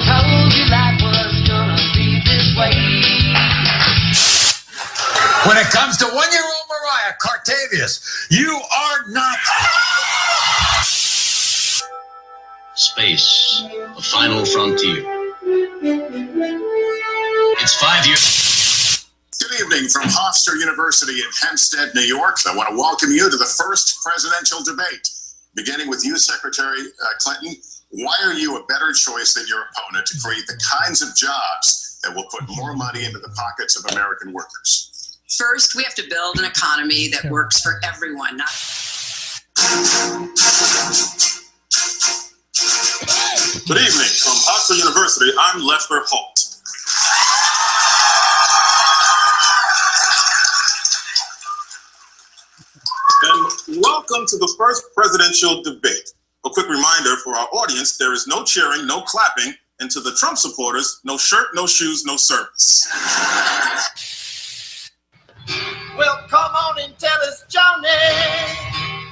told you life was gonna be this way. When it comes to one-year-old Mariah Cartavius, you are not. Space, the final frontier. It's 5 years. Good evening from Hofstra University in Hempstead, New York. I want to welcome you to the first presidential debate. Beginning with you, Secretary Clinton, why are you a better choice than your opponent to create the kinds of jobs that will put more money into the pockets of American workers? First, we have to build an economy that works for everyone. Good evening from Hofstra University. I'm Lester Holt. And welcome to the first presidential debate. A quick reminder for our audience, there is no cheering, no clapping, and to the Trump supporters, no shirt, no shoes, no service. Well, come on and tell us, Johnny,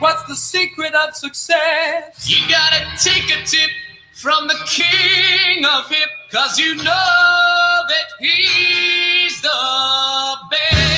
what's the secret of success? You gotta take a tip from the king of hip, 'cause you know that he's the best.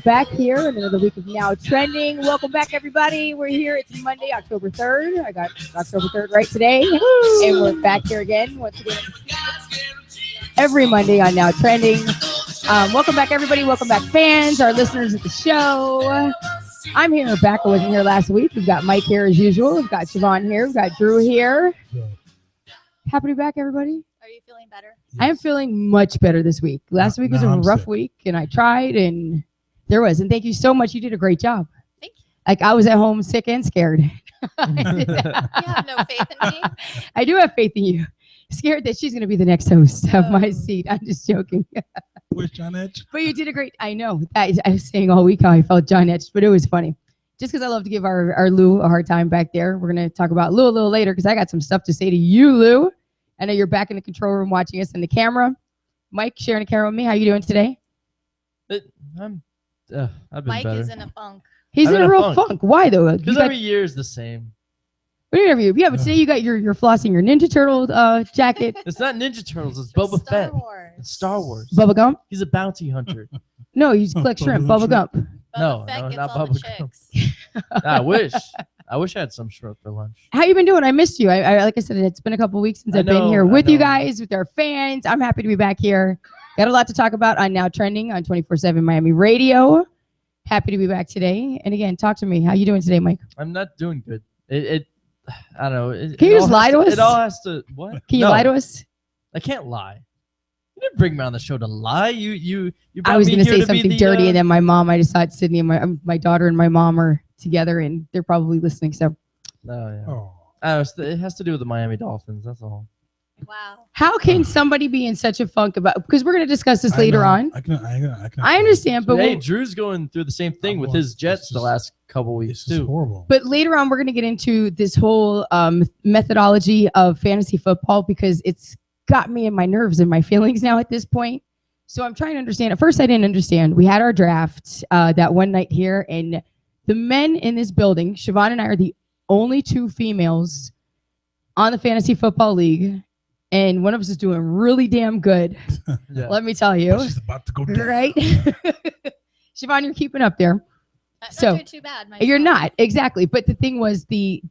Back here in another week of Now Trending. Welcome back, everybody. We're here. It's Monday, October 3rd. I got October 3rd right today. Woo! And we're back here again, once again, every Monday on Now Trending. Welcome back, everybody. Welcome back, fans, our listeners at the show. I'm here. Rebecca wasn't here last week. We've got Mike here as usual. We've got Siobhan here. We've got Drew here. Happy to be back, everybody. Are you feeling better? Yes. I am feeling much better this week. Last week was a rough week, and I tried, and there was. And thank you so much. You did a great job. Thank you. Like, I was at home sick and scared. You have no faith in me? I do have faith in you. Scared that she's going to be the next host of my seat. I'm just joking. Where's John Edge? But you did a great. I know. I was saying all week how I felt John Edge, but it was funny. Just because I love to give our Lou a hard time back there. We're going to talk about Lou a little later because I got some stuff to say to you, Lou. I know you're back in the control room watching us in the camera. Mike, sharing the camera with me. How you doing today? I've been Mike better. is in a funk. He's in a real funk. Why though? Because every year is the same. What interview? Yeah, but today you got you're flossing your Ninja Turtle jacket. It's not Ninja Turtles. It's Boba Fett. Wars. It's Star Wars. Bubba Gump? He's a bounty hunter. No, he's collect shrimp. Bubba Gump. No, not Bubba Gump. I wish I had some shrimp for lunch. How you been doing? I missed you. I like I said, it's been a couple weeks since I've been here with you guys, with our fans. I'm happy to be back here. Got a lot to talk about on Now Trending on 24/7 Miami Radio. Happy to be back today. And again, talk to me. How you doing today, Mike? I'm not doing good. I don't know. Can you just lie to us? It all has to. What? Can you lie to us? I can't lie. You didn't bring me on the show to lie. You. I was going to say something dirty, and then my mom. I just thought Sydney and my daughter and my mom are together, and they're probably listening. So. Oh yeah. It has to do with the Miami Dolphins. That's all. Wow. How can somebody be in such a funk about? Because we're going to discuss this later on. I understand, but hey, Drew's going through the same thing with his Jets the last couple weeks too. Horrible. But later on, we're going to get into this whole methodology of fantasy football because it's got me in my nerves and my feelings now at this point. So I'm trying to understand. At first, I didn't understand. We had our draft that one night here, and the men in this building, Siobhan and I, are the only two females on the Fantasy Football League. And one of us is doing really damn good. Yeah. Let me tell you. But she's about to go down. Right? Siobhan, you're keeping up there. Not doing too bad. You're not, exactly. But the thing was the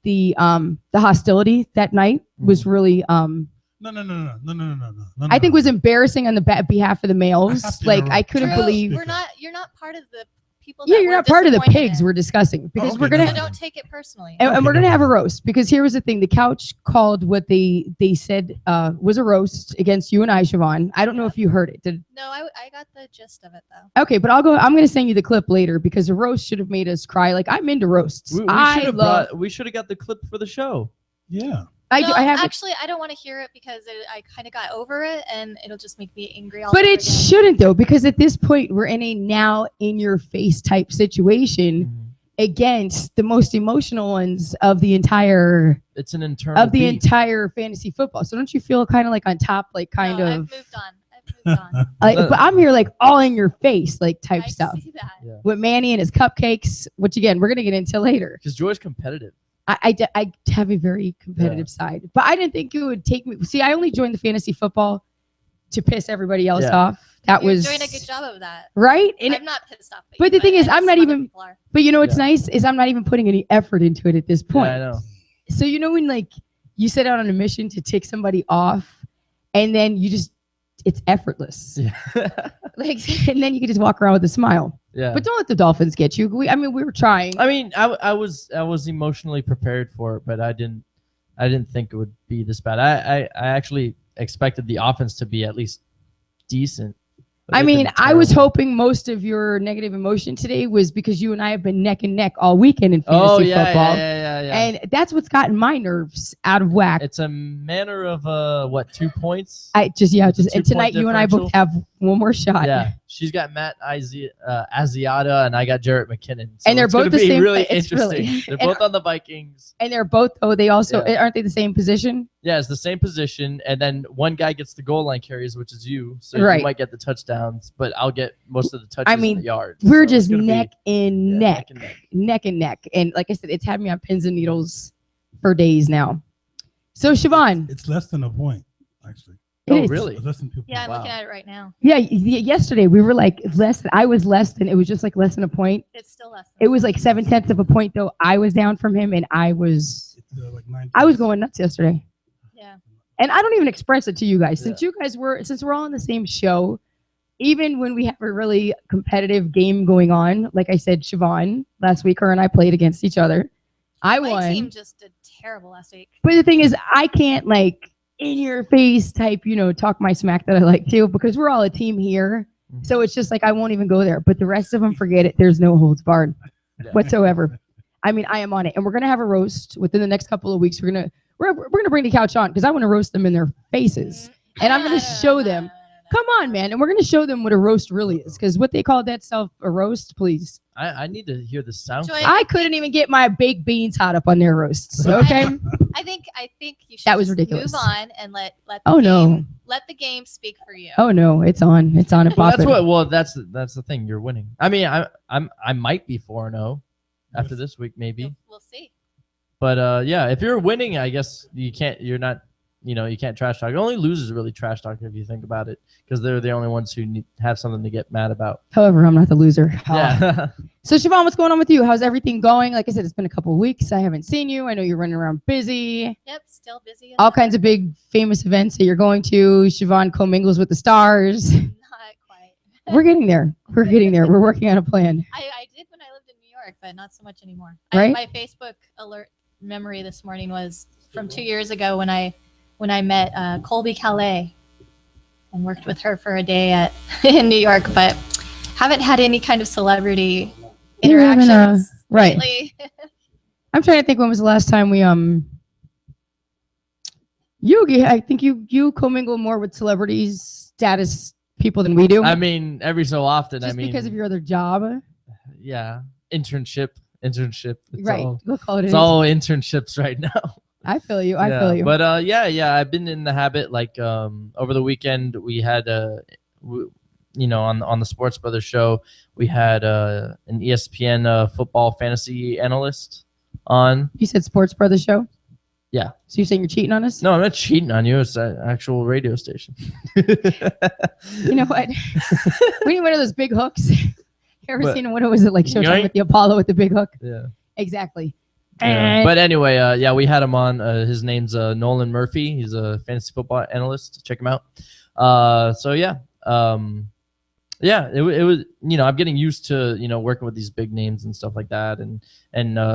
hostility that night was really No. I think was embarrassing on the behalf of the males. Like I couldn't believe you're not part of the people. Yeah, you're not part of the pigs we're discussing because we're gonna. So don't take it personally. And we're gonna have a roast because here was the thing: the couch called what they said was a roast against you and I, Siobhan. I don't know if you heard it. No, I got the gist of it though. Okay, but I'm gonna send you the clip later because the roast should have made us cry. Like I'm into roasts. We should have got the clip for the show. Yeah. I don't want to hear it because I kind of got over it and it'll just make me angry. But it shouldn't though, because at this point we're in a now in your face type situation. against the most emotional ones of the entire It's an internal beef. entire fantasy football. So don't you feel kind of like on top, like kind No, of I've moved on. like, but I'm here like all in your face, like type I stuff see that. Yeah. with Manny and his cupcakes, which again we're gonna get into later. Because Joy's competitive. I have a very competitive side, but I didn't think it would take me. See, I only joined the fantasy football to piss everybody else off. That You're was doing a good job of that. right. And I'm not pissed off. but the thing is, I'm not some other even. people are. But you know what's nice is I'm not even putting any effort into it at this point. Yeah, I know. So you know when like you set out on a mission to tick somebody off, and then it's effortless. Yeah. Like, and then you can just walk around with a smile. Yeah. But don't let the Dolphins get you. We were trying. I mean, I was emotionally prepared for it, but I didn't think it would be this bad. I actually expected the offense to be at least decent. but I they've mean, been I was terrible. hoping most of your negative emotion today was because you and I have been neck and neck all weekend in fantasy Oh yeah, football. yeah. And that's what's gotten my nerves out of whack. It's a manner of 2 points? And tonight you and I both differential? have one more shot. Yeah, she's got Matt Asiata, and I got Jarrett McKinnon. So And they're it's gonna both the be same- Really it's interesting. really- They're and- both on the Vikings. And they're both they also aren't they the same position? Yeah, it's the same position, and then one guy gets the goal line carries, which is you. So Right. you might get the touchdowns, but I'll get most of the touches I mean, in the yard. we're So it's just gonna be- neck and neck, and neck. neck and neck. And like I said, it's had me on pins and needles for days now. So Siobhan, It's less than a point, actually. it Oh, is- really? It's less than 2 Yeah, I'm points. looking at it right now. Yeah, yesterday we were like less than. I was less than. It was just like less than a point. It's still less. It was like 7/10 of a point though. I was down from him, and I was It's like 9 I was going nuts yesterday. Yeah. And I don't even express it to you guys since we're all on the same show. Even when we have a really competitive game going on, like I said, Siobhan last week, her and I played against each other. I My won. team just did terrible last week. But the thing is, I can't like in your face type, talk my smack that I like to because we're all a team here. So it's just like I won't even go there. But the rest of them, forget it. There's no holds barred whatsoever. I mean, I am on it, and we're gonna have a roast within the next couple of weeks. We're gonna bring the couch on because I want to roast them in their faces, and I'm gonna show them. Come on, man, and we're gonna show them what a roast really is because what they call that stuff a roast, please. I need to hear the sound. Joy, I couldn't even get my baked beans hot up on their roasts. Okay. I think you should That was just ridiculous. move on and let the Oh, game, no. let the game speak for you. Oh no, it's on. It's on. Well, that's the thing. You're winning. I mean, I might be 4-0 after this week, maybe. We'll see. But yeah, if you're winning, I guess you can't. You're not. You can't trash talk. Only losers really trash talk if you think about it, because they're the only ones who have something to get mad about. However, I'm not the loser. Yeah. So Siobhan, what's going on with you? How's everything going? Like I said, it's been a couple of weeks. I haven't seen you. I know you're running around busy. Yep, still busy. All kinds of big famous events that you're going to. Siobhan commingles with the stars. Not quite. We're getting there. We're getting there. We're working on a plan. I did when I lived in New York, but not so much anymore. Right? My Facebook alert memory this morning was from 2 years ago when I met Colby Calais and worked with her for a day in New York, but haven't had any kind of celebrity You're having interactions right. lately. I'm trying to think when was the last time we I think you commingle more with celebrities status people than we do. I mean, every so often. Just I mean, because of your other job. yeah, internship. It's Right. all, We'll call it it's an all internships right now. I feel you. I feel you. But yeah, I've been in the habit. Like over the weekend, we had on the Sports Brothers show, we had an ESPN football fantasy analyst on. You said Sports Brothers show? Yeah. So you're saying you're cheating on us? No, I'm not cheating on you. It's an actual radio station. You know what? We need one of those big hooks. You ever But- seen what was it like Showtime Yoink. with the Apollo with the big hook? Yeah. Exactly. Yeah. But anyway, yeah, we had him on. His name's Nolan Murphy. He's a fantasy football analyst. Check him out. So yeah, it was. I'm getting used to working with these big names and stuff like that, and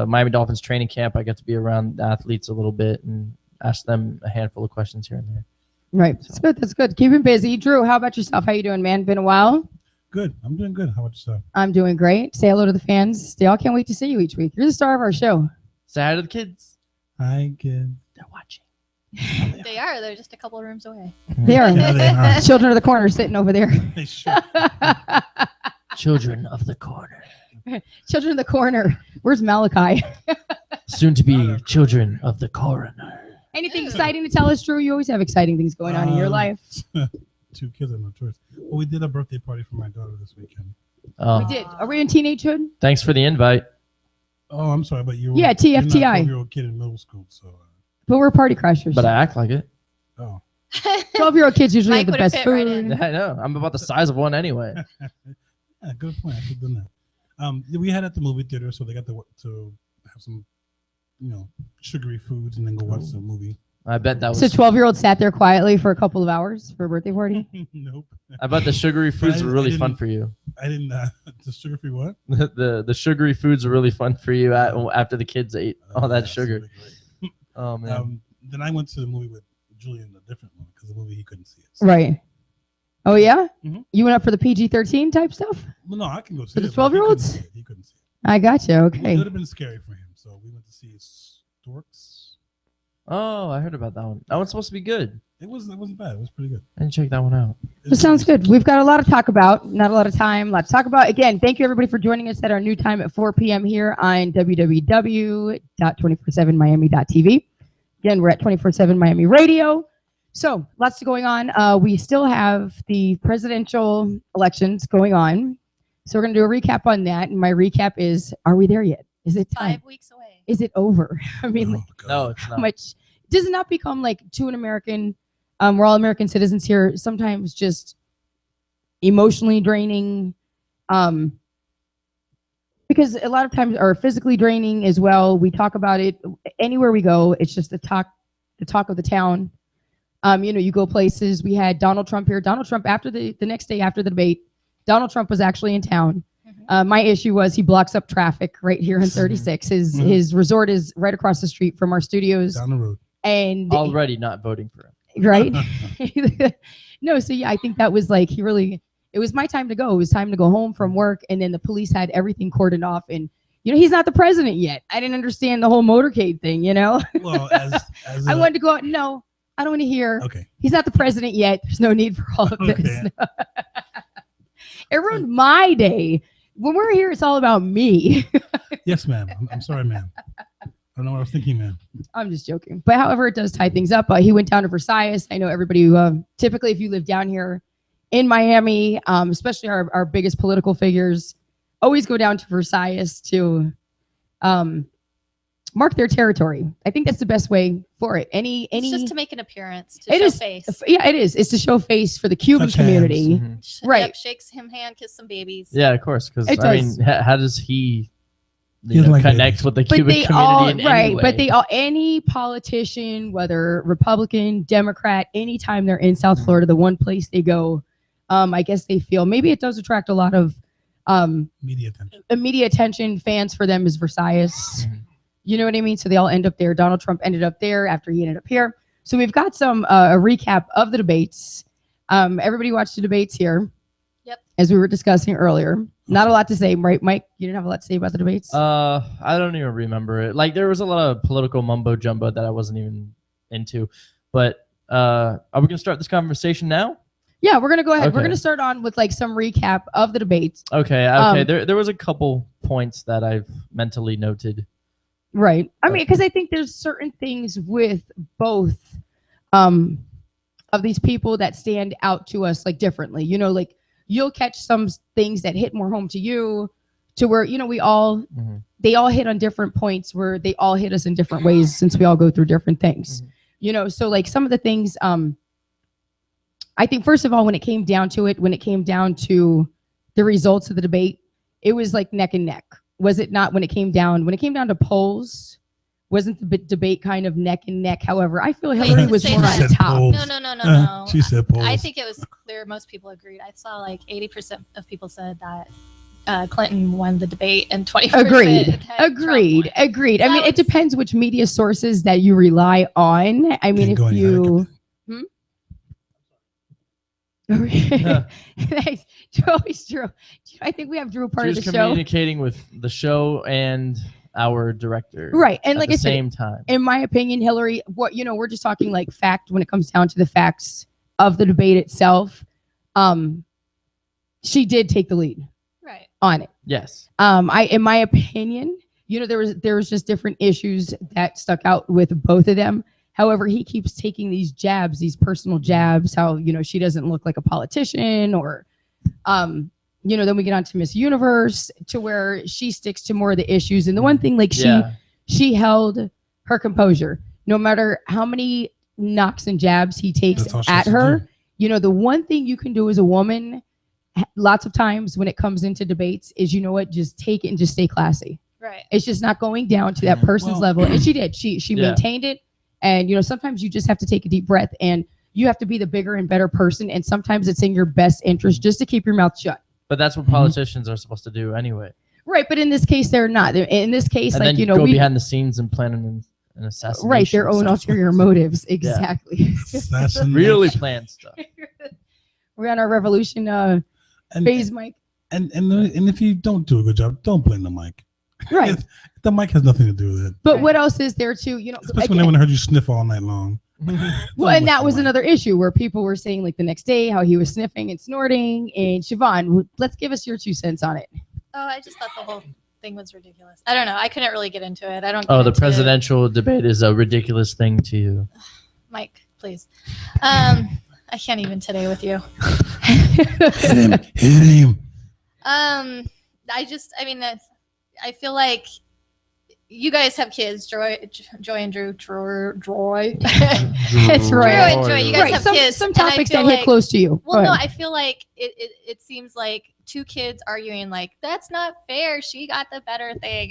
Miami Dolphins training camp. I get to be around the athletes a little bit and ask them a handful of questions here and there. Right. That's good. That's good. Keep him busy. Drew, how about yourself? How you doing, man? Been a while. Good. I'm doing good. How about yourself? I'm doing great. Say hello to the fans. They all can't wait to see you each week. You're the star of our show. Say hi to the kids. Hi, kid. They're watching. They are. They're just a couple of rooms away. They are. Yeah, they are. Children of the corner sitting over there. They should. Children of the corner. Children of the Corner. Where's Malachi? Soon to be children of the coroner. Anything exciting to tell us, Drew? You always have exciting things going on in your life. 2 kids have no choice. Well, we did a birthday party for my daughter this weekend. Oh, We did. Are we in teenagehood? thanks for the invite. Oh, I'm sorry, but you were Yeah, you're not a TFTI. 12-year-old kid in middle school, so But we're party crashers. But I act like it. oh. 12-year-old kids usually Mike have the would've best fit right food. in. I know. I'm about the size of one anyway. Yeah, good point. I should have done that. We had at the movie theater, so they got to have some, sugary foods and then go watch the movie. I bet that was. So 12-year-old sat there quietly for a couple of hours for a birthday party. Nope. I bet the sugary foods I- were I really didn't- fun for you. I didn't. The sugar-free what? The sugary foods were really fun for you after the kids ate all that Yeah, sugar. really great. Oh man. Then I went to the movie with Julian, a different one, because the movie he couldn't see it. So- Right. Oh, yeah? Mhm. You went up for the PG-13 type stuff? Well, no, I can go see For the it. but he 12-year-olds? couldn't see it. He couldn't see it. I got you. It Okay. would have been scary for him, so we went to see Storks. Oh, I heard about that one. That one's supposed to be good. It wasn't bad. It was pretty good. I didn't check that one out. That sounds good. We've got a lot to talk about. Not a lot of time. A lot to talk about. Again, thank you everybody for joining us at our new time at 4 p.m. here on www.247miami.tv. Again, we're at 24/7 Miami Radio. So lots going on. We still have the presidential elections going on. So we're going to do a recap on that. And my recap is, are we there yet? Is it time? 5 weeks away. Is it over? I mean, Oh, like, God. No, it's how not. much does it not become like to an American, we're all American citizens here, sometimes just emotionally draining, because a lot of times are physically draining as well. We talk about it anywhere we go. It's just the talk of the town. You go places. We had Donald Trump here. Donald Trump, after the next day after the debate, Donald Trump was actually in town. My issue was he blocks up traffic right here in 36. His resort is right across the street from our studios. Down the road. And Already not voting for him. right? No, so yeah, I think that was like it was my time to go. It was time to go home from work, and then the police had everything cordoned off, and he's not the president yet. I didn't understand the whole motorcade thing, Well, as I wanted to go out. No, I don't want to hear. Okay. He's not the president yet. There's no need for all of this. Okay. It ruined my day. When we're here, it's all about me. Yes, ma'am. I'm sorry, ma'am. I don't know what I was thinking, ma'am. I'm just joking. But however, it does tie things up. He went down to Versailles. I know everybody who typically, if you live down here in Miami, especially our biggest political figures, always go down to Versailles to mark their territory. I think that's the best way for it. It's just to make an appearance, to It show is. face. Yeah, it is. It's to show face for the Cuban Touch hands. community. Mhm. Right. Yep, shakes him hand, kiss some babies. Yeah, of course. Because It I does. mean, how does he He doesn't like connect babies. with the But Cuban they community all in any right, way? but they all any politician, whether Republican, Democrat, anytime they're in South Florida, the one place they go, I guess they feel maybe it does attract a lot of Media attention. media attention. Fans for them is Versailles. You know what I mean? So they all end up there. Donald Trump ended up there after he ended up here. So we've got some a recap of the debates. Everybody watched the debates here. Yep. As we were discussing earlier. Not a lot to say, right, Mike? You didn't have a lot to say about the debates? I don't even remember it. Like there was a lot of political mumbo jumbo that I wasn't even into. But are we gonna start this conversation now? Yeah, we're gonna go ahead. We're Okay. gonna start on with like some recap of the debates. Okay. Um, There was a couple points that I've mentally noted. Right. I mean, because I think there's certain things with both of these people that stand out to us like differently. Like you'll catch some things that hit more home to you, to where we all they all hit on different points where they all hit us in different ways since we all go through different things. So like some of the things. I think first of all, when it came down to the results of the debate, it was like neck and neck. Was it not when it came down to polls? Wasn't the debate kind of neck and neck? However, I feel Hillary was more on top. No. She said polls. I think it was clear. Most people agreed. I saw like 80% of people said that Clinton won the debate and 20% Agreed. had Trump won. Agreed. So I mean, it depends which media sources that you rely on. I mean, Can't go if any you. Yeah. Drew, always Drew. I think we have Drew part She was of the show. communicating with the show and our director. Right. And at like the I said, same time. in my opinion, Hillary, we're just talking like fact when it comes down to the facts of the debate itself. She did take the lead Right. on it. Yes. In my opinion, there was just different issues that stuck out with both of them. However, he keeps taking these jabs, these personal jabs, how, she doesn't look like a politician, or, then we get on to Miss Universe, to where she sticks to more of the issues. And the one thing, like, she held her composure, no matter how many knocks and jabs he takes at her. The one thing you can do as a woman, lots of times when it comes into debates, is, just take it and just stay classy. Right. It's just not going down to that person's level. And she did. She maintained it. And, sometimes you just have to take a deep breath, and you have to be the bigger and better person. And sometimes it's in your best interest just to keep your mouth shut. But that's what politicians are supposed to do anyway. Right. But in this case, they're not. In this case, and like, then go behind the scenes and plan an assassination. Right. Their own ulterior motives. Exactly. Really planned stuff. We're on our revolution phase, Mike. And if you don't do a good job, don't blame the mic. Right. The mic has nothing to do with it. But what else is there too? Especially when they want to heard you sniff all night long. Well, and that was another issue where people were saying, like, the next day how he was sniffing and snorting. And Siobhan, let's give us your 2 cents on it. Oh, I just thought the whole thing was ridiculous. I don't know. I couldn't really get into it. I don't. Oh, the presidential debate is a ridiculous thing to you. Mike, please. I can't even today with you. Hit him. I feel like you guys have kids, Joy and Drew, Troy. It's Drew and Joy. You guys right. have some, kids. Some topics that hit close to you. Well, no, I feel like it seems like 2 kids arguing like, that's not fair. She got the better thing.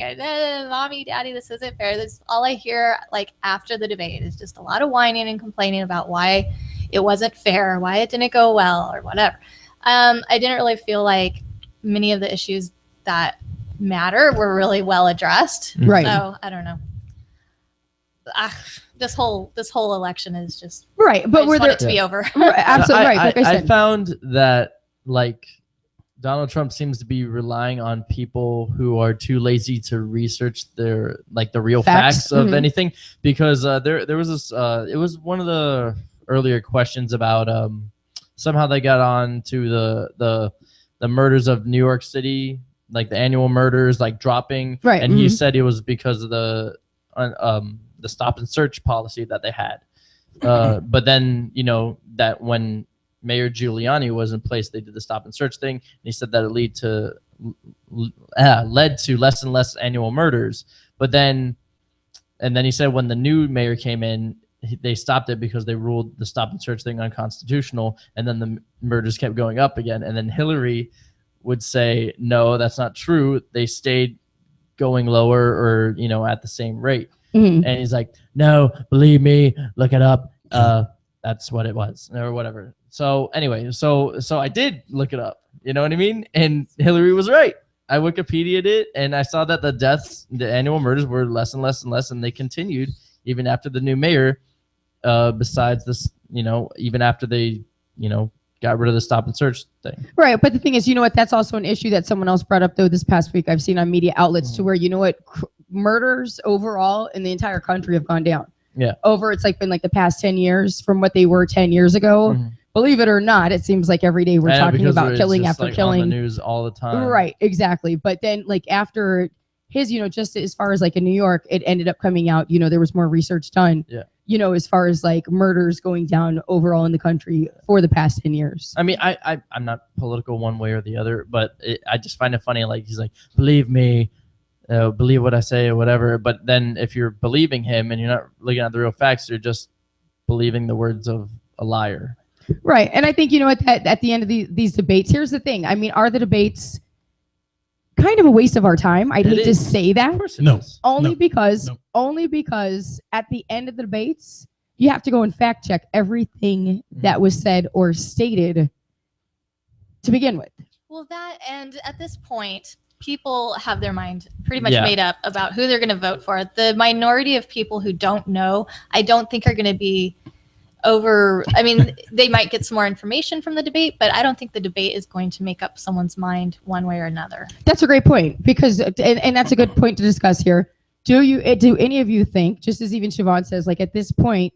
Mommy, daddy, this isn't fair. That's all I hear, like, after the debate is just a lot of whining and complaining about why it wasn't fair, why it didn't go well, or whatever. I didn't really feel like many of the issues that matter were really well addressed. Right. So I don't know. This whole election is just right. But we're there to be over. Right, absolutely right. Like I found that, like, Donald Trump seems to be relying on people who are too lazy to research the real facts of anything, because there was this it was one of the earlier questions about somehow they got on to the murders of New York City, like the annual murders, like dropping, right? And he said it was because of the stop and search policy that they had. But then, that when Mayor Giuliani was in place, they did the stop and search thing, and he said that it led to less and less annual murders. But then he said when the new mayor came in, they stopped it because they ruled the stop and search thing unconstitutional, and then the murders kept going up again. And then Hillary would say, no, that's not true. They stayed going lower, or, at the same rate. And he's like, no, believe me, look it up. That's what it was, or whatever. So anyway, so I did look it up, you know what I mean? And Hillary was right. I Wikipedia'd it, and I saw that the annual murders were less and less and less, and they continued even after the new mayor, besides this, even after they, got rid of the stop and search thing. Right. But the thing is, that's also an issue that someone else brought up, though, this past week. I've seen on media outlets to where, murders overall in the entire country have gone down. Yeah. It's been the past 10 years from what they were 10 years ago. Believe it or not, it seems like every day we're talking about killing after killing. On the news all the time. Right. Exactly. But then after his, just as far as in New York, it ended up coming out, there was more research done. Yeah. As far as murders going down overall in the country for the past 10 years. I mean, I'm not political one way or the other, but I just find it funny. He's like, believe me, believe what I say or whatever. But then if you're believing him and you're not looking at the real facts, you're just believing the words of a liar. Right. And I think, at the end of these debates, here's the thing. I mean, are the debates kind of a waste of our time? I'd hate to say that. Only because at the end of the debates, you have to go and fact check everything that was said or stated to begin with. Well, and at this point, people have their mind pretty much made up about who they're going to vote for. The minority of people who don't know, I don't think are going to be they might get some more information from the debate, but I don't think the debate is going to make up someone's mind one way or another. That's a great point, because and that's a good point to discuss here. Do any of you think, just as even Siobhan says, at this point,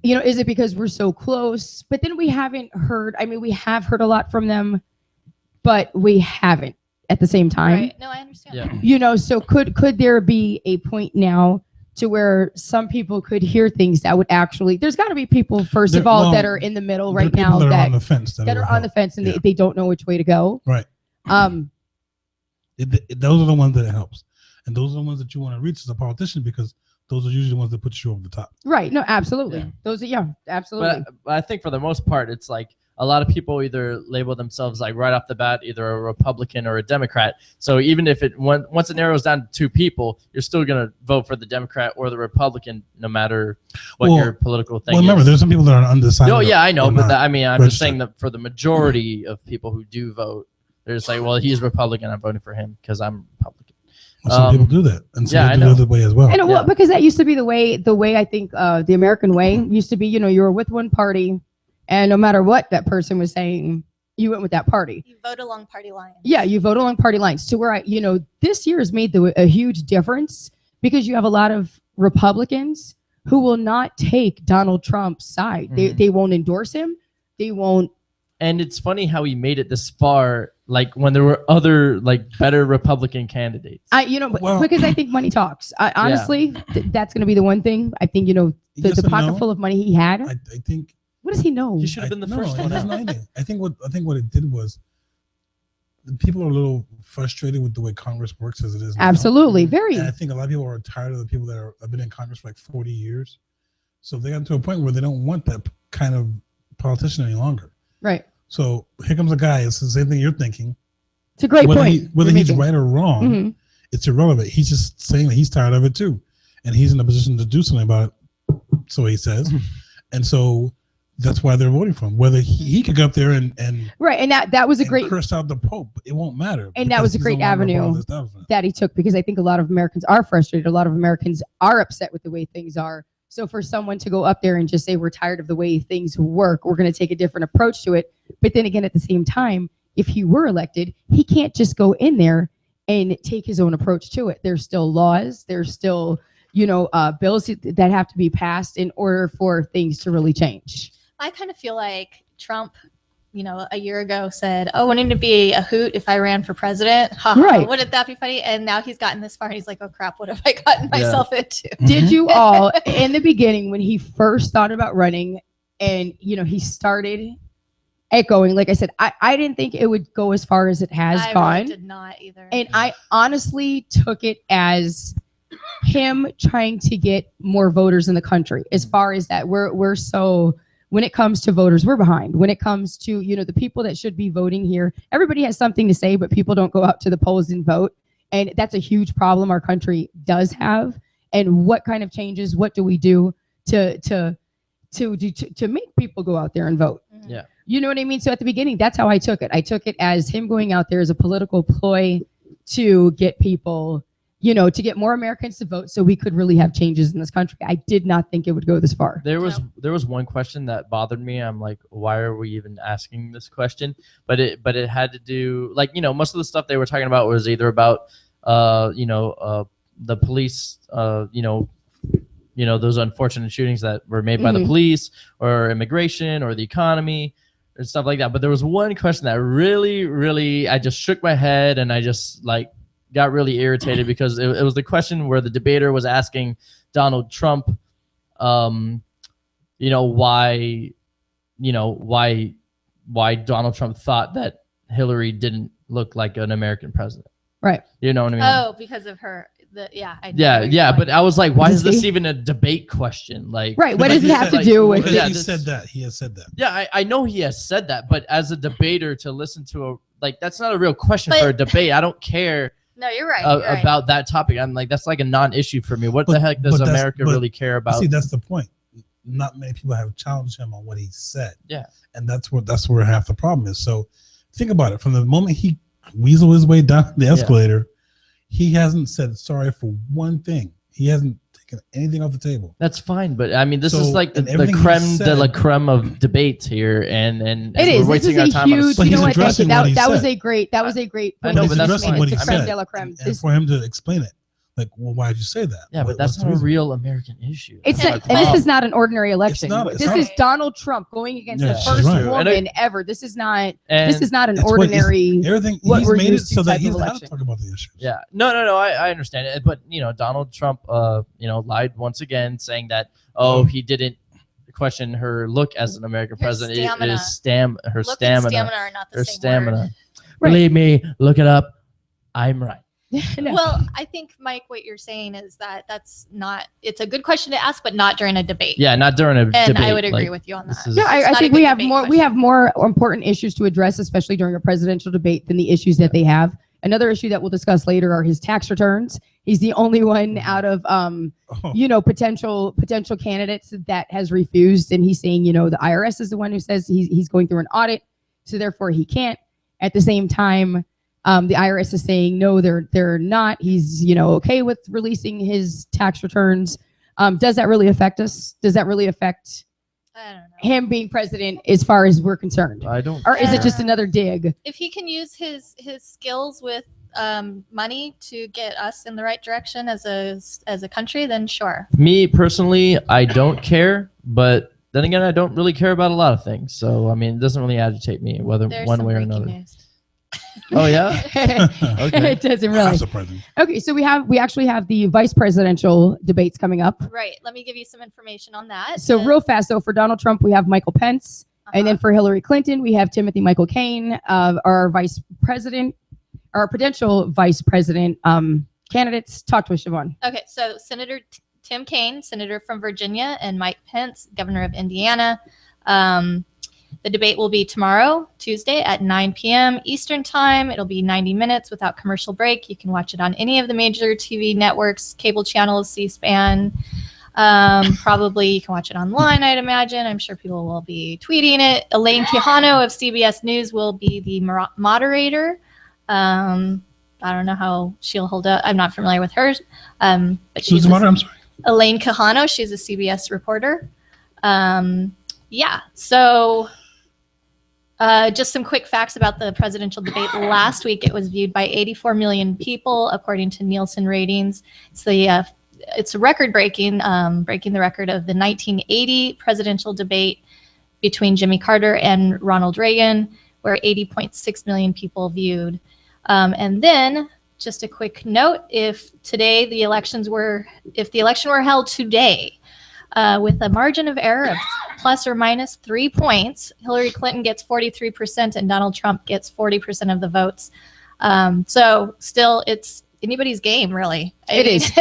is it because we're so close? But then we haven't heard, we have heard a lot from them, but we haven't at the same time. Right. No, I understand. Yeah. You know, so could there be a point now to where some people could hear things that would actually, there's got to be people, first of all, that are in the middle right now that are that on the fence, that are on the fence and they don't know which way to go. Right. Those are the ones that it helps. And those are the ones that you want to reach as a politician, because those are usually the ones that put you over the top. Right. No, absolutely. Yeah. Those are, absolutely. But I think for the most part, it's like a lot of people either label themselves like right off the bat, either a Republican or a Democrat. So even if once it narrows down to two people, you're still going to vote for the Democrat or the Republican, no matter what your political thing Well, remember, is. there's some people that are undecided. Oh, yeah, I know. But I'm just registered. saying that for the majority of people who do vote, they're just like, well, he's Republican, I'm voting for him because I'm Republican. Well, some people do that, and some I people do it the other way as well. And well, because that used to be the way I think the American way used to be, you know, you were with one party and no matter what that person was saying, you went with that party. You vote along party lines. Yeah, you vote along party lines to where this year has made a huge difference because you have a lot of Republicans who will not take Donald Trump's side. They won't endorse him. They won't. And it's funny how he made it this far, like when there were other like better Republican candidates. Because I think money talks. Honestly, that's going to be the one thing. I think, the pocket full of money he had. I think. What does he know? He should have been the first one. He doesn't know anything. I think what it did was people are a little frustrated with the way Congress works as it is now. Absolutely, very. And I think a lot of people are tired of the people that have been in Congress for like 40 years. So they got to a point where they don't want that kind of politician any longer. Right. So here comes a guy. It's the same thing you're thinking. It's a great point. Whether he's right or wrong, it's irrelevant. He's just saying that he's tired of it too, and he's in a position to do something about it. So he says, and so that's why they're voting for him. Whether he could go up there and right, and that was a great curse out the Pope, it won't matter. And that was a great avenue that he took, because I think a lot of Americans are frustrated. A lot of Americans are upset with the way things are. So for someone to go up there and just say, we're tired of the way things work, we're going to take a different approach to it. But then again, at the same time, if he were elected, he can't just go in there and take his own approach to it. There's still laws. There's still, bills that have to be passed in order for things to really change. I kind of feel like Trump, a year ago said, "Oh, wouldn't it be a hoot if I ran for president? Right. Wouldn't that be funny?" And now he's gotten this far. And he's like, "Oh crap, what have I gotten myself into?" Did you all in the beginning when he first thought about running, and he started echoing, like I said, I didn't think it would go as far as it has gone. I really did not either. And I honestly took it as him trying to get more voters in the country. As far as that, we're so. When it comes to voters, we're behind. When it comes to, the people that should be voting here, everybody has something to say, but people don't go out to the polls and vote. And that's a huge problem our country does have. And what kind of changes, what do we do to make people go out there and vote? Yeah. You know what I mean? So at the beginning, that's how I took it. I took it as him going out there as a political ploy to get people, to get more Americans to vote so we could really have changes in this country. I did not think it would go this far. There was one question that bothered me. I'm like, why are we even asking this question? But it had to do, like, most of the stuff they were talking about was either about the police, those unfortunate shootings that were made by the police, or immigration, or the economy, and stuff like that. But there was one question that really, I just shook my head, and I just got really irritated because it was the question where the debater was asking Donald Trump, why Donald Trump thought that Hillary didn't look like an American president. Right. You know what I mean? Oh, because of her. Yeah. But I was like, why is this even a debate question? Like, right. What does it have to do with? He said that. He has said that. Yeah, I know he has said that, but as a debater to listen to that's not a real question for a debate. I don't care. No, you're right. About that topic. I'm like, that's like a non-issue for me. What the heck does America really care about? See, that's the point. Not many people have challenged him on what he said. Yeah. And that's where half the problem is. So think about it. From the moment he weaseled his way down the escalator, he hasn't said sorry for one thing. He hasn't taken anything off the table. That's fine, but I mean, this is like the creme de la creme of debates here, and it is. We're wasting our time. Huge, but he's addressing what he said. That was a great. I know, but that's fine. What he said, and for him to explain it. Like, well, why did you say that? Yeah, but that's not a real American issue. It's That's and this is not an ordinary election. not- This is Donald Trump going against Yeah, the she's first right. woman ever. This is not. And This is not an It's what- ordinary. everything. what He's we're made it used to so that type he's of allowed to election. talk about the issues. Yeah, no, I understand it, but Donald Trump, lied once again, saying that he didn't question her look as an American president. It stamina. is her Look and stamina. stamina are not the Her same stamina. word. Right. Believe me, look it up. I'm right. No. Well, I think, Mike, what you're saying is that that's not. It's a good question to ask, but not during a debate. Yeah, not during a debate. And I would agree with you on that. No, It's I not think a we good have debate more. We question. have more important issues to address, especially during a presidential debate, than the issues that they have. Another issue that we'll discuss later are his tax returns. He's the only one out of potential candidates that has refused, and he's saying, the IRS is the one who says he's going through an audit, so therefore he can't. At the same time, the IRS is saying no, they're not. He's okay with releasing his tax returns. Does that really affect us? Does that really affect I don't know. him being president as far as we're concerned? I don't. Or is it just another dig? If he can use his skills with money to get us in the right direction as a country, then sure. Me personally, I don't care, but then again, I don't really care about a lot of things. So I mean, it doesn't really agitate me whether There's one some way or breaking another. news. Oh yeah. Okay. It doesn't really. I'm surprised. Okay, so we actually have the vice presidential debates coming up. Right. Let me give you some information on that. So real fast, though, for Donald Trump, we have Michael Pence. And then for Hillary Clinton, we have Timothy Michael Cain, our vice president, our potential vice president candidates. Talk to us, Siobhan. Okay, so Senator Tim Kaine, senator from Virginia, and Mike Pence, governor of Indiana. The debate will be tomorrow, Tuesday at 9 p.m. Eastern Time. It'll be 90 minutes without commercial break. You can watch it on any of the major TV networks, cable channels, C-SPAN. Probably you can watch it online, I'd imagine. I'm sure people will be tweeting it. Elaine Quijano of CBS News will be the moderator. I don't know how she'll hold up. I'm not familiar with her. But Who's she's the moderator? I'm sorry. Elaine Quijano. She's a CBS reporter. So just some quick facts about the presidential debate. Last week, it was viewed by 84 million people, according to Nielsen ratings. It's a record-breaking, breaking the record of the 1980 presidential debate between Jimmy Carter and Ronald Reagan, where 80.6 million people viewed. And then, just a quick note: if the election were held today, with a margin of error of plus or minus 3 points, Hillary Clinton gets 43% and Donald Trump gets 40% of the votes. So still, it's anybody's game, really. It is.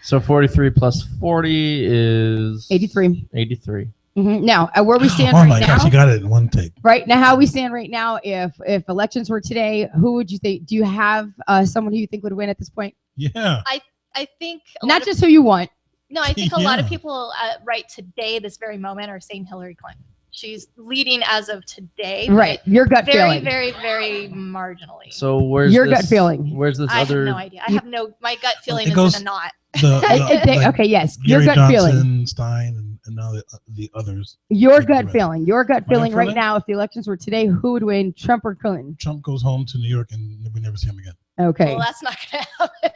So 43 plus 40 is 83. 83. Now, where we stand Oh right my now. gosh, you got it in one take. Right now, how we stand right now, if elections were today, who would you think? Do you have someone who you think would win at this point? Yeah. I think Not just who you want. No, I think a lot of Yeah. people right today, this very moment, are saying Hillary Clinton. She's leading as of today. Right. Your gut very, feeling. very, very marginally. So where's Your this, gut feeling. Where's this I other? have no idea. I have my gut feeling It is goes- in a knot. Okay, yes. Your Gary gut Johnson, feeling. Stein, and now the others. Your Right. gut feeling. Your gut My feeling right feeling? now, if the elections were today, who would win, Trump or Clinton? Trump goes home to New York and we never see him again. Okay. Well, that's not going to happen.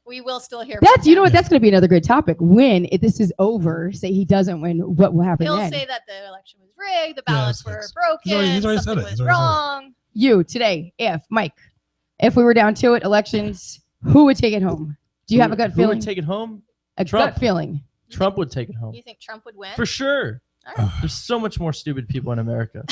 We will still hear. That's from you know him. what that's going to be another good topic. When if this is over, say he doesn't win, what will happen He'll then? say that the election was rigged, the Yeah, ballots it's were fixed. broken, He's already said something it. was He's already said it. wrong. You today, if we were down to it, elections, who would take it home? Do you have a gut Who feeling? would take it home? A Trump. gut feeling. Trump would take it home You think Trump would win? for sure. All right. There's so much more stupid people in America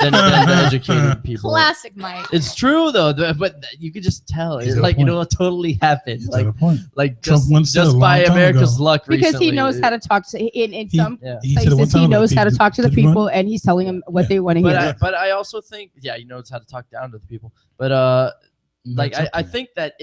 than the educated people. Classic Mike. It's true though, but you could just tell. He's It's got a like point. it'll totally happen. He's got a point. Like Trump just, once said a just long by time America's ago- luck Because recently. he knows how to talk to in some Yeah. He said it one places. time He ago. knows how to talk to the Did you run? people, and he's telling them what they want to hear. But I also think, yeah, he knows how to talk down to the people. But like That's I okay. think that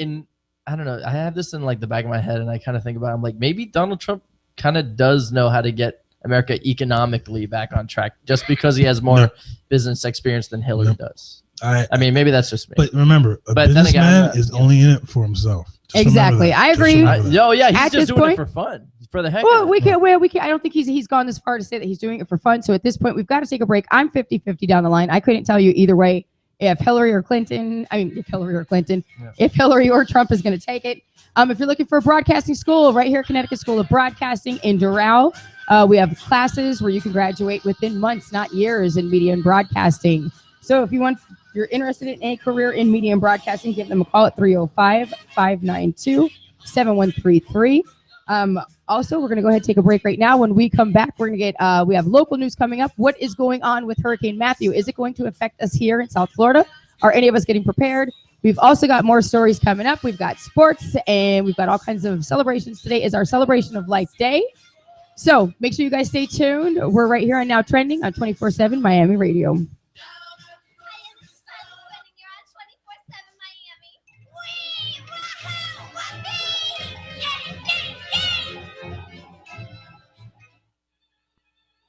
I don't know, I have this in like the back of my head, and I kind of think about it. I'm like, maybe Donald Trump kind of does know how to get America economically back on track, just because he has more No. business experience than Hillary No. does. I mean, maybe that's just me. But remember, a But then again, I'm businessman not- is yeah. only in it for himself. Just remember Exactly. that. I Just agree. remember that. Yeah, he's At just this doing point- it for fun, for the heck. Well, of we it. can't. I don't think he's gone as far to say that he's doing it for fun. So at this point, we've got to take a break. I'm 50-50 down the line. I couldn't tell you either way. if Hillary or Trump is going to take it. If you're looking for a broadcasting school, right here, Connecticut School of Broadcasting in Doral, we have classes where you can graduate within months, not years, in media and broadcasting. So if you're interested in a career in media and broadcasting, give them a call at 305-592-7133. Also, we're going to go ahead and take a break right now. When we come back, we're going to get, we have local news coming up. What is going on with Hurricane Matthew? Is it going to affect us here in South Florida? Are any of us getting prepared? We've also got more stories coming up. We've got sports and we've got all kinds of celebrations. Today is our Celebration of Life Day. So make sure you guys stay tuned. We're right here on Now Trending on 24/7 Miami Radio.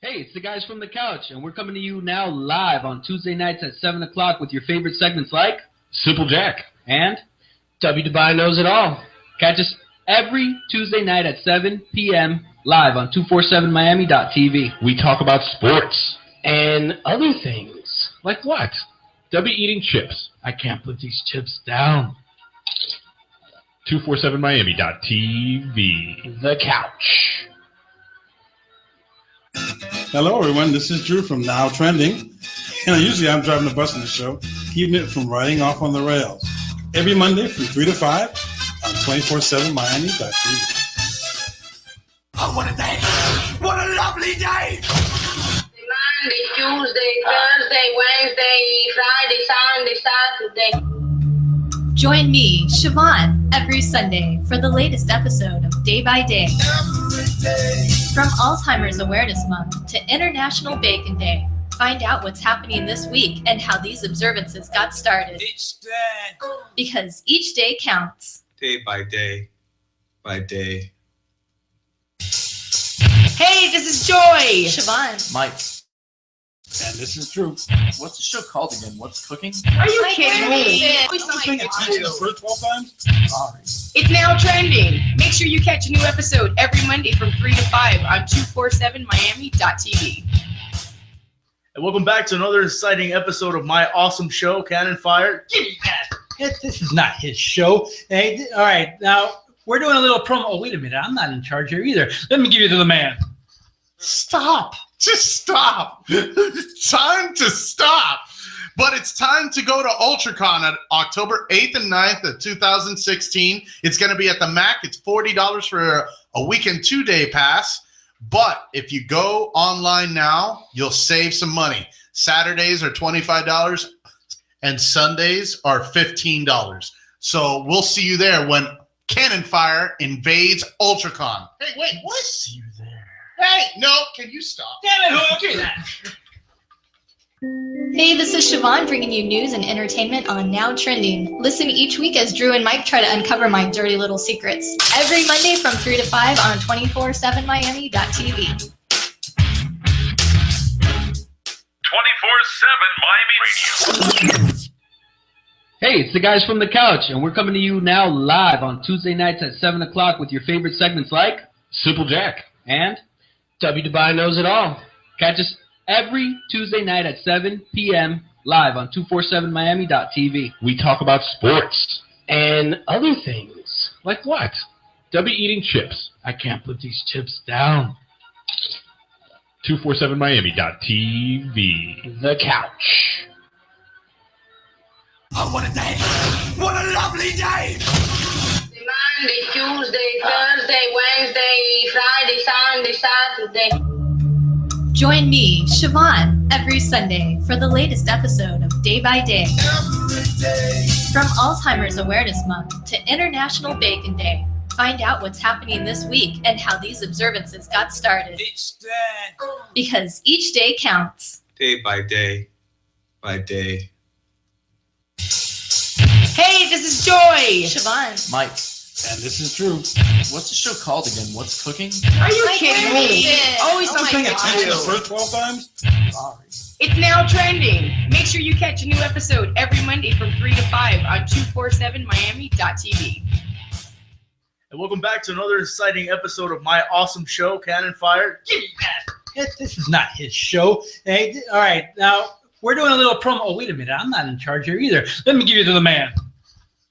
Hey, it's the guys from the couch, and we're coming to you now live on Tuesday nights at 7 o'clock with your favorite segments like Simple Jack and W. Dubai Knows It All. Catch us every Tuesday night at 7 p.m. live on 247miami.tv. We talk about sports. And other things. Like what? W eating chips. I can't put these chips down. 247miami.tv. The couch. Hello, everyone. This is Drew from Now Trending. Usually I'm driving the bus in the show, keeping it from riding off on the rails. Every Monday from 3 to 5 on 247miami.tv. Oh, what a day! What a lovely day! Monday, Tuesday, Thursday, Wednesday, Friday, Sunday, Saturday. Join me, Siobhan, every Sunday for the latest episode of Day by Day. From Alzheimer's Awareness Month to International Bacon Day, find out what's happening this week and how these observances got started. Each day. Because each day counts. Day by day. By day. Hey, this is Joy. Siobhan. Mike. And this is Drew. What's the show called again? What's cooking? Are you kidding me? Paying attention the first 12 times? Sorry. It's Now Trending. Make sure you catch a new episode every Monday from 3 to 5 on 247miami.tv. And welcome back to another exciting episode of my awesome show, Cannon Fire. Give me that. This is not his show. Hey, all right, now we're doing a little promo. Oh, wait a minute. I'm not in charge here either. Let me give you to the man. Stop. Just stop. Time to stop. But it's time to go to UltraCon at October 8th and 9th of 2016. It's going to be at the MAC. It's $40 for a weekend 2-day pass. But if you go online now, you'll save some money. Saturdays are $25 and Sundays are $15. So we'll see you there when Cannon Fire invades UltraCon. Hey, wait, what? See you there. Hey, no, can you stop? Damn it, who did that? Hey, this is Siobhan bringing you news and entertainment on Now Trending. Listen each week as Drew and Mike try to uncover my dirty little secrets. Every Monday from 3 to 5 on 247miami.tv. 24/7 Miami Radio. Hey, it's the guys from the couch, and we're coming to you now live on Tuesday nights at 7 o'clock with your favorite segments like Simple Jack and W. Dubai Knows It All. Catch us every Tuesday night at 7 p.m. live on 247miami.tv. We talk about sports. And other things. Like what? W eating chips. I can't put these chips down. 247miami.tv. The couch. Oh, what a day! What a lovely day! Monday, Tuesday, Thursday, Wednesday, Friday, Sunday, Saturday. Join me, Siobhan, every Sunday for the latest episode of Day by Day. From Alzheimer's Awareness Month to International Bacon Day, find out what's happening this week and how these observances got started. Each day. Because each day counts. Day by day. By day. Hey, this is Joy. Siobhan. Mike. And this is Drew. What's the show called again? What's cooking? Are you kidding me? Always something Paying attention the new. first 12 times? Sorry. It's Now Trending. Make sure you catch a new episode every Monday from 3 to 5 on 247miami.tv. And welcome back to another exciting episode of my awesome show, Cannon Fire. Give me that. This is not his show. Hey, all right, now we're doing a little promo. Oh, wait a minute. I'm not in charge here either. Let me give you to the man.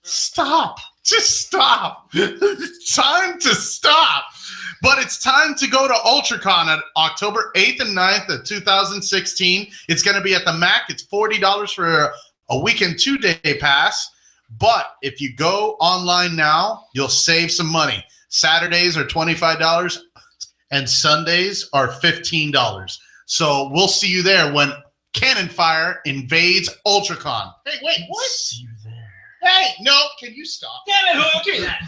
Stop. Just stop. Time to stop. But it's time to go to UltraCon on October 8th and 9th of 2016. It's going to be at the MAC. It's $40 for a weekend 2-day pass. But if you go online now, you'll save some money. Saturdays are $25 and Sundays are $15. So we'll see you there when Cannon Fire invades UltraCon. Hey, wait, what? See you there. Hey, no, can you stop? Damn it, who do that?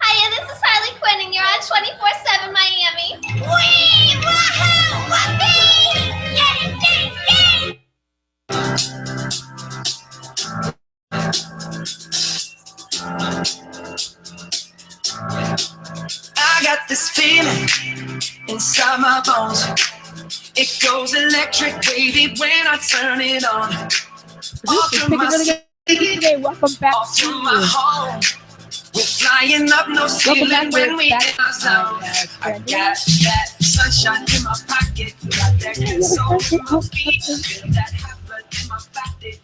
Hiya, this is Harley Quinn, and you're on 24/7 Miami. Wee! Wahoo! Whoopee! Yay! Yay! Yay! I got this feeling inside my bones. It goes electric wavy when I turn it on. This is Pick It Really Good today. Welcome back to my home. We're flying up no ceiling when we get our zone. I got that sunshine in my pocket. Got that good soul in my feet. Feel that hot blood in my body.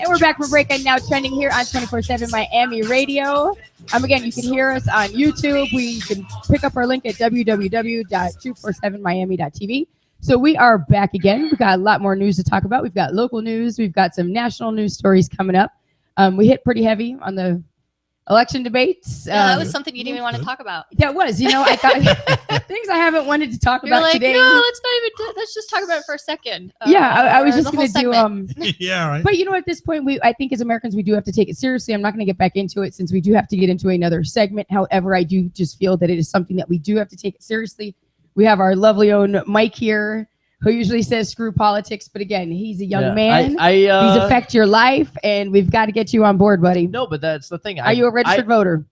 And we're back for breaking now trending here on 24/7 Miami Radio. Again, you can hear us on YouTube. You can pick up our link at www.247miami.tv. So we are back again. We've got a lot more news to talk about. We've got local news. We've got some national news stories coming up. We hit pretty heavy on the election debates. That was something you didn't even want to talk about. That was, I thought things I haven't wanted to talk You're about like, today. no, let's just talk about it for a second. I was or just the going whole to do, segment. Yeah, right. But at this point, I think as Americans, we do have to take it seriously. I'm not going to get back into it since we do have to get into another segment. However, I do just feel that it is something that we do have to take it seriously. We have our lovely own Mike here, who usually says screw politics, but again, he's a young man. He's affect your life, and we've got to get you on board, buddy. No, but that's the thing. Are you a registered voter?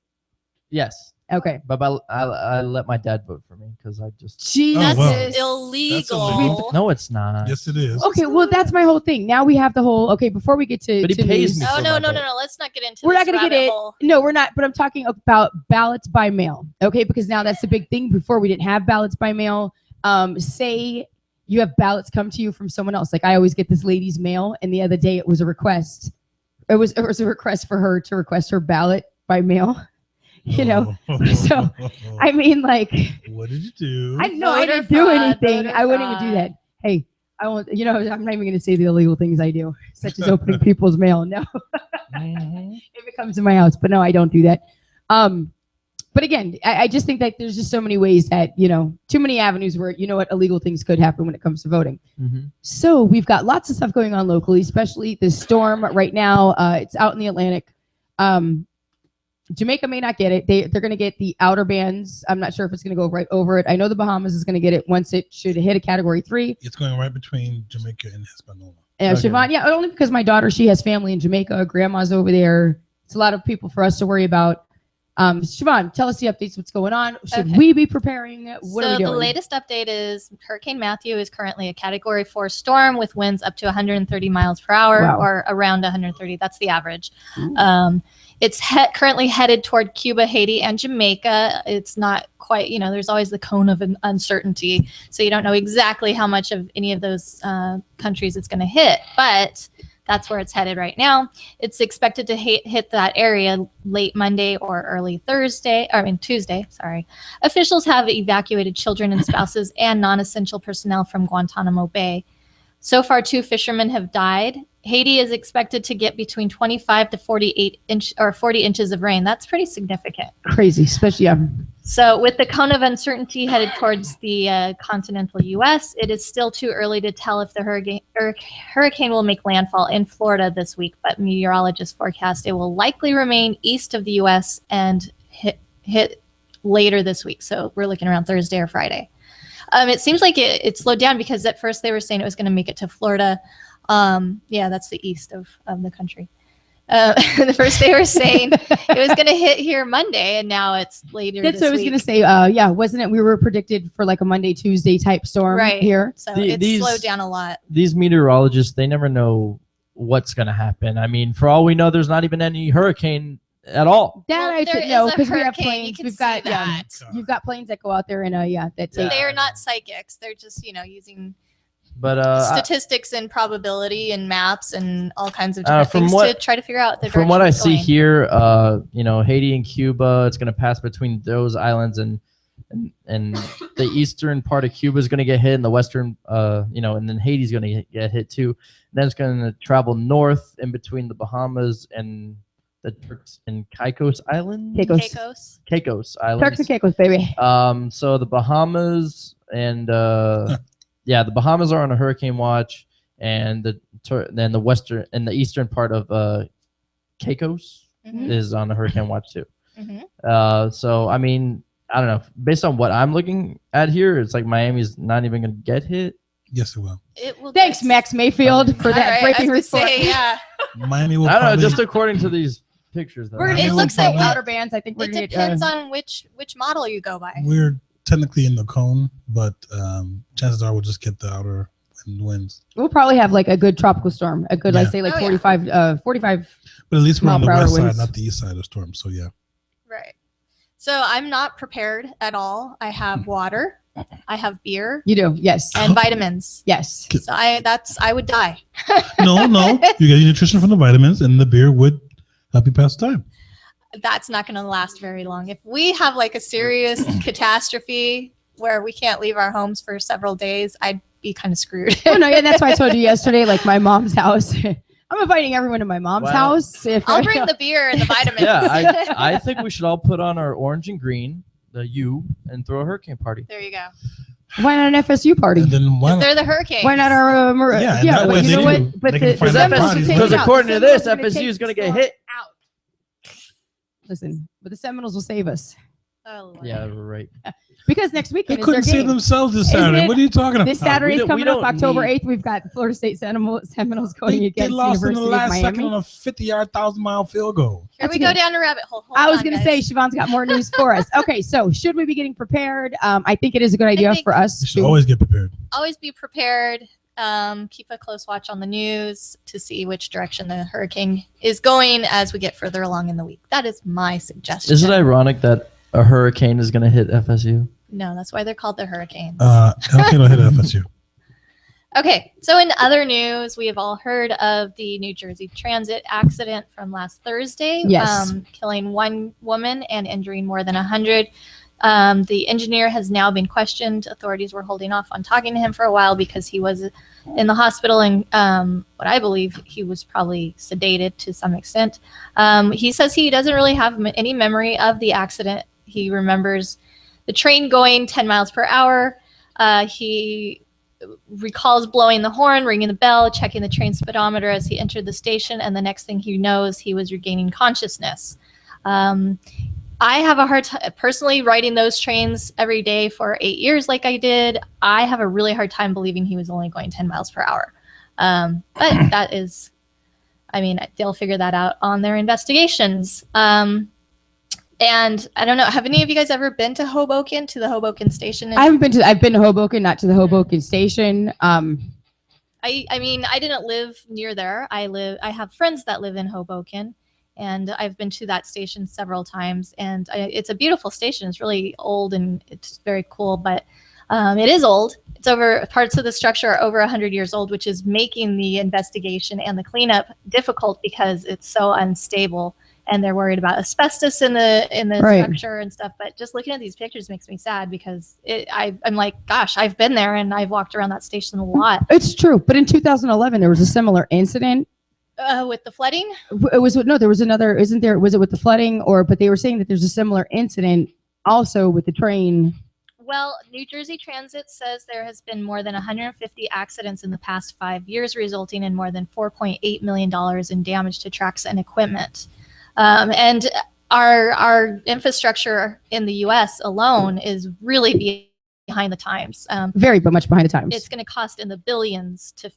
Yes. Okay. But I let my dad vote for me because I just. That's illegal. No, it's not. Yes, it is. Okay, well, that's my whole thing. Now we have the whole. Okay, before we get to. But he to pays news, me. No. Let's not get into. We're this not going to get rabbit it. hole. No, we're not. But I'm talking about ballots by mail. Okay, because now that's the big thing. Before we didn't have ballots by mail. Say you have ballots come to you from someone else. Like I always get this lady's mail, and the other day it was a request. It was a request for her to request her ballot by mail. So I mean, like, what did you do? I didn't do anything. I wouldn't even do that. Hey, I won't. I'm not even going to say the illegal things I do, such as opening people's mail. No, if it comes to my house, but no, I don't do that. But again, I just think that there's just so many ways that, too many avenues where, illegal things could happen when it comes to voting. Mm-hmm. So we've got lots of stuff going on locally, especially this storm right now. It's out in the Atlantic. Jamaica may not get it. They're going to get the outer bands. I'm not sure if it's going to go right over it. I know the Bahamas is going to get it once it should hit a Category 3. It's going right between Jamaica and Hispaniola. Siobhan, only because my daughter, she has family in Jamaica. Grandma's over there. It's a lot of people for us to worry about. Siobhan, tell us the updates. What's going on? Should we be preparing? What are we doing? The latest update is Hurricane Matthew is currently a Category 4 storm with winds up to 130 miles per hour or around 130. That's the average. It's currently headed toward Cuba, Haiti, and Jamaica. It's not quite, there's always the cone of uncertainty. So you don't know exactly how much of any of those countries it's going to hit. But that's where it's headed right now. It's expected to hit that area late Monday or early Tuesday. Sorry. Officials have evacuated children and spouses and non-essential personnel from Guantanamo Bay. So far, 2 fishermen have died. Haiti is expected to get between 25 to 40 inches of rain. That's pretty significant. Crazy, especially. So with the cone of uncertainty headed towards the continental U.S., it is still too early to tell if the hurricane will make landfall in Florida this week, but meteorologists forecast it will likely remain east of the U.S. and hit later this week. So we're looking around Thursday or Friday. It seems like it slowed down because at first they were saying it was going to make it to Florida. That's the east of the country. The first they were saying it was going to hit here Monday, and now it's later. That's what I was going to say. Wasn't it? We were predicted for like a Monday, Tuesday type storm here. So it's slowed down a lot. These meteorologists, they never know what's going to happen. I mean, for all we know, there's not even any hurricane at all. I should know because we have planes. We've got you've got planes that go out there and that take. They're not psychics. They're just using But statistics and probability and maps and all kinds of different from things what- to try to figure out the from what I direction see it's going. here, you know, Haiti and Cuba, it's going to pass between those islands, and the eastern part of Cuba is going to get hit, and the western, you know, and then Haiti's going to get hit too. And then it's going to travel north in between the Bahamas and the Turks and Caicos Islands. Caicos Islands. Turks and Caicos, baby. So the Bahamas and yeah, the Bahamas are on a hurricane watch, and then the western and the eastern part of Caicos is on a hurricane watch too. So I mean, I don't know. Based on what I'm looking at here, it's like Miami's not even going to get hit. Yes, it will. Thanks, Max Mayfield, for that breaking report. Yeah. Miami will I don't know, probably- just according to these pictures. Though. It looks like outer bands. I think we're It going to depends get. on which model you go by. We're technically in the cone, but chances are we'll just get the outer winds. We'll probably have like a good tropical storm, a good, Yeah. like say, like 45, 45. But at least we're on the mile per hour west side, winds. not the east side of the storm. So yeah. Right. So I'm not prepared at all. I have water, I have beer, You do, yes, and vitamins. yes. So I would die. No, you get your nutrition from the vitamins, and the beer would help you pass the time. That's not going to last very long. If we have like a serious catastrophe where we can't leave our homes for several days, I'd be kind of screwed. Oh no, yeah, that's why I told you yesterday. Like my mom's house. I'm inviting everyone to my mom's house. If I'll bring the beer and the vitamins. Yeah, I think we should all put on our orange and green, the U, and throw a hurricane party. There you go. Why not an FSU party? And then why They're the hurricanes. Why not our? Yeah, and that way but you they know can- what? But they can find Because out parties. because according to this, FSU is going to get hit. Listen, but the Seminoles will save us Oh, Lord. Yeah, right. because next They weekend is couldn't their save game. themselves this Isn't Saturday. it? What are you talking about? This Saturday's we coming up, don't October need- 8th. We've got Florida State Seminoles going They against lost in the University of last Miami. second on a 50-yard, 1,000-mile field goal. Here we go down a rabbit hole. Hold I was on, going to guys. say, Siobhan's got more news for us. Okay, so should we be getting prepared? I think it is a good idea think- for us. You should always get prepared. Always be prepared. Keep a close watch on the news to see which direction the hurricane is going as we get further along in the week. That is my suggestion. Is it ironic that a hurricane is going to hit FSU? No, that's why they're called the hurricanes. Hurricane will hit FSU. Okay, so in other news, we have all heard of the New Jersey Transit accident from last Thursday, Yes. Killing one woman and injuring more than 100. The engineer has now been questioned. Authorities were holding off on talking to him for a while because he was in the hospital, and what I believe he was probably sedated to some extent. He says he doesn't really have any memory of the accident. He remembers the train going 10 miles per hour. He recalls blowing the horn, ringing the bell, checking the train speedometer as he entered the station, and the next thing he knows, he was regaining consciousness. I have a hard time personally riding those trains every day for 8 years like I did. I have a really hard time believing he was only going 10 miles per hour. But that is, I mean, they'll figure that out on their investigations. And I don't know, have any of you guys ever been to Hoboken, to the Hoboken station? I've been to Hoboken, not to the Hoboken station. I mean, I didn't live near there. I have friends that live in Hoboken, and I've been to that station several times. And it's a beautiful station. It's really old and it's very cool, but it is old. It's over, parts of the structure are over 100 years old, which is making the investigation and the cleanup difficult because it's so unstable. And they're worried about asbestos in the Right. structure and stuff. But just looking at these pictures makes me sad because I'm like, gosh, I've been there and I've walked around that station a lot. It's true, but in 2011 there was a similar incident. With the flooding? It was no, there was another. Isn't there? Was it with the flooding or? But they were saying that there's a similar incident also with the train. Well, New Jersey Transit says there has been more than 150 accidents in the past 5 years, resulting in more than $4.8 million in damage to tracks and equipment. And our infrastructure in the U.S. alone is really behind the times. Very, but much behind the times. It's going to cost in the billions to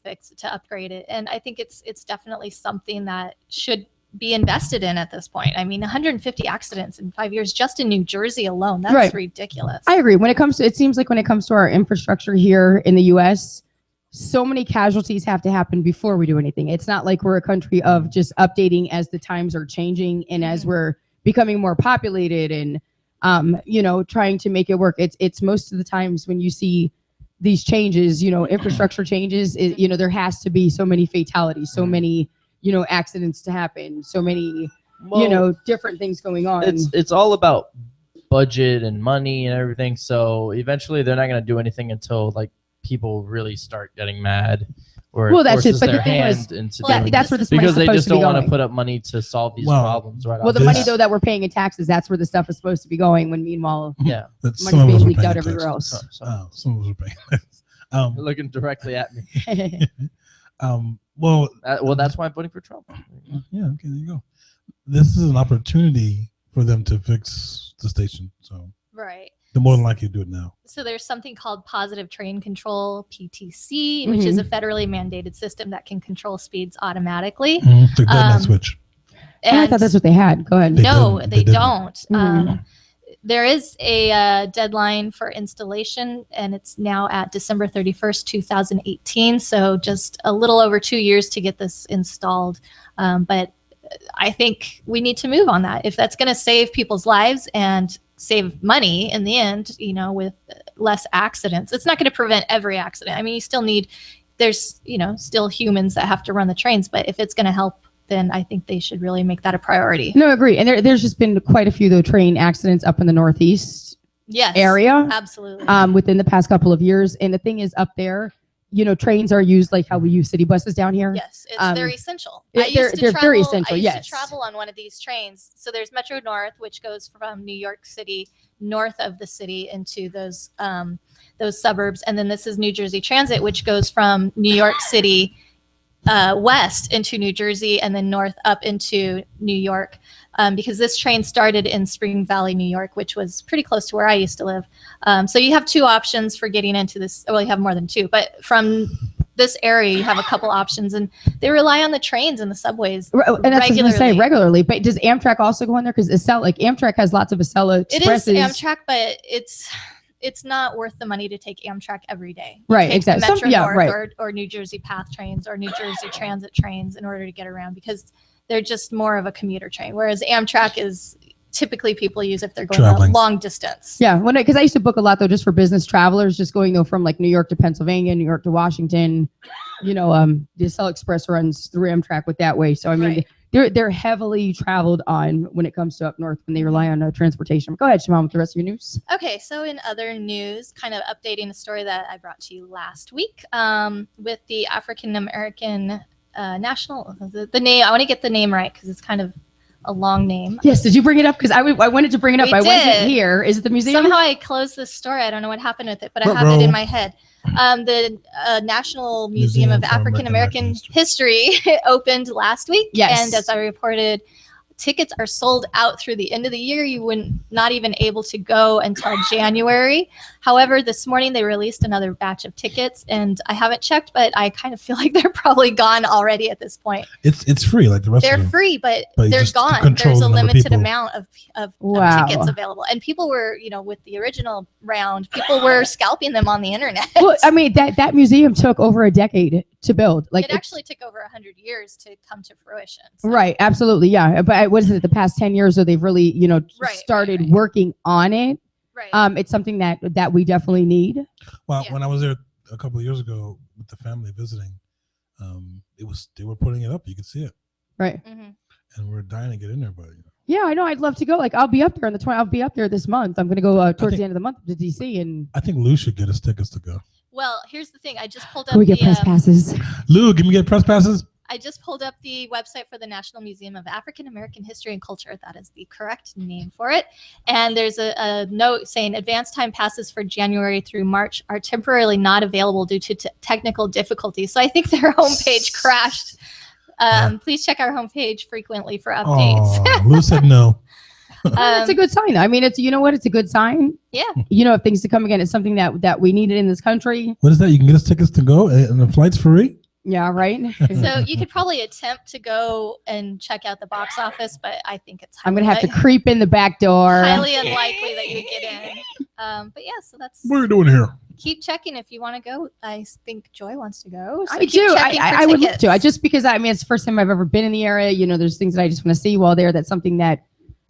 upgrade it, and I think it's definitely something that should be invested in at this point. I mean, 150 accidents in 5 years just in New Jersey alone. That's Right. ridiculous. I agree. When it comes to, it seems like when it comes to our infrastructure here in the U.S., so many casualties have to happen before we do anything. It's not like we're a country of just updating as the times are changing and as we're becoming more populated and, trying to make it work. It's most of the times when you see these changes, infrastructure changes, there has to be so many fatalities, so many, accidents to happen, so many, different things going on. It's all about budget and money and everything. So eventually they're not going to do anything until like people really start getting mad. Or well, that's it. But their the thing hand is, into that's where this because money's they supposed just to be don't want to going. put up money to solve these problems. Right. Well, the money though that we're paying in taxes, that's where the stuff is supposed to be going. When meanwhile, yeah, money's being leaked out everywhere else. Some of us are paying. You're looking directly at me. Well, that's why I'm voting for Trump. Yeah, okay, there you go. This is an opportunity for them to fix the station, so Right. they're more than likely to do it now. So there's something called Positive Train Control, PTC, which is a Mhm. federally mandated system that can control speeds automatically. The deadman switch. I thought that's what they had. Go ahead. No, they didn't. don't. Mhm. There is a deadline for installation, and it's now at December 31st, 2018. So just a little over 2 years to get this installed. But I think we need to move on that. If that's going to save people's lives and save money in the end, with less accidents, it's not going to prevent every accident. I mean, you still need, there's, still humans that have to run the trains. But if it's going to help, then I think they should really make that a priority. No, I agree. And there's just been quite a few train accidents up in the Northeast area. Absolutely. Within the past couple of years. And the thing is, up there, trains are used like how we use city buses down here. Yes, it's very essential. They're very essential. I used Yes. to travel on one of these trains. So there's Metro North, which goes from New York City north of the city into those suburbs, and then this is New Jersey Transit, which goes from New York City west into New Jersey and then north up into New York, because this train started in Spring Valley, New York, which was pretty close to where I used to live. So you have two options for getting into this. Well, you have more than two, but from this area, you have a couple options, and they rely on the trains and the subways And that's what I was regularly. gonna say, regularly. But does Amtrak also go in there? Because Amtrak has lots of Acela It is Expresses. Amtrak, but it's not worth the money to take Amtrak every day. You Right, take exactly. The Metro Yeah, North right. or New Jersey Path trains or New Jersey Transit trains in order to get around, because they're just more of a commuter train. Whereas Amtrak is typically people use if they're going Traveling. a long distance. Yeah, because I used to book a lot though, just for business travelers, just going though from like New York to Pennsylvania, New York to Washington. The Acela Express runs through Amtrak with that way. So I mean, they're heavily traveled on when it comes to up north when they rely on transportation. Go ahead, Shimon, with the rest of your news. Okay, so in other news, kind of updating a story that I brought to you last week, with the African American National, the name, I want to get the name right because it's kind of a long name. Yes, did you bring it up? Because I wanted to bring it up. We I wasn't did. here. Is it the museum? Somehow I closed this story. I don't know what happened with it, but I have it in my head. The National Museum of African American History opened last week. Yes. And as I reported, tickets are sold out through the end of the year. You wouldn't not even able to go until January. However, this morning they released another batch of tickets, and I haven't checked, but I kind of feel like they're probably gone already at this point. It's free like the rest They're of them. free, but But they're just to gone. control There's a the number of limited people. amount of Wow. tickets available, and people were, with the original round, people were scalping them on the internet. Well, I mean that museum took over a decade to build. Like it actually took over 100 years to come to fruition. Right, absolutely, yeah. But what is it? The past 10 years, so they've really, started working on it. Right. It's something that we definitely need. Well, when I was there a couple of years ago with the family visiting, they were putting it up. You could see it, Right. and we're dying to get in there, but Yeah, I know. I'd love to go. Like, I'll be up there on the 20th. I'll be up there this month. I'm going to go towards the end of the month to DC, and I think Lou should get us tickets to go. Well, here's the thing. I just pulled up can we get the press passes? Lou, can we get press passes? I just pulled up the website for the National Museum of African American History and Culture. That is the correct name for it. And there's a note saying advance time passes for January through March are temporarily not available due to technical difficulties. So I think their homepage crashed. Please check our homepage frequently for updates. Aw, Lou said no. It's a good sign. I mean, it's it's a good sign. Yeah. If things to come again, it's something that we needed in this country. What is that? You can get us tickets to go, and the flight's free. Yeah, right. So you could probably attempt to go and check out the box office, but I think it's I'm gonna have to creep in the back door. highly unlikely that you get in. But yeah, so that's What are you doing here? keep checking if you want to go. I think Joy wants to go. So I keep do. checking for I would love tickets. to. Just because it's the first time I've ever been in the area. There's things that I just want to see while there. That's something that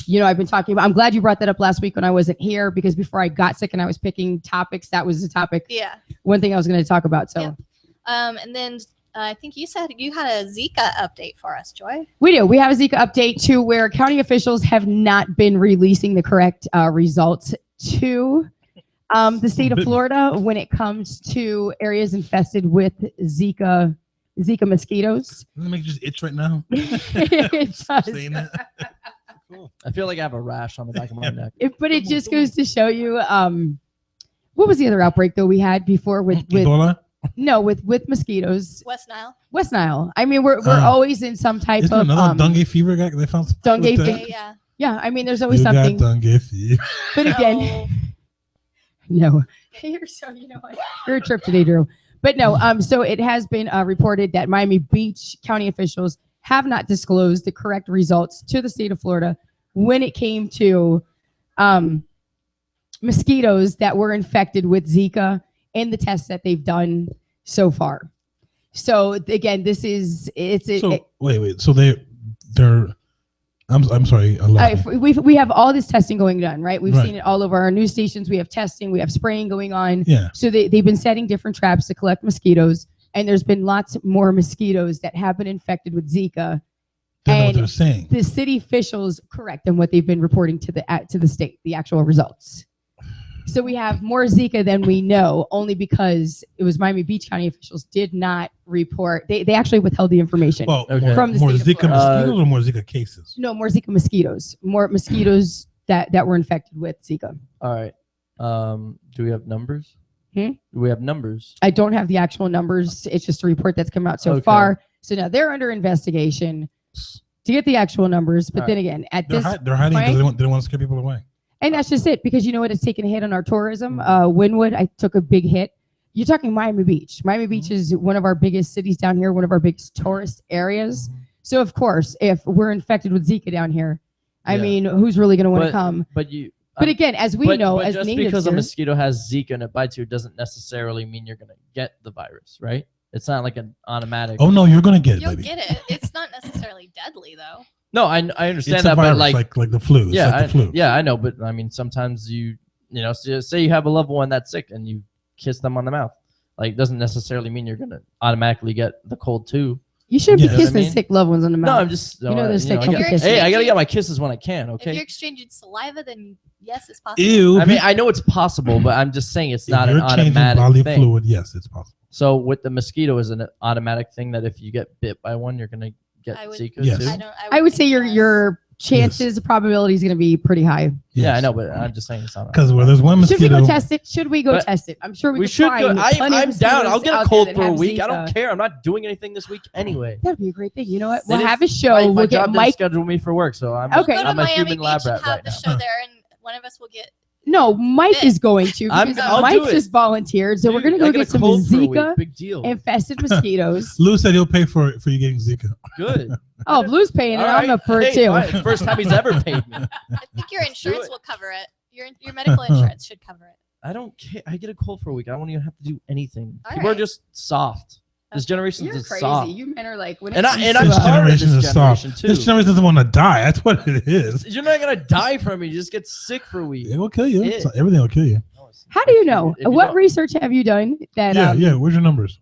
I've been talking about. I'm glad you brought that up last week when I wasn't here, because before I got sick and I was picking topics, that was the topic. Yeah. One thing I was going to talk about. So. And then I think you said you had a Zika update for us, Joy. We do. We have a Zika update too, where county officials have not been releasing the correct results to the state of Florida when it comes to areas infested with Zika mosquitoes. Doesn't it make you just itch right now? It does. Saying that. I feel like I have a rash on the back of my neck. But it just goes to show you, what was the other outbreak though we had before with Ebola? No, with mosquitoes. West Nile. West Nile. I mean, we're always in some type Isn't of another dengue fever guy? They found dengue with that? fever. Yeah. Yeah, I mean, there's always You something. got dengue fever. But again, no. You're so, what? You're a trip today, Drew. But no, so it has been reported that Miami Beach county officials have not disclosed the correct results to the state of Florida when it came to mosquitoes that were infected with Zika in the tests that they've done so far. So again, this is wait. So they're. I'm sorry. I lost me. We have all this testing going on, right? We've Right. seen it all over our news stations. We have testing, we have spraying going on. Yeah. So they've been setting different traps to collect mosquitoes, and there's been lots more mosquitoes that have been infected with Zika. That's what And they're saying. the city officials correct them what they've been reporting to the state, the actual results. So we have more Zika than we know, only because it was Miami Beach county officials did not report. They actually withheld the information Well, from the more state of Zika Florida. mosquitoes or more Zika cases? No, more Zika mosquitoes. More mosquitoes that were infected with Zika. All right. Do we have numbers? Hmm? Do we have numbers? I don't have the actual numbers. It's just a report that's come out so Okay. far. So now they're under investigation to get the actual numbers. But All then right. again, at They're this hiding because point, they don't want to scare people away. and that's just it, because you know what? It's taken a hit on our tourism. Wynwood, I took a big hit. You're talking Miami Beach. Miami Beach is one of our biggest cities down here, one of our biggest tourist areas. So of course, if we're infected with Zika down here, I Yeah. mean, who's really going to want to come? But again, as we know, but as just natives because a here- mosquito has Zika and it bites you doesn't necessarily mean you're gonna get the virus, right? It's not like an automatic. Oh no, you're gonna get it, You'll baby. get it. It's not necessarily deadly though. No, I understand It's a that, virus, but like the flu. It's yeah, like the flu. yeah, I know, but I mean, sometimes you know, say you have a loved one that's sick and you kiss them on the mouth, like doesn't necessarily mean you're gonna automatically get the cold too. You shouldn't You be know what I kissing mean? sick loved ones on the mouth. No, I'm just You know, there's you know, sick I gotta- kisses. Hey, I gotta get my kisses when I can. If Okay. you're exchanging saliva, then yes, it's possible. Ew. I mean, I know it's possible, but I'm just saying it's If not an you're changing automatic bodily thing. fluid, yes, it's possible. So with the mosquito, is an automatic thing that if you get bit by one, you're gonna get Zika Yes. too? I would say your chances, probability is going to be pretty high. Yeah, I know, but I'm just saying it's not. Because where there's one Should we mosquito, go test it? Should we go But test it? I'm sure we We could should find go. plenty of I'm down. I'll mosquitoes get a out cold there for that a have week. I don't Zika. care. I'm not doing anything this week anyway. That'd be a great thing. You know what? It We'll is- have a show. My We'll job get didn't Mike. schedule me for work, so I'm Okay. Go to I'm a Miami human Beach lab and rat have right the now. show there, and one of us will get. No, Mike is going to. I'm- Because I'll Mike do it. just volunteered, so we're Dude, gonna I go get a get some cold for a week. Zika Big deal. infested mosquitoes. Lou said he'll pay for you getting Zika. Good. Oh, Blue's paying it. All I'm right. up for it Hey, too. fine. First time he's ever paid me. I think your insurance will cover it. Your medical insurance should cover it. I don't care. I get a cold for a week. I don't even have to do anything. All People are right. just soft. This generation You're is crazy. soft. You men are like. When And it I- comes and to, I'm This part of generation this is soft. generation, too. This generation doesn't want to die. That's what it is. You're not gonna die from it. You just get sick for a week. It will kill you. It- So everything will kill you. How do you know? If you What don't- research have you done that? Yeah. Where's your numbers?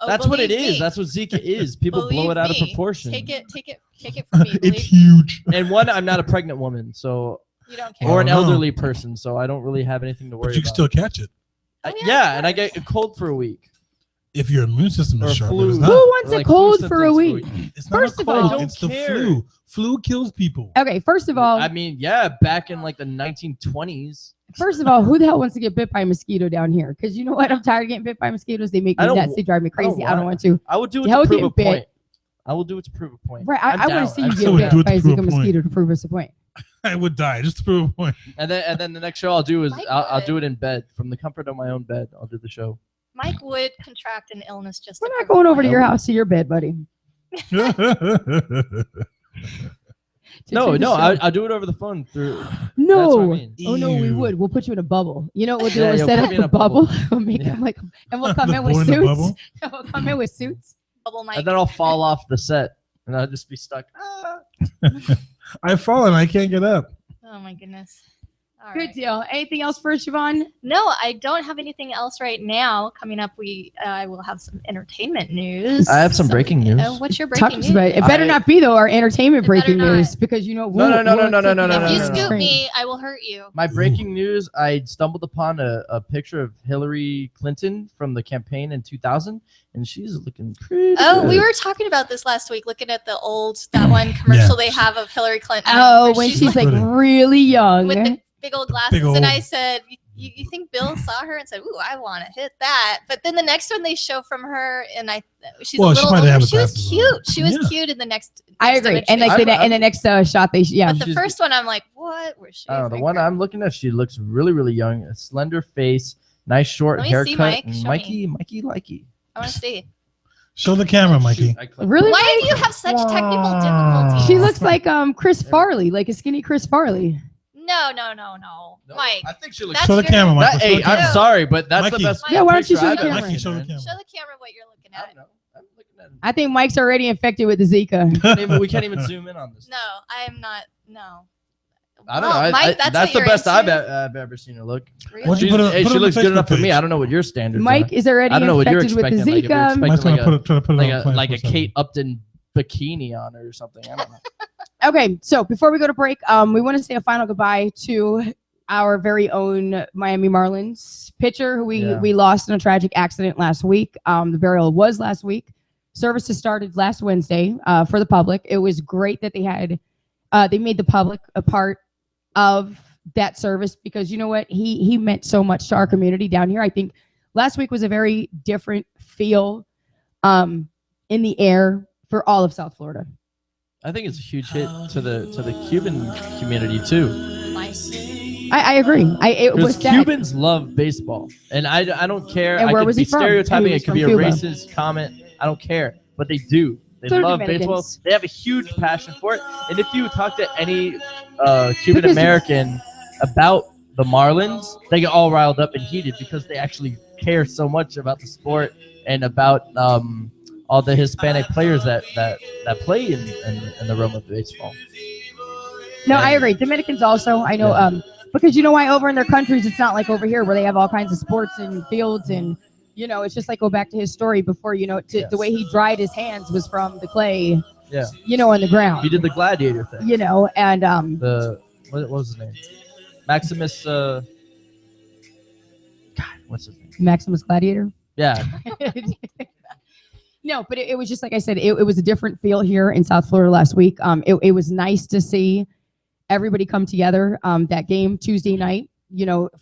Oh, That's what it believe is. me. That's what Zika is. People blow Believe it out of me. proportion. Take it from me. It's Believe huge. And one, I'm not a pregnant woman, so you don't care. or an Oh, no. elderly person, so I don't really have anything to worry But you can about. still catch it Yeah, and I get a cold for a week. if your immune system Or is sharp. flu. But it's Who not. wants Or a like flu cold for a symptoms week? It's not First a of cold. all- It's the care. flu. Flu kills people. Okay, first of all, I mean, yeah, back in like the 1920s. who the hell wants to get bit by a mosquito down here? Because you know what? I'm tired of getting bit by mosquitoes. They make I me don't- nuts. They drive me I don't crazy. I don't want- want to. I would do it The hell to with prove a getting point. bit. I will do it to prove a point. Right, I'm I want down. to see I'm you so get would bit do it by a to prove Zika a point. mosquito to prove us a point. I would die just to prove a point. And then the next show I'll do is Mike I'll would. do it in bed from the comfort of my own bed. I'll do the show. Mike would contract an illness just. We're to not prove going a over to point. your house to your bed, buddy. No, do the no, show. I'll do it over the phone through. That's what I No. mean. Oh no, we Ew. would. We'll put you in a bubble. You know what we'll do? Yeah, We'll you'll set put up me in a a bubble. bubble. We'll make Yeah. them like, and we'll come The in with boy in the suits. bubble? We'll come in with suits. Bubble Mike. And then I'll fall off the set, and I'll just be stuck. I've fallen. I can't get up. Oh my goodness. All Good right. deal. Anything else for us, Siobhan? No, I don't have anything else right now. Coming up, we will have some entertainment news. I have some breaking news. What's your Talk breaking to us news? about it. It better not be though our entertainment It better breaking not. news because you know. No. If you no. scoop me, I will hurt you. My breaking news: I stumbled upon a picture of Hillary Clinton from the campaign in 2000, and she's looking pretty. Oh, good. we were talking about this last week, looking at that one commercial they have of Hillary Clinton. Oh, where when she's like really young. with the big old glasses, Big old- and I said, "You think Bill saw her and said, ooh, I want to hit that?" But then the next one they show from her, and she's Well, a she little might older. have the She was glasses cute. on. She was Yeah. cute in the next. I next agree. image And they like showed. in the next shot, yeah. But the first one, I'm like, what? Where's she? I don't know. The one I'm looking at, she looks really, really young. A slender face, nice short Let me haircut. see, Mike. and Show Mikey likey. I want to see. Show the camera, Mikey. Really? Why do you have such technical difficulties? She looks like Chris Farley, like a skinny Chris Farley. No. Mike. I think she looks. Show the camera, Mikey. Hey, I'm sorry, but that's Mikey. the best. Yeah, why don't you picture show I've the ever camera? seen. Show the camera. Show the camera what you're looking at. I think Mike's already infected with the Zika. We can't even zoom in on this. No, I am not. No. I don't Well, know. Mike, that's that's what the you're best I've, into? I've ever seen her look. Really? Why don't you She's- put it- hey, put it she on the looks good Facebook enough for me. page? I don't know what your standards Mike are. is already I don't know what you're infected with the expecting. Like, if you're Zika. Mike's expecting gonna like try to put it like on a 24/7. Kate Upton bikini on her or something. I don't know. Okay, so before we go to break, we want to say a final goodbye to our very own Miami Marlins pitcher who we lost in a tragic accident last week. The burial was last week. Services started last Wednesday for the public. It was great that they made the public a part of that service because you know what? He meant so much to our community down here. I think last week was a very different feel in the air for all of South Florida. I think it's a huge hit to the Cuban community too. I agree. It was Because sad. Cubans love baseball, and I don't care. And I where could was be he from? stereotyping. He was It could be a from Cuba. racist comment. I don't care, but they do. They They're love Dominicans. baseball. They have a huge passion for it. And if you talk to any Cuban American about the Marlins, they get all riled up and heated because they actually care so much about the sport and about all the Hispanic players that play in the realm of baseball. No, I agree. Dominicans also. I know because you know why over in their countries it's not like over here where they have all kinds of sports and fields and you know it's just like go back to his story before the way he dried his hands was from the clay. Yeah. On the ground. He did the gladiator thing. And What was his name? Maximus. God, what's his name? Maximus Gladiator. Yeah. No, but it was just like I said, it was a different feel here in South Florida last week. It was nice to see everybody come together. That game Tuesday night,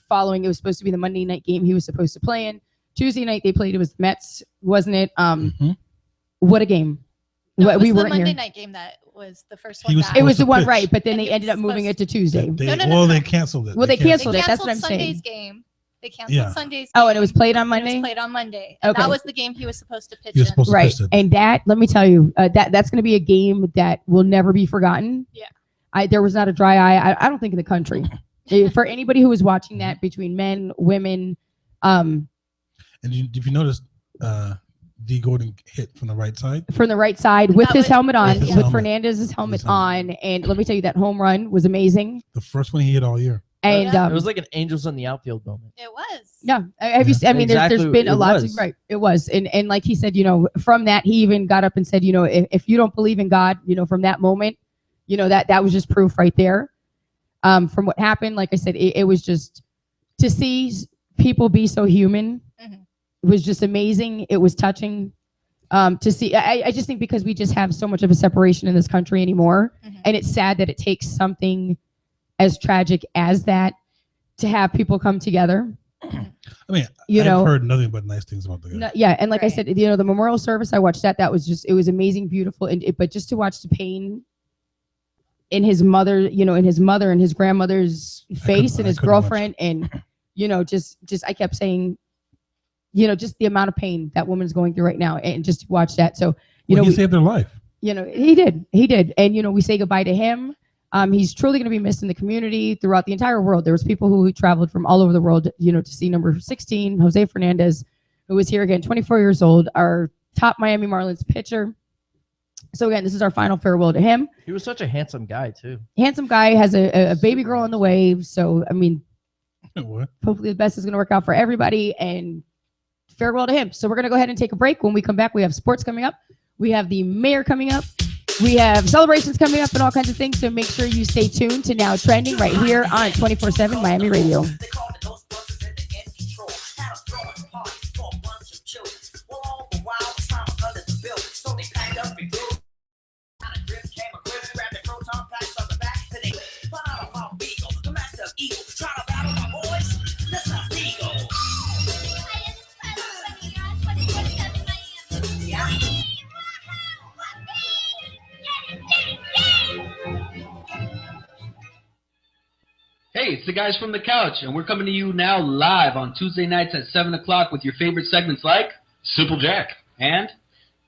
following it was supposed to be the Monday night game he was supposed to play in. Tuesday night they played. It was the Mets, wasn't it? What a game! No, it was we the weren't Monday here. night game that was the first He one was back. It was the one pitch. right, but then they ended up moving it to Tuesday. They canceled it. Well, they canceled They it. That's what I'm canceled Sunday's saying. game. They canceled Yeah. Sunday's Oh, game. and it was played on It Monday. was played on Monday. And Okay. that was the game he was supposed to pitch He was in. supposed to Right, pitch it. and that let me tell you, that's going to be a game that will never be forgotten. Yeah. There was not a dry eye. I don't think in the country. For anybody who was watching that between men, women, And if you notice, D. Gordon hit from the right side. from the right side with That his was- helmet on, With his with helmet. Fernandez's helmet on, and let me tell you that home run was amazing. The first one he hit all year. And it was like an Angels in the outfield moment. It was. yeah, have you? I mean, Exactly, there's been a it lot. was. Right, it was, and like he said, from that he even got up and said, if you don't believe in God, from that moment, that was just proof right there. From what happened, like I said, it was just to see people be so human. It was just amazing. It was touching. To see, I just think because we just have so much of a separation in this country anymore, and it's sad that it takes something as tragic as that to have people come together. I mean, I've heard nothing but nice things about the guy. No, yeah, and like I said, the memorial service I watched that was just it was amazing, beautiful, but just to watch the pain in his mother, in his mother and his grandmother's face and his girlfriend, and just I kept saying, just the amount of pain that woman's going through right now, and just to watch that. So He saved their life. he did, and we say goodbye to him. He's truly going to be missed in the community throughout the entire world. There was people who traveled from all over the world, to see number 16, Jose Fernandez, who was here again, 24 years old, our top Miami Marlins pitcher. So again, this is our final farewell to him. He was such a handsome guy too. Handsome guy, has a baby girl on the way. So I mean, What? hopefully the best is going to work out for everybody, and farewell to him. So we're going to go ahead and take a break. When we come back, we have sports coming up. We have the mayor coming up. We have celebrations coming up and all kinds of things. So make sure you stay tuned to Now Trending right here on 24/7 Miami Radio. Hey, it's the guys from the couch, and we're coming to you now live on Tuesday nights at 7 o'clock with your favorite segments like Simple Jack and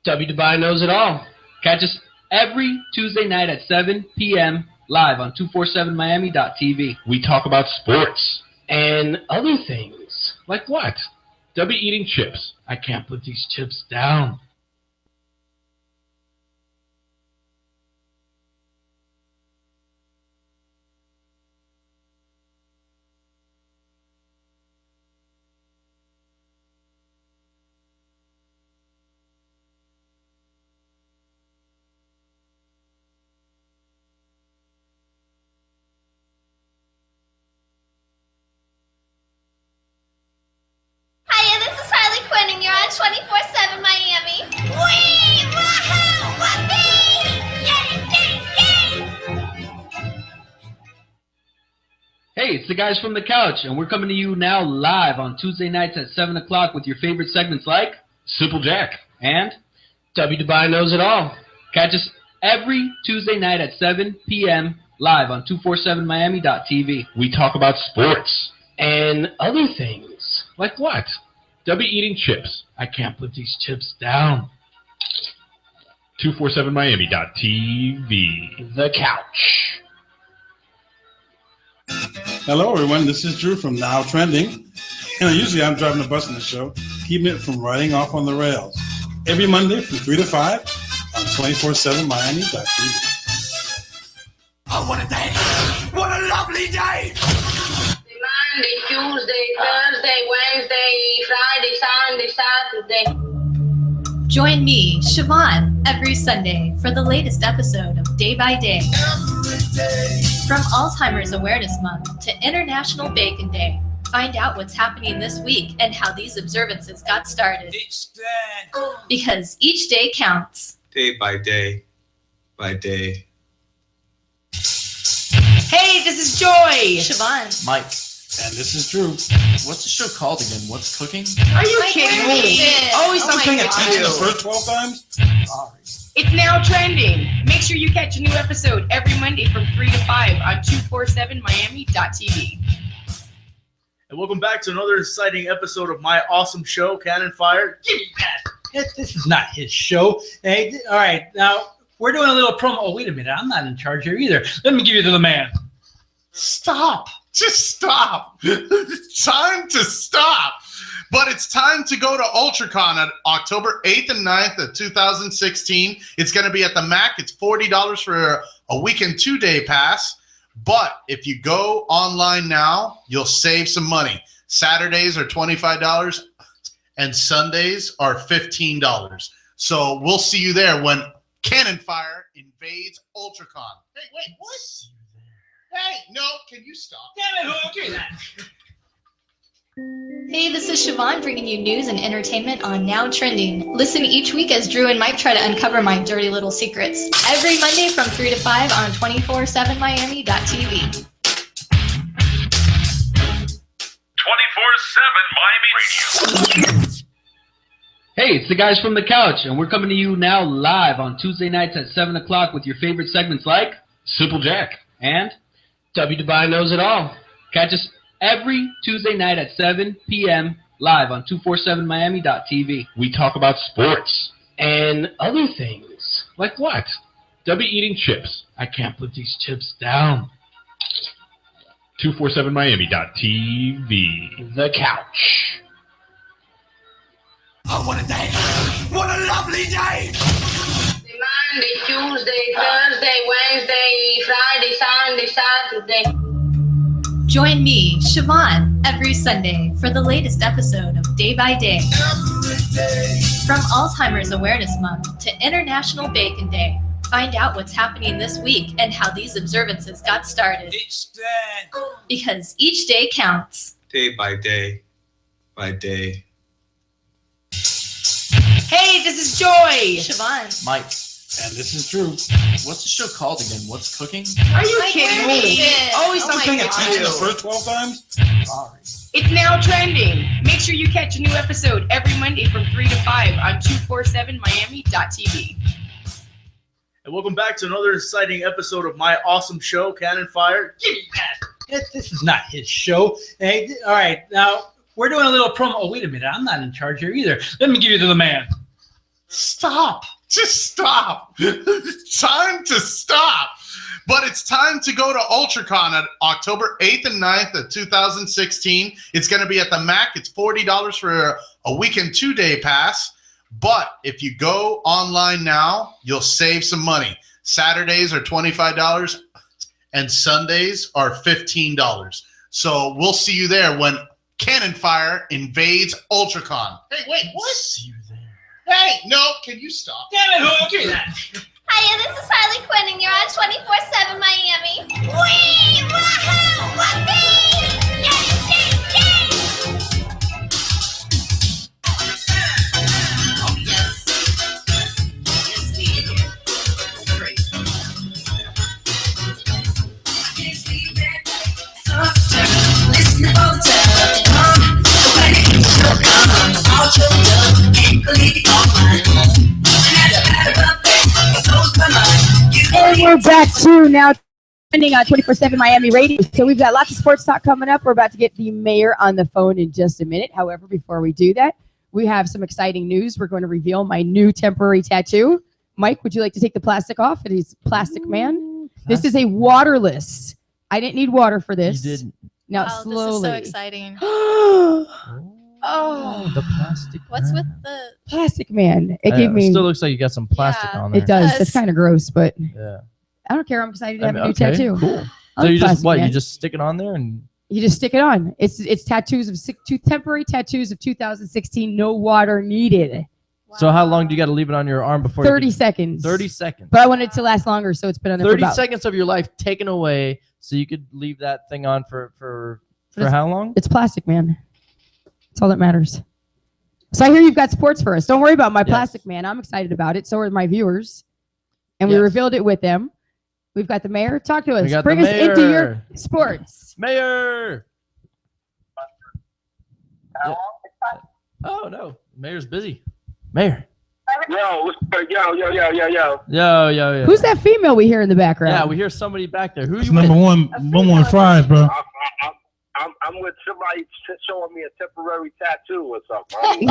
W. Dubai Knows It All. Catch us every Tuesday night at 7 p.m. live on 247miami.tv. We talk about sports. And other things. Like what? W eating chips. I can't put these chips down. Hiya, this is Harley Quinn, and you're on 24/7 Miami. Wee! Wahoo! Whoopee! Yay! Yay! Yay! Hey, it's the guys from the couch, and we're coming to you now live on Tuesday nights at 7 o'clock with your favorite segments like Simple Jack and W. Dubai Knows It All. Catch us every Tuesday night at 7 p.m. live on 247miami.tv. We talk about sports. And other things. Like what? W eating chips. I can't put these chips down. 247miami.tv. The couch. Hello, everyone. This is Drew from Now Trending. Usually I'm driving the bus in the show, keeping it from riding off on the rails. Every Monday from 3 to 5 on 247miami.tv. Oh, what a day! What a lovely day! Monday, Tuesday, Thursday, Wednesday, Friday, Sunday, Saturday. Join me, Siobhan, every Sunday for the latest episode of Day by Day. From Alzheimer's Awareness Month to International Bacon Day, find out what's happening this week and how these observances got started. Because each day counts. Day by day, by day. Hey, this is Joy. Siobhan. Mike. And this is Drew. What's the show called again? What's cooking? Are you kidding me? Always something Paying to attention the do. first 12 times? It's Now Trending. Make sure you catch a new episode every Monday from 3 to 5 on 247miami.tv. And welcome back to another exciting episode of my awesome show, Cannon Fire. Give me that. This is not his show. Hey, all right, now we're doing a little promo. Oh, wait a minute. I'm not in charge here either. Let me give you to the man. Stop. Just stop. Time to stop. But it's time to go to UltraCon on October 8th and 9th of 2016. It's going to be at the MAC. It's $40 for a weekend 2-day pass. But if you go online now, you'll save some money. Saturdays are $25 and Sundays are $15. So we'll see you there when Cannon Fire invades UltraCon. Hey, wait, what? Hey, no, can you stop? Damn it, who did that? Hey, this is Siobhan bringing you news and entertainment on Now Trending. Listen each week as Drew and Mike try to uncover my dirty little secrets. Every Monday from 3 to 5 on 247miami.tv. 24/7 Miami Radio. Hey, it's the guys from the couch, and we're coming to you now live on Tuesday nights at 7 o'clock with your favorite segments like Simple Jack and W. Dubai Knows It All. Catch us every Tuesday night at 7 p.m. live on 247miami.tv. We talk about sports. And other things. Like what? W eating chips. I can't put these chips down. 247miami.tv. The couch. Oh, what a day! What a lovely day! Monday, Tuesday, Thursday, Wednesday, Friday, Sunday, Saturday. Join me, Siobhan, every Sunday for the latest episode of Day by Day. From Alzheimer's Awareness Month to International Bacon Day, find out what's happening this week and how these observances got started. Because each day counts. Day by day by day. Hey, this is Joy. Siobhan. Mike. And this is Drew. What's the show called again? What's cooking? Are you kidding me? Always something Attention the new. first 12 times? Sorry. It's now trending. Make sure you catch a new episode every Monday from 3 to 5 on 247miami.tv. And welcome back to another exciting episode of my awesome show, Cannon Fire. Give me that. This is not his show. Hey, all right, now we're doing a little promo. Oh, wait a minute. I'm not in charge here either. Let me give you to the man. Stop. Just stop. Time to stop. But it's time to go to UltraCon at October 8th and 9th of 2016. It's going to be at the MAC. It's $40 for a weekend 2-day pass. But if you go online now, you'll save some money. Saturdays are $25 and Sundays are $15. So we'll see you there when Cannon Fire invades UltraCon. Hey, wait, what? See you there. Hey, no, can you stop? Damn it, Hook. Give me that. Hiya, this is Harley Quinn, and you're on 24/7 Miami. Wee! Wahoo! Whoopee! Yay! Yay! Yay! Oh, yes. Yes, we do. Great. I can't sleep at night. Talk to her. Listen to all the time. When it comes to come, all choked up. Can't believe it all mine. And as a matter of fact, it blows my mind. And we're back to now trending on 24/7 Miami Radio. So we've got lots of sports talk coming up. We're about to get the mayor on the phone in just a minute. However, before we do that, we have some exciting news. We're going to reveal my new temporary tattoo. Mike, would you like to take the plastic off? It is Plastic Man. This is a waterless. I didn't need water for this. You didn't. Now Wow, slowly. this is so exciting. Oh, the plastic. What's with the Plastic Man. It gave me. It still looks like you got some plastic on there. It does. It's kind of gross, but Yeah. I don't care. I'm excited to have a new okay, tattoo. Cool. I So like you just Plastic what? Man. You just stick it on there and You just stick it on. It's tattoos of temporary tattoos of 2016. No water needed. So how long do you got to leave it on your arm before? 30 you seconds. 30 seconds. But I wanted it to last longer, so it's been on there 30 for about seconds of your life taken away, so you could leave that thing on for it's- how long? It's Plastic Man. That's all that matters. So I hear you've got sports for us. Don't worry about my Plastic Man. I'm excited about it. So are my viewers. And we Yes. revealed it with them. We've got the mayor. Talk to us. We got Bring the us into mayor. your sports. Mayor. Yeah. Oh no, mayor's busy. Mayor. Yo, yo. Yo. Who's that female we hear in the background? Yeah, we hear somebody back there. Who It's you number with? one fries, bro. I'm with somebody showing me a temporary tattoo or something.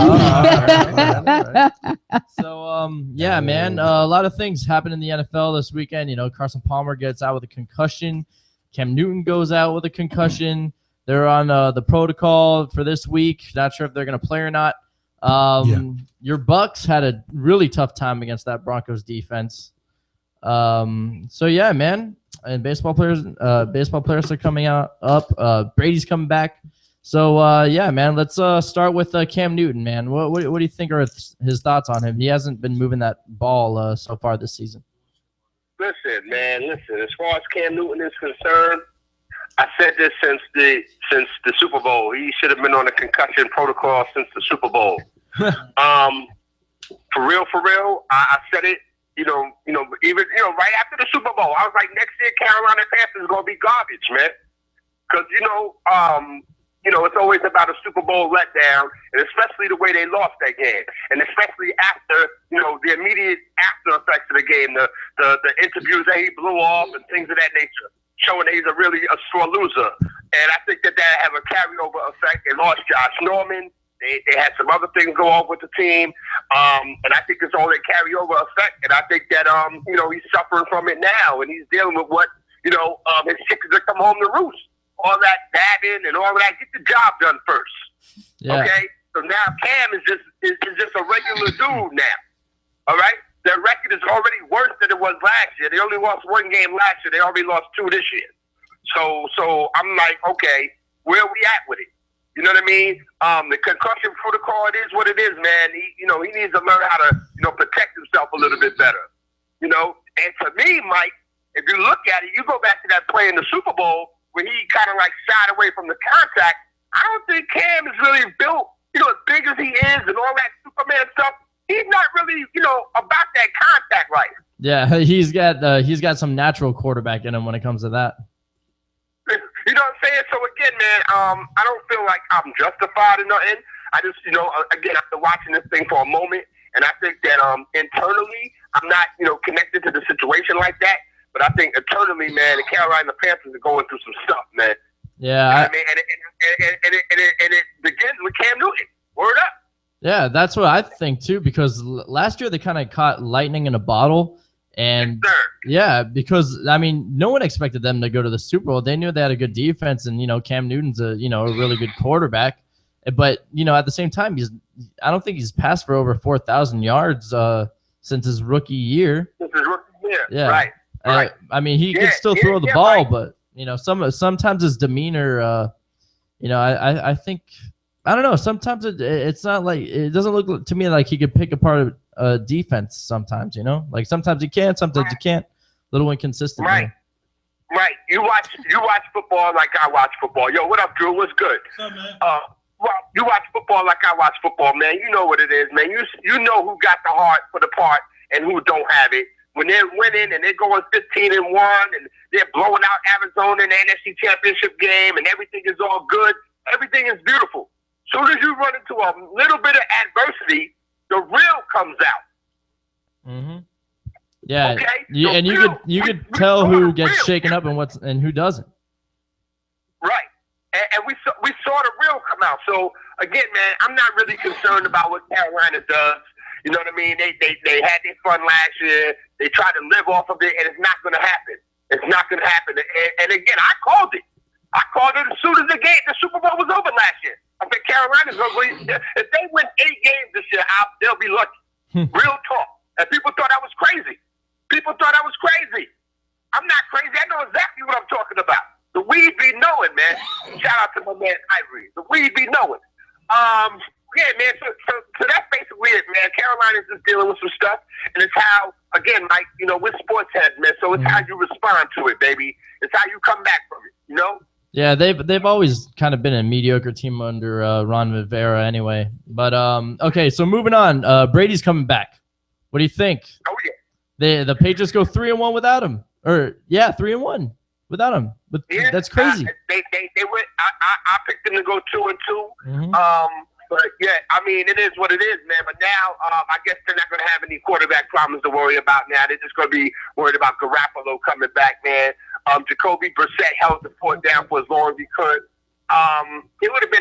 So yeah, man, a lot of things happen in the NFL this weekend. You know, Carson Palmer gets out with a concussion. Cam Newton goes out with a concussion. They're on the protocol for this week. Not sure if they're going to play or not. Your Bucks had a really tough time against that Broncos defense. So yeah, man, and baseball players are coming up. Brady's coming back. So yeah, man, let's start with Cam Newton, man. What do you think are his thoughts on him? He hasn't been moving that ball so far this season. Listen, man. As far as Cam Newton is concerned, I said this since the Super Bowl. He should have been on a concussion protocol since the Super Bowl. For real, I said it. Even right after the Super Bowl, I was like, next year Carolina Panthers is gonna be garbage, man. Because it's always about a Super Bowl letdown, and especially the way they lost that game, and especially after the immediate after effects of the game, the interviews that he blew off and things of that nature, showing that he's a sore loser. And I think that have a carryover effect. They lost Josh Norman. They had some other things go on with the team, and I think it's all a carryover effect. And I think that he's suffering from it now, and he's dealing with what his chickens are come home to roost. All that dabbing and all of that, get the job done first. Yeah. Okay, so now Cam is just a regular dude now. All right, their record is already worse than it was last year. They only lost one game last year. They already lost 2 this year. So I'm like, okay, where are we at with it? You know what I mean? The concussion protocol, it is what it is, man. He needs to learn how to, protect himself a little bit better. And to me, Mike, if you look at it, you go back to that play in the Super Bowl where he kind of like shied away from the contact. I don't think Cam is really built, as big as he is and all that Superman stuff. He's not really, about that contact life. Yeah, he's got some natural quarterback in him when it comes to that. You know what I'm saying? So again, man, I don't feel like I'm justified in nothing. I just, again, after watching this thing for a moment, and I think that internally, I'm not, connected to the situation like that. But I think internally, man, the Carolina Panthers are going through some stuff, man. Yeah, You know what I mean, and it begins with Cam Newton. Word up. Yeah, that's what I think too. Because last year they kind of caught lightning in a bottle, and yeah, because I mean, no one expected them to go to the Super Bowl. They knew they had a good defense, and Cam Newton's a really good quarterback. But at the same time, I don't think he's passed for over 4,000 yards since his rookie year. Yeah, right. I mean, he can still throw the ball, but sometimes his demeanor, I think, I don't know. Sometimes it's not like, it doesn't look to me like he could pick apart a defense. Sometimes, like sometimes he can, sometimes you can't. Little inconsistent. Right. Right. You watch football like I watch football. Yo, what up, Drew? What's good? What's up, man? Well, you watch football like I watch football, man. You know what it is, man. You know who got the heart for the part and who don't have it. When they're winning and they're going 15-1 and they're blowing out Arizona in the NFC Championship game and everything is all good, everything is beautiful. As soon as you run into a little bit of adversity, the real comes out. Mm-hmm. Yeah, Okay? and you could tell who gets shaken up and who doesn't. Right. And we saw the real come out. So again, man, I'm not really concerned about what Carolina does. You know what I mean? They had their fun last year. They tried to live off of it, and it's not going to happen. It's not going to happen. And again, I called it. I called it as soon as the Super Bowl was over last year. I think Carolina's going to if they win 8 games this year, they'll be lucky. Real talk. And people thought I was crazy. People thought I was crazy. I'm not crazy. I know exactly what I'm talking about. The weed be knowing, man. Shout out to my man Ivory. The weed be knowing. Yeah, man. So that's basically it, man. Carolina's just dealing with some stuff, and it's how, again, Mike, we're sports heads, man. So it's how you respond to it, baby. It's how you come back from it, Yeah, they've always kind of been a mediocre team under Ron Rivera, anyway. But okay, so moving on. Brady's coming back. What do you think? Oh yeah. The Patriots go 3-1 without him, 3-1 without him. But yeah, that's crazy. They went. I picked them to go 2-2. Mm-hmm. But yeah, I mean, it is what it is, man. But now, I guess they're not going to have any quarterback problems to worry about now. They're just going to be worried about Garoppolo coming back, man. Jacoby Brissett held the fort down for as long as he could. It would have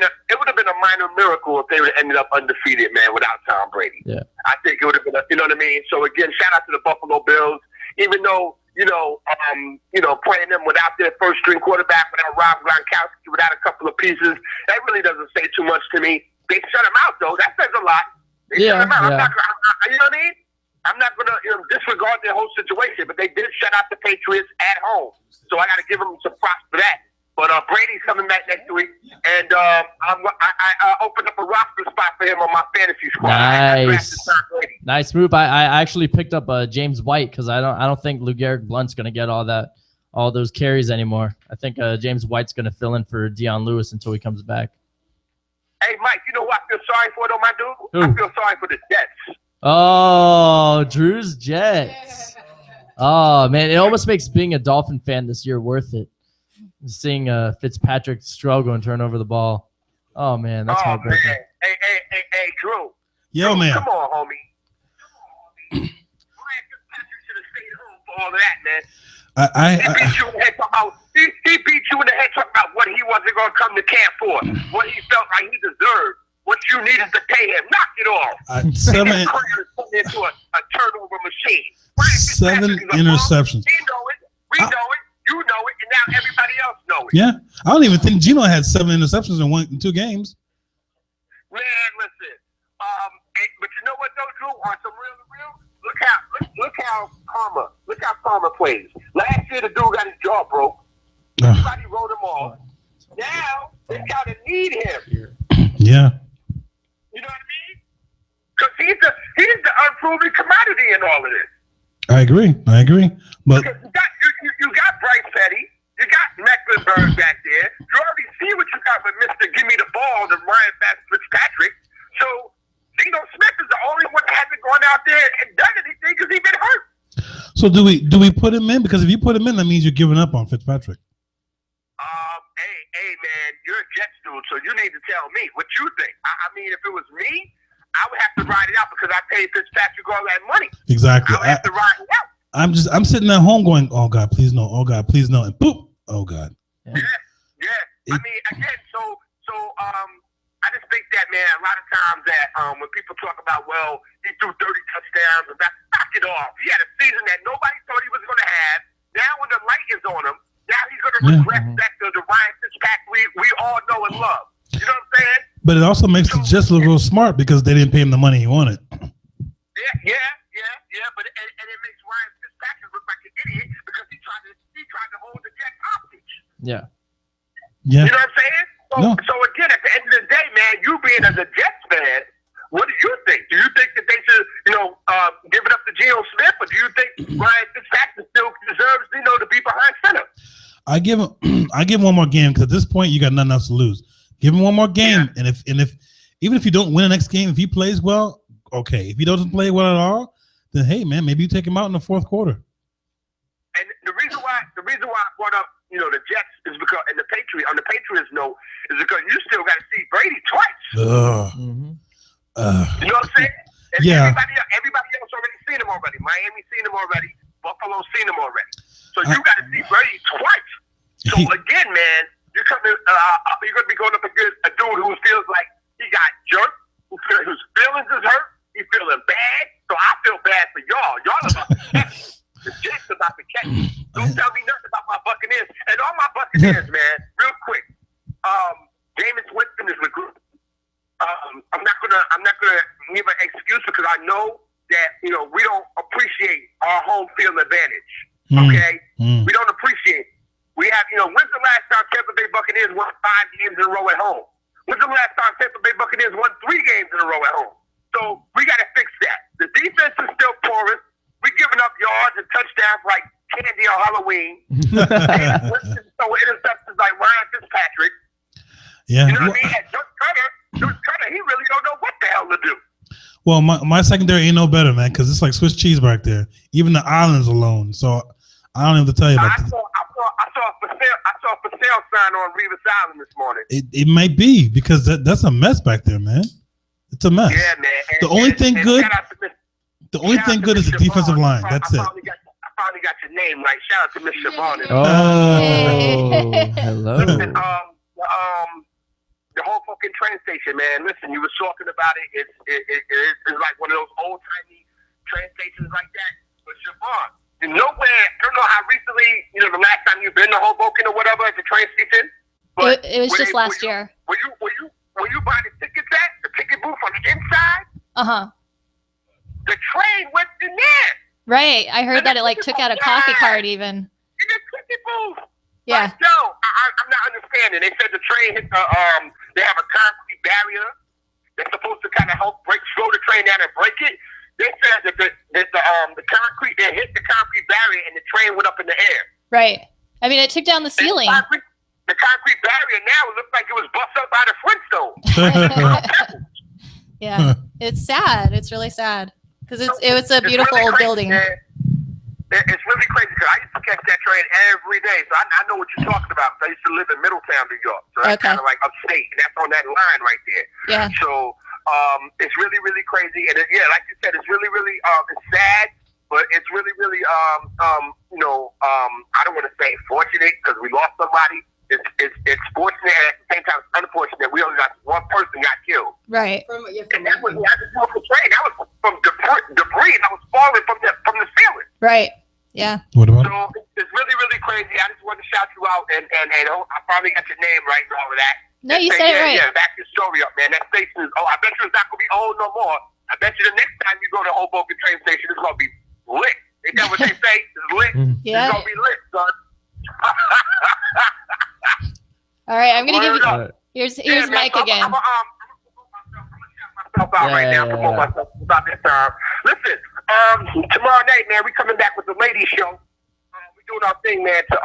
been a minor miracle if they would have ended up undefeated, man, without Tom Brady. Yeah. I think it would have been, you know what I mean? So again, shout out to the Buffalo Bills. Even though, playing them without their first string quarterback, without Rob Gronkowski, without a couple of pieces, that really doesn't say too much to me. They shut him out, though. That says a lot. They shut him out. Yeah. You know what I mean? I'm not going to disregard their whole situation, but they did shut out the Patriots at home. So I got to give them some props for that. But Brady's coming back next week, and I opened up a roster spot for him on my fantasy squad. Nice move. I actually picked up James White because I don't think LeGarrette Blount's going to get all those carries anymore. I think James White's going to fill in for Deion Lewis until he comes back. Hey, Mike, you know what I feel sorry for, though, my dude? Who? I feel sorry for the Jets. Oh, Drew's Jets. Oh, man. It almost makes being a Dolphin fan this year worth it. Seeing Fitzpatrick struggle and turn over the ball. Oh, man. That's heartbreaking. Man. Hey, Drew. Yo, man. Come on, homie. Ryan Fitzpatrick should have stayed home for all of that, man. He beat you in the head talking about he beat you in the head talking about what he wasn't going to come to camp for, what he felt like he deserved, what you needed to pay him. Knock it off. 7 into a turnover machine. 7 interceptions. We know it. We know it. You know it, and now everybody else know it. Yeah, I don't even think Geno had 7 interceptions in 2 games. Man, listen. But you know what though, Drew? On some real, Look how Palmer plays. Last year the dude got his jaw broke. Everybody wrote him off. Now they gotta need him. Yeah. You know what I mean? Because he's the unproven commodity in all of this. I agree. But Because you got Bryce Petty, you got Mecklenburg back there. You already see what you got with Mr. Give Me the Ball, the Ryan Fitzpatrick. So Geno Smith is the only one that hasn't gone out there and done anything because he's been hurt. so do we put him in? Because if you put him in, that means you're giving up on Fitzpatrick. Hey man, you're a Jets dude, so you need to tell me what you think. I mean, if it was me, I would have to ride it out because I paid Fitzpatrick all that money. Exactly. I would have to ride it out. I'm sitting at home going, oh God, please no. Oh God, please no. And boop. Oh God. Yeah. I mean, again, so I just think that, man, a lot of times that when people talk about, well, he threw 30 touchdowns, and knock it off. He had a season that nobody thought he was going to have. Now when the light is on him, now he's going to regress back to the Ryan Fitzpatrick we all know and love. You know what I'm saying? But it also makes the Jets look real smart because they didn't pay him the money he wanted. Yeah, but and it makes Ryan Fitzpatrick look like an idiot because he tried to hold the Jets hostage. Yeah. Yeah. You know what I'm saying? So again, at the end of the day, man, you being as a Jets fan, what do you think? Do you think that they should, give it up to Geno Smith, or do you think Ryan Fitzpatrick still deserves, to be behind center? I give him one more game because at this point you got nothing else to lose. Give him one more game, and if even if you don't win the next game, if he plays well, okay. If he doesn't play well at all, then hey man, maybe you take him out in the fourth quarter. And the reason why I brought up the Jets is because on the Patriots note is because you still got to see Brady twice. You know what I'm saying? And everybody else already seen him already. Miami seen him already. Buffalo seen him already. So you got to see Brady twice. So again, man, you're going to be going up against a dude who feels like he got jerked, whose feelings is hurt. He's feeling bad. So I feel bad for y'all. Y'all about to catch the Jets about to catch me. Don't tell me nothing about my Buccaneers. And all my Buccaneers, man, real quick. Jameis Winston is recruited. I'm not gonna give an excuse because I know that we don't appreciate our home field advantage. Okay, we don't appreciate it. We have when's the last time Tampa Bay Buccaneers won 5 games in a row at home? When's the last time Tampa Bay Buccaneers won 3 games in a row at home? So we got to fix that. The defense is still porous. We're giving up yards and touchdowns like candy on Halloween. And so interceptions like Ryan Fitzpatrick. Yeah. You know what I mean? And Dirk Cutter, he really don't know what the hell to do. Well, my secondary ain't no better, man, because it's like Swiss cheese back there. Even the islands alone. So I don't even have to tell you about that. I saw a for sale sign on Revis Island this morning. It might be because that's a mess back there, man. It's a mess. Yeah, man. The only thing good is the defensive line. That's it. I finally got your name right. Shout out to Miss Siobhan. Hello. Listen, the whole fucking train station, man. Listen, you was talking about it. It's like one of those old timey train stations like that. But Siobhan, nowhere. I don't know how recently. The last time you've been to Hoboken or whatever at the train station. But it was just last year. Were you buying the tickets at the ticket booth on the inside? The train went in there. Right. I heard that it took out a coffee card even. In the ticket booth. Yeah. Like, no, I'm not understanding. They said the train hit they have a concrete barrier that's supposed to kind of help slow the train down and break it. They said that the concrete, they hit the concrete barrier and the train went up in the air. Right. I mean, it took down the ceiling. The concrete barrier now, it looks like it was busted up by the Flintstones. Yeah. It's sad. It's really sad. Because it was a beautiful really old building. Man. It's really crazy because I used to catch that train every day. So I know what you're talking about. I used to live in Middletown, New York. So that's kind of like upstate. And that's on that line right there. Yeah. So it's really, really crazy. And like you said, it's really, really it's sad. But it's really, really, I don't want to say fortunate because we lost somebody. It's fortunate and at the same time it's unfortunate. We only got one person got killed. Right. And that was not just off the train. That was from debris that was falling from the ceiling. Right. Yeah. What about? So it's really, really crazy. I just wanted to shout you out and I finally got your name right and all of that. No, you said it right. Yeah, back your story up, man. That station is I bet you it's not gonna be old no more. I bet you the next time you go to Hoboken train station, it's gonna be lit. Ain't that what they say? It's lit. Yeah. It's gonna be lit, son. All right, I'm gonna give you. Word up. Here's Yeah, man, Mike so again. I'm myself out right now, promote myself about this time. Listen, tomorrow night, man, we coming back with the ladies show. We're doing our thing, man, to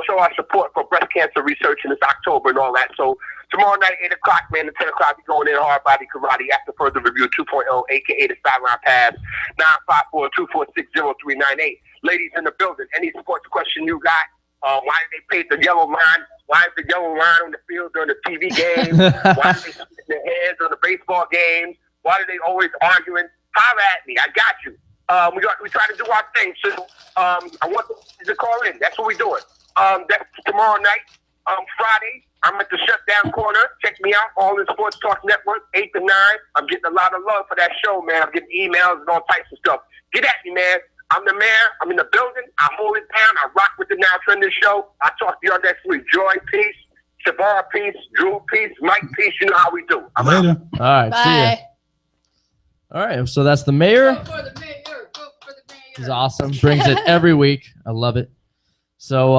show our support for breast cancer research in this October and all that. So tomorrow night, 8 o'clock, man, to 10 o'clock, we going in hard body karate after further review 2.0, aka the sideline pass 954-246-0398. Ladies in the building, any sports question you got? Why did they paint the yellow line? Why is the yellow line on the field during the TV games? Why do they split their hands on the baseball games? Why are they always arguing? Holler at me. I got you. We try to do our thing. So I want you to call in. That's what we're doing. That's tomorrow night. Friday, I'm at the Shutdown Corner. Check me out. All in Sports Talk Network, 8 to 9. I'm getting a lot of love for that show, man. I'm getting emails and all types of stuff. Get at me, man. I'm the mayor. I'm in the building. I hold it down. I rock with the Now Trending show. I'll talk to y'all next week. Joy, peace. Shavar, peace. Drew, peace. Mike, peace. You know how we do. I'm Later. out. All right, see ya. All right, so that's the mayor. He's awesome. Brings it every week. I love it. So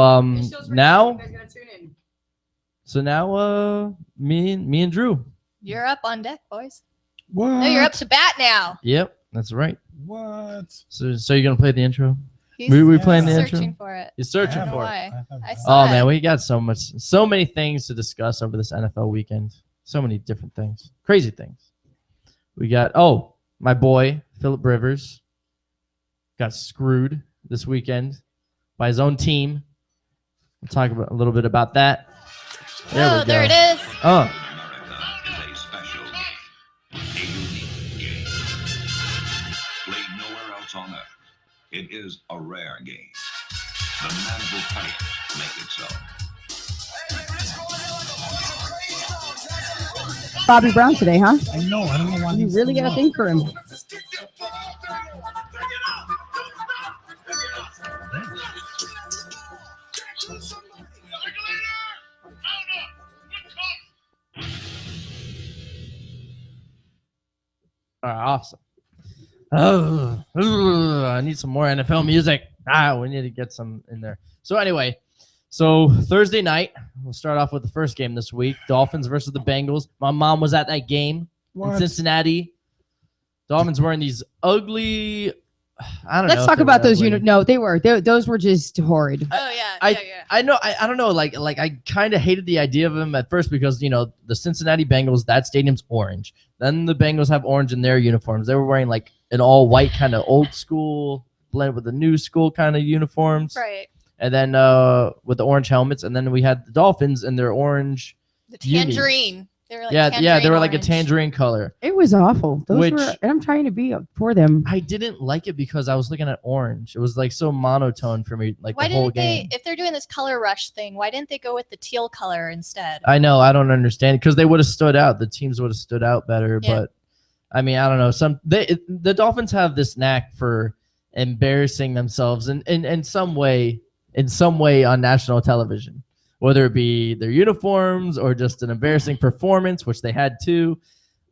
now, me and Drew. You're up on deck, boys. What? No, you're up to bat now. Yep, that's right. What? So you're gonna play the intro? He's we playing the intro? searching for it. He's searching I don't know for why. it. I saw Oh it. man, we got so many things to discuss over this NFL weekend. So many different things, crazy things. We got my boy Philip Rivers got screwed this weekend by his own team. We'll talk a little bit about that. Oh, there it is. Played nowhere else on earth. It is a rare game. The man who play it make it so. Bobby Brown today, huh? I know. I don't know why You really got to think for him. All right, awesome. I need some more NFL music. We need to get some in there. So anyway, Thursday night, we'll start off with the first game this week. Dolphins versus the Bengals. My mom was at that game in Cincinnati. Dolphins wearing these ugly, I don't know. Let's talk about those units. No, they were. Those were just horrid. Oh yeah. I know. I don't know. Like I kind of hated the idea of them at first because the Cincinnati Bengals, that stadium's orange. Then the Bengals have orange in their uniforms. They were wearing like an all white kind of old school blend with the new school kind of uniforms. Right. And then with the orange helmets, and then we had the Dolphins in their orange. The tangerine. They were like they were like a orange. tangerine color. It was awful. Those Which- were. And I'm trying to be up for them. I didn't like it because I was looking at orange. It was like so monotone for me, like Why the whole didn't game. they? If they're doing this color rush thing, why didn't they go with the teal color instead? I know. I don't understand because they would have stood out. The teams would have stood out better. Yeah. But I mean, I don't know. The Dolphins have this knack for embarrassing themselves in some way on national television, whether it be their uniforms or just an embarrassing performance, which they had too.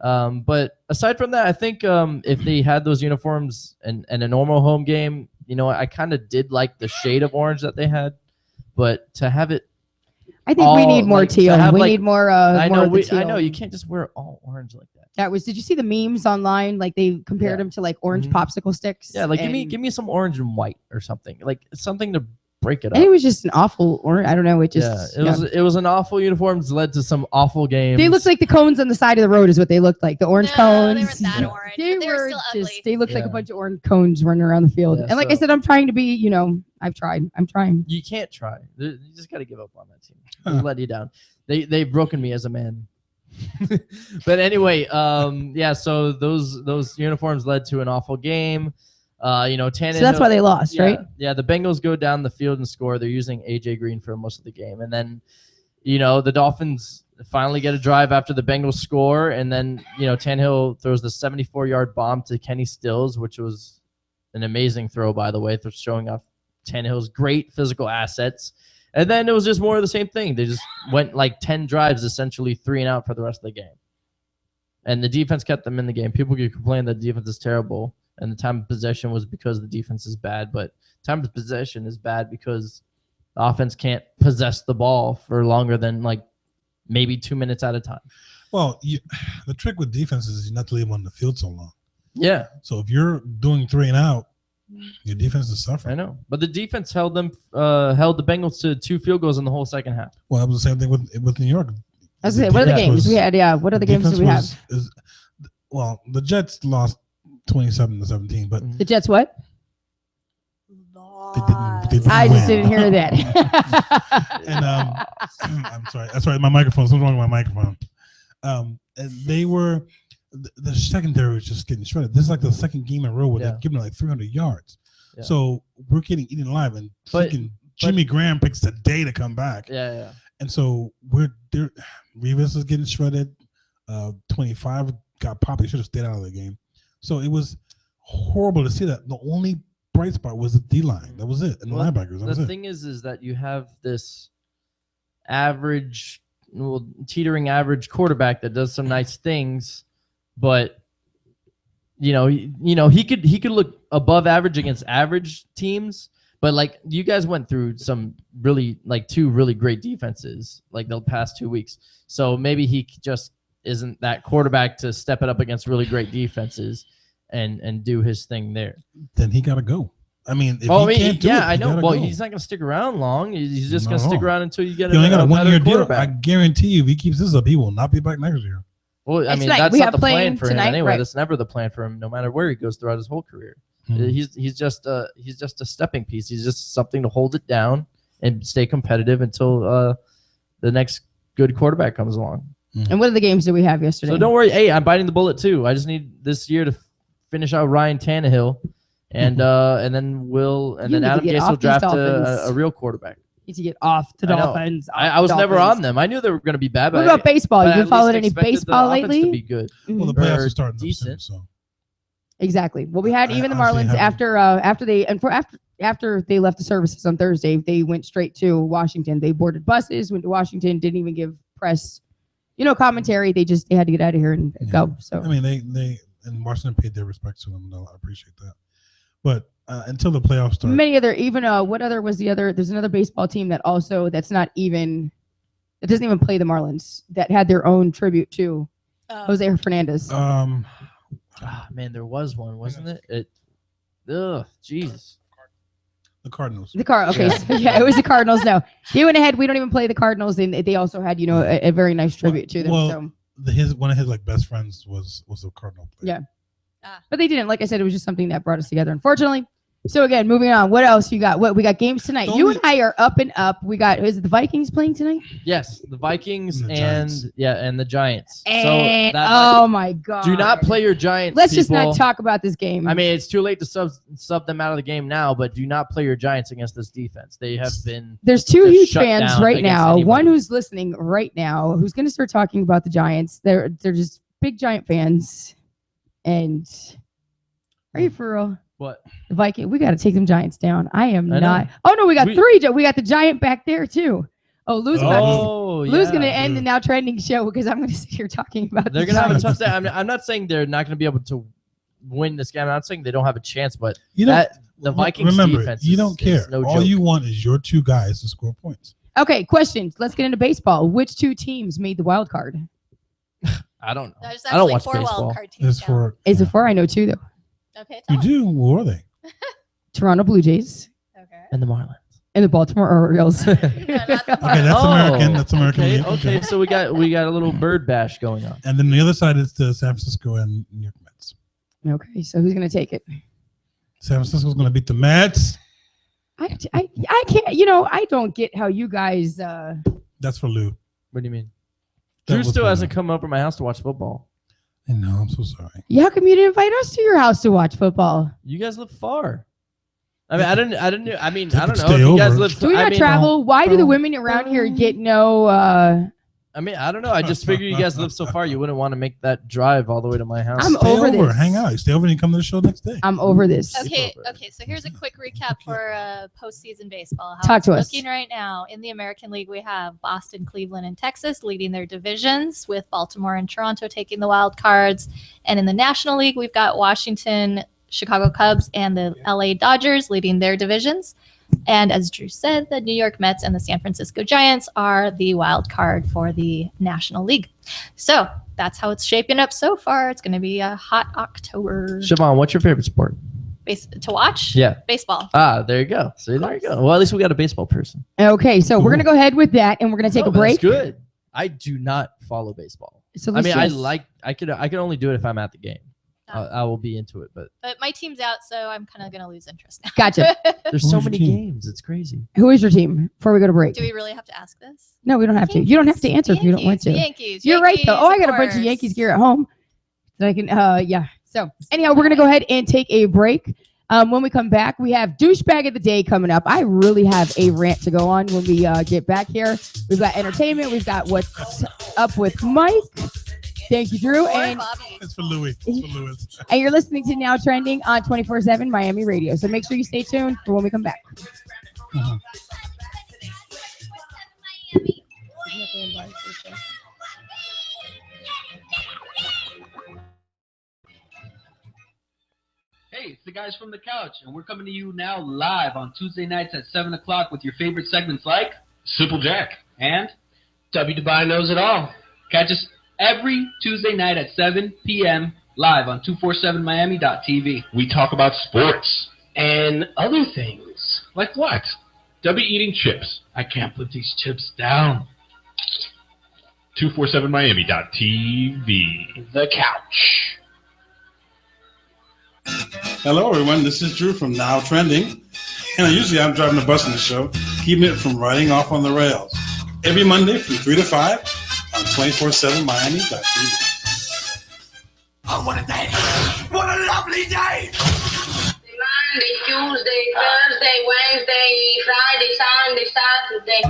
But aside from that, I think if they had those uniforms in a normal home game, I kind of did like the shade of orange that they had. But to have it, I think we need more teal. We need more. I more know. of the teal. I know. You can't just wear all orange like that. That was. Did you see the memes online? Like they compared them to like orange popsicle sticks. Yeah, like and, give me some orange and white or something. Like something to break it up. And it was just an awful orange. I don't know. It just. It was an awful uniforms led to some awful games. They looked like the cones on the side of the road. Is what they looked like. The orange cones. They weren't that orange. They They were still ugly. They looked like a bunch of orange cones running around the field. Yeah, and like I so- said, I'm trying to be. I've tried. I'm trying. You can't try. You just got to give up on that team. They've let you down. They've broken me as a man. But anyway, so those uniforms led to an awful game. Tannehill, So that's why they lost, right? Yeah, the Bengals go down the field and score. They're using AJ Green for most of the game, and then the Dolphins finally get a drive after the Bengals score, and then Tannehill throws the 74-yard bomb to Kenny Stills, which was an amazing throw, by the way, for showing off Tannehill's great physical assets. And then it was just more of the same thing. They just went like 10 drives, essentially 3 and out for the rest of the game. and the defense kept them in the game. People could complain that the defense is terrible, and the time of possession was because the defense is bad. But time of possession is bad because the offense can't possess the ball for longer than like maybe 2 minutes at a time. Well, the trick with defense is not to leave them on the field so long. Yeah. So if you're doing 3 and out, your defense is suffering. I know, but the defense held the Bengals to 2 field goals in the whole second half. Well, that was the same thing with New York. I was gonna say, what are the games we had? Yeah, what other games do we have? Well, the Jets lost 27-17, but The Jets what? they didn't I just win. didn't hear that. And I'm sorry. That's right. My microphone. Something wrong with my microphone. And they were the secondary was just getting shredded. This is like the second game in a row where they're giving like 300 yards. Yeah. So we're getting eaten alive, and Jimmy Graham picks the day to come back. Yeah. And so we're there. Revis is getting shredded. 25 got popped. They should have stayed out of the game. So it was horrible to see that. The only bright spot was the D line. That was it, and the linebackers. That was The it. thing is that you have this average, teetering average quarterback that does some nice things, but he could look above average against average teams. But like you guys went through some really like 2 really great defenses like the past 2 weeks, so maybe he just isn't that quarterback to step it up against really great defenses and do his thing there. Then he got to go. I mean, if he can't do it, I know. Well, go. he's not going to stick around long. He's just Not going to at stick all. around until you get He only got a a 1 year better deal. quarterback. I guarantee you, if he keeps this up, he will not be back next year. Well, I It's mean, tonight. that's We not have the plan playing for him tonight, anyway. right. That's never the plan for him, no matter where he goes throughout his whole career. He's just a stepping piece. He's just something to hold it down and stay competitive until the next good quarterback comes along. And what are the games that we have yesterday? So don't worry. Hey, I'm biting the bullet too. I just need this year to finish out Ryan Tannehill, and then You need to Adam get Gase off will these draft Dolphins. a real quarterback. Need to get off the I know. Dolphins. I was never on them. I knew they were going to be bad. What but about baseball? but You I been at followed least any expected baseball the offense lately? To be good. Well, the Or playoffs are starting decent. So Exactly. Well, we had even the honestly Marlins haven't- after they left the services on Thursday, they went straight to Washington. They boarded buses, went to Washington, didn't even give press, commentary. They had to get out of here and go. So I mean, they and Washington paid their respects to them. I appreciate that. But until the playoffs start, many other what other was the other? There's another baseball team that doesn't even play the Marlins that had their own tribute to Jose Fernandez. Man, there was one, wasn't it? Jesus. The Cardinals. Okay, so, it was the Cardinals. No, they went ahead. We don't even play the Cardinals, and they also had a very nice tribute to them. Well, so one of his like best friends was a Cardinal player. yeah, but they didn't. Like I said, it was just something that brought us together. Unfortunately. So again, moving on. What else you got? What we got games tonight? You and I are up and up. We got is it the Vikings playing tonight? Yes, the Vikings And the and Giants. the Giants. And, so oh my God! Do not play your Giants. Let's just not people. talk about this game. I mean, it's too late to sub them out of the game now, but do not play your Giants against this defense. They have been. There's 2 just huge shut fans down right against now. anybody. One who's listening right now, who's going to start talking about the Giants. They're just big Giant fans. And are you for real? What? The Viking. We got to take them Giants down. I am I not. know. Oh no, we got 3. We got the Giant back there too. Oh, Lou's yeah. going to end the now trending show because I'm going to sit here talking about. They're the going to have a Giants. tough day. I'm not saying they're not going to be able to win this game. I'm not saying they don't have a chance, but The Vikings remember, defense you don't care. is no All joke. you want is your 2 guys to score points. Okay, questions. Let's get into baseball. Which 2 teams made the wild card? I don't know. There's I don't actually watch 4 baseball. wild card teams. It's for Is it 4? I know 2 though. Okay. you do. Who are they? Toronto Blue Jays And the Marlins. and the Baltimore Orioles. Okay, that's American. That's American. Okay, League. okay, so we got a little bird bash going on. And then the other side is the San Francisco and New York Mets. Okay, so who's going to take it? San Francisco's going to beat the Mets. I can't. I don't get how you guys. That's for Lou. What do you mean? That Drew was still for hasn't Lou. come over to my house to watch football. I know. I'm so sorry. Yeah, how come you didn't invite us to your house to watch football? You guys live far. I mean, I don't know. I don't know. stay If you guys over. live. Do we not travel? Why do the women around here get no? I I mean, I don't know. I just figured you guys live so far, you wouldn't want to make that drive all the way to my house. I'm over this. Hang out. You stay over and you come to the show next day. I'm over this. Okay, so here's a quick recap for postseason baseball. How Talk it's to us. looking right now. In the American League, we have Boston, Cleveland, and Texas leading their divisions, with Baltimore and Toronto taking the wild cards. And in the National League, we've got Washington, Chicago Cubs, and the LA Dodgers leading their divisions. And as Drew said, the New York Mets and the San Francisco Giants are the wild card for the National League. So that's how it's shaping up so far. It's going to be a hot October. Siobhan, what's your favorite sport? To watch? Yeah. Baseball. There you go. See, there you go. Well, at least we got a baseball person. Okay, so we're going to go ahead with that, and we're going to take a break. That's good. I do not follow baseball. So I mean, I let's could only do it if I'm at the game. I will be into it, but But my team's out, so I'm kind of going to lose interest now. Gotcha. there's so many games. It's crazy. Who is your team before we go to break? Do we really have to ask this? No, we don't have to. You don't have to answer if you don't want to. Yankees. You're right, though. Oh, I got a of bunch of course. Yankees gear at home that I can, yeah. So, anyhow, we're going to go ahead and take a break. When we come back, we have Douchebag of the Day coming up. I really have a rant to go on when we get back here. We've got entertainment. We've got What's Up with Mike. Thank you, Drew. And It's for Louis. It's for Louis. And you're listening to Now Trending on 24/7 Miami Radio. So make sure you stay tuned for when we come back. Hey, it's the guys from the couch, and we're coming to you now live on Tuesday nights at 7 o'clock with your favorite segments like Simple Jack and W. Dubai Knows It All. Catch us every Tuesday night at 7 p.m. live on 247miami.tv. We talk about sports. And other things. Like what? W eating chips. I can't put these chips down. 247miami.tv. The couch. Hello, everyone. This is Drew from Now Trending. And usually I'm driving the bus on the show, keeping it from riding off on the rails. Every Monday from 3 to 5 on 247miami.tv. Oh, what a day! What a lovely day! Monday, Tuesday, Thursday, Wednesday, Friday, Sunday, Saturday.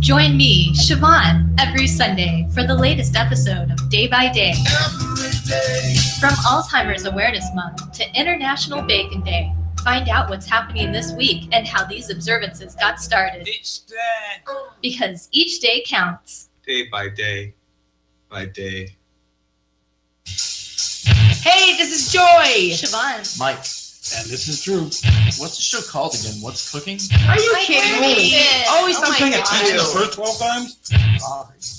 Join me, Siobhan, every Sunday for the latest episode of Day by Day. From Alzheimer's Awareness Month to International Bacon Day, find out what's happening this week and how these observances got started. Each day. Because each day counts. Day by day. By day. Hey, this is Joy. Siobhan. Mike. And this is Drew. What's the show called again? What's cooking? Are you kidding me? Always something attention the first 12 times?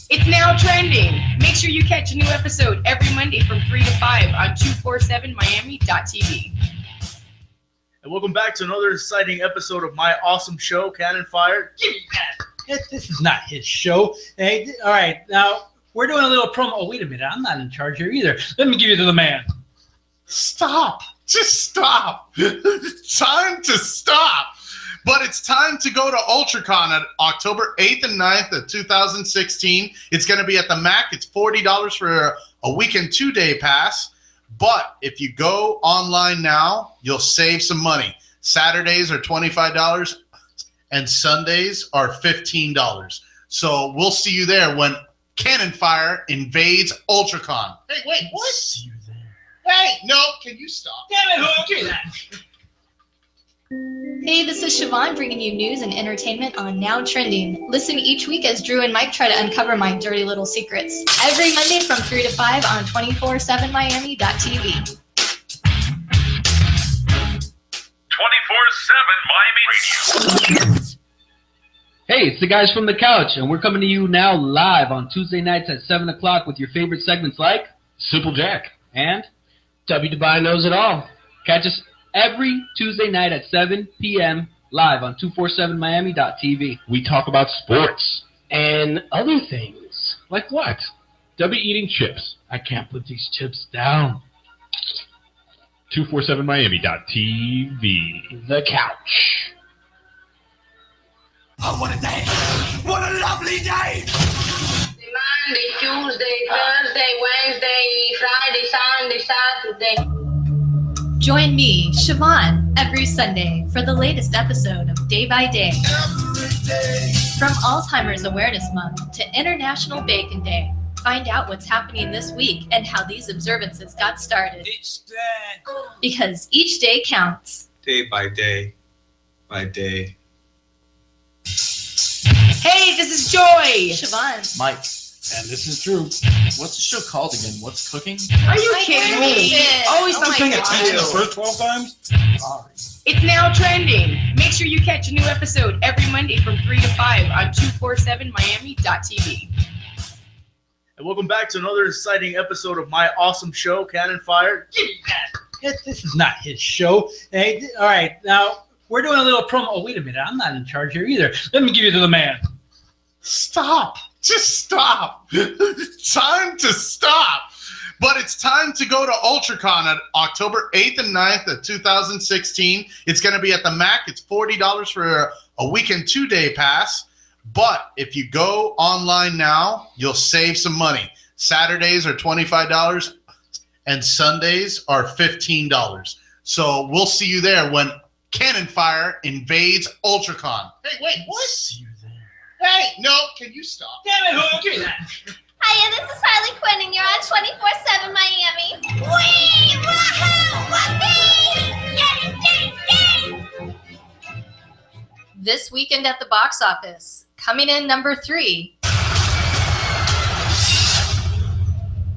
It's Now Trending. Make sure you catch a new episode every Monday from 3 to 5 on 247miami.tv. And welcome back to another exciting episode of my awesome show, Cannon Fire. Give me that. This is not his show. Hey, all right, now we're doing a little promo. Oh, wait a minute. I'm not in charge here either. Let me give you to the man. Stop. Just stop. Time to stop. But it's time to go to UltraCon at October 8th and 9th of 2016. It's going to be at the MAC. It's $40 for a weekend 2-day pass. But if you go online now, you'll save some money. Saturdays are $25 and Sundays are $15. So we'll see you there when Cannon Fire invades UltraCon. Hey, wait, what? See you there. Hey, no, can you stop? Damn it, who do that? Hey, this is Siobhan bringing you news and entertainment on Now Trending. Listen each week as Drew and Mike try to uncover my dirty little secrets. Every Monday from 3 to 5 on 247miami.tv. 24/7 Miami Radio. Hey, it's the guys from the couch, and we're coming to you now live on Tuesday nights at 7 o'clock with your favorite segments like Simple Jack and W. Dubai Knows It All. Catch us every Tuesday night at 7 p.m. live on 247miami.tv. We talk about sports. And other things. Like what? W eating chips. I can't put these chips down. 247miami.tv. The couch. Oh, what a day! What a lovely day! Monday, Tuesday, Thursday, Wednesday, Friday, Sunday, Saturday. Join me, Siobhan, every Sunday for the latest episode of Day by Day. From Alzheimer's Awareness Month to International Bacon Day, find out what's happening this week and how these observances got started. Because each day counts. Day by day by day. Hey, this is Joy. Siobhan. Mike. And this is Drew. What's the show called again? What's cooking? Are you kidding me? Always something Paying attention the new. first 12 times? Sorry. It's now trending. Make sure you catch a new episode every Monday from 3 to 5 on 247miami.tv. And welcome back to another exciting episode of my awesome show, Cannon Fire. Give me that. This is not his show. Hey, all right, now we're doing a little promo. Oh, wait a minute. I'm not in charge here either. Let me give you to the man. Stop. Just stop. Time to stop. But it's time to go to UltraCon on October 8th and 9th of 2016. It's going to be at the MAC. It's $40 for a weekend 2-day pass. But if you go online now, you'll save some money. Saturdays are $25 and Sundays are $15. So we'll see you there when Cannon Fire invades UltraCon. Hey, wait, what? See you there. Hey, no, can you stop? Damn it, who give me that? Hiya, this is Harley Quinn, and you're on 24/7 Miami. Wee! Wahoo! Whoopee! Yay! Yay! Yay! This weekend at the box office, coming in number 3.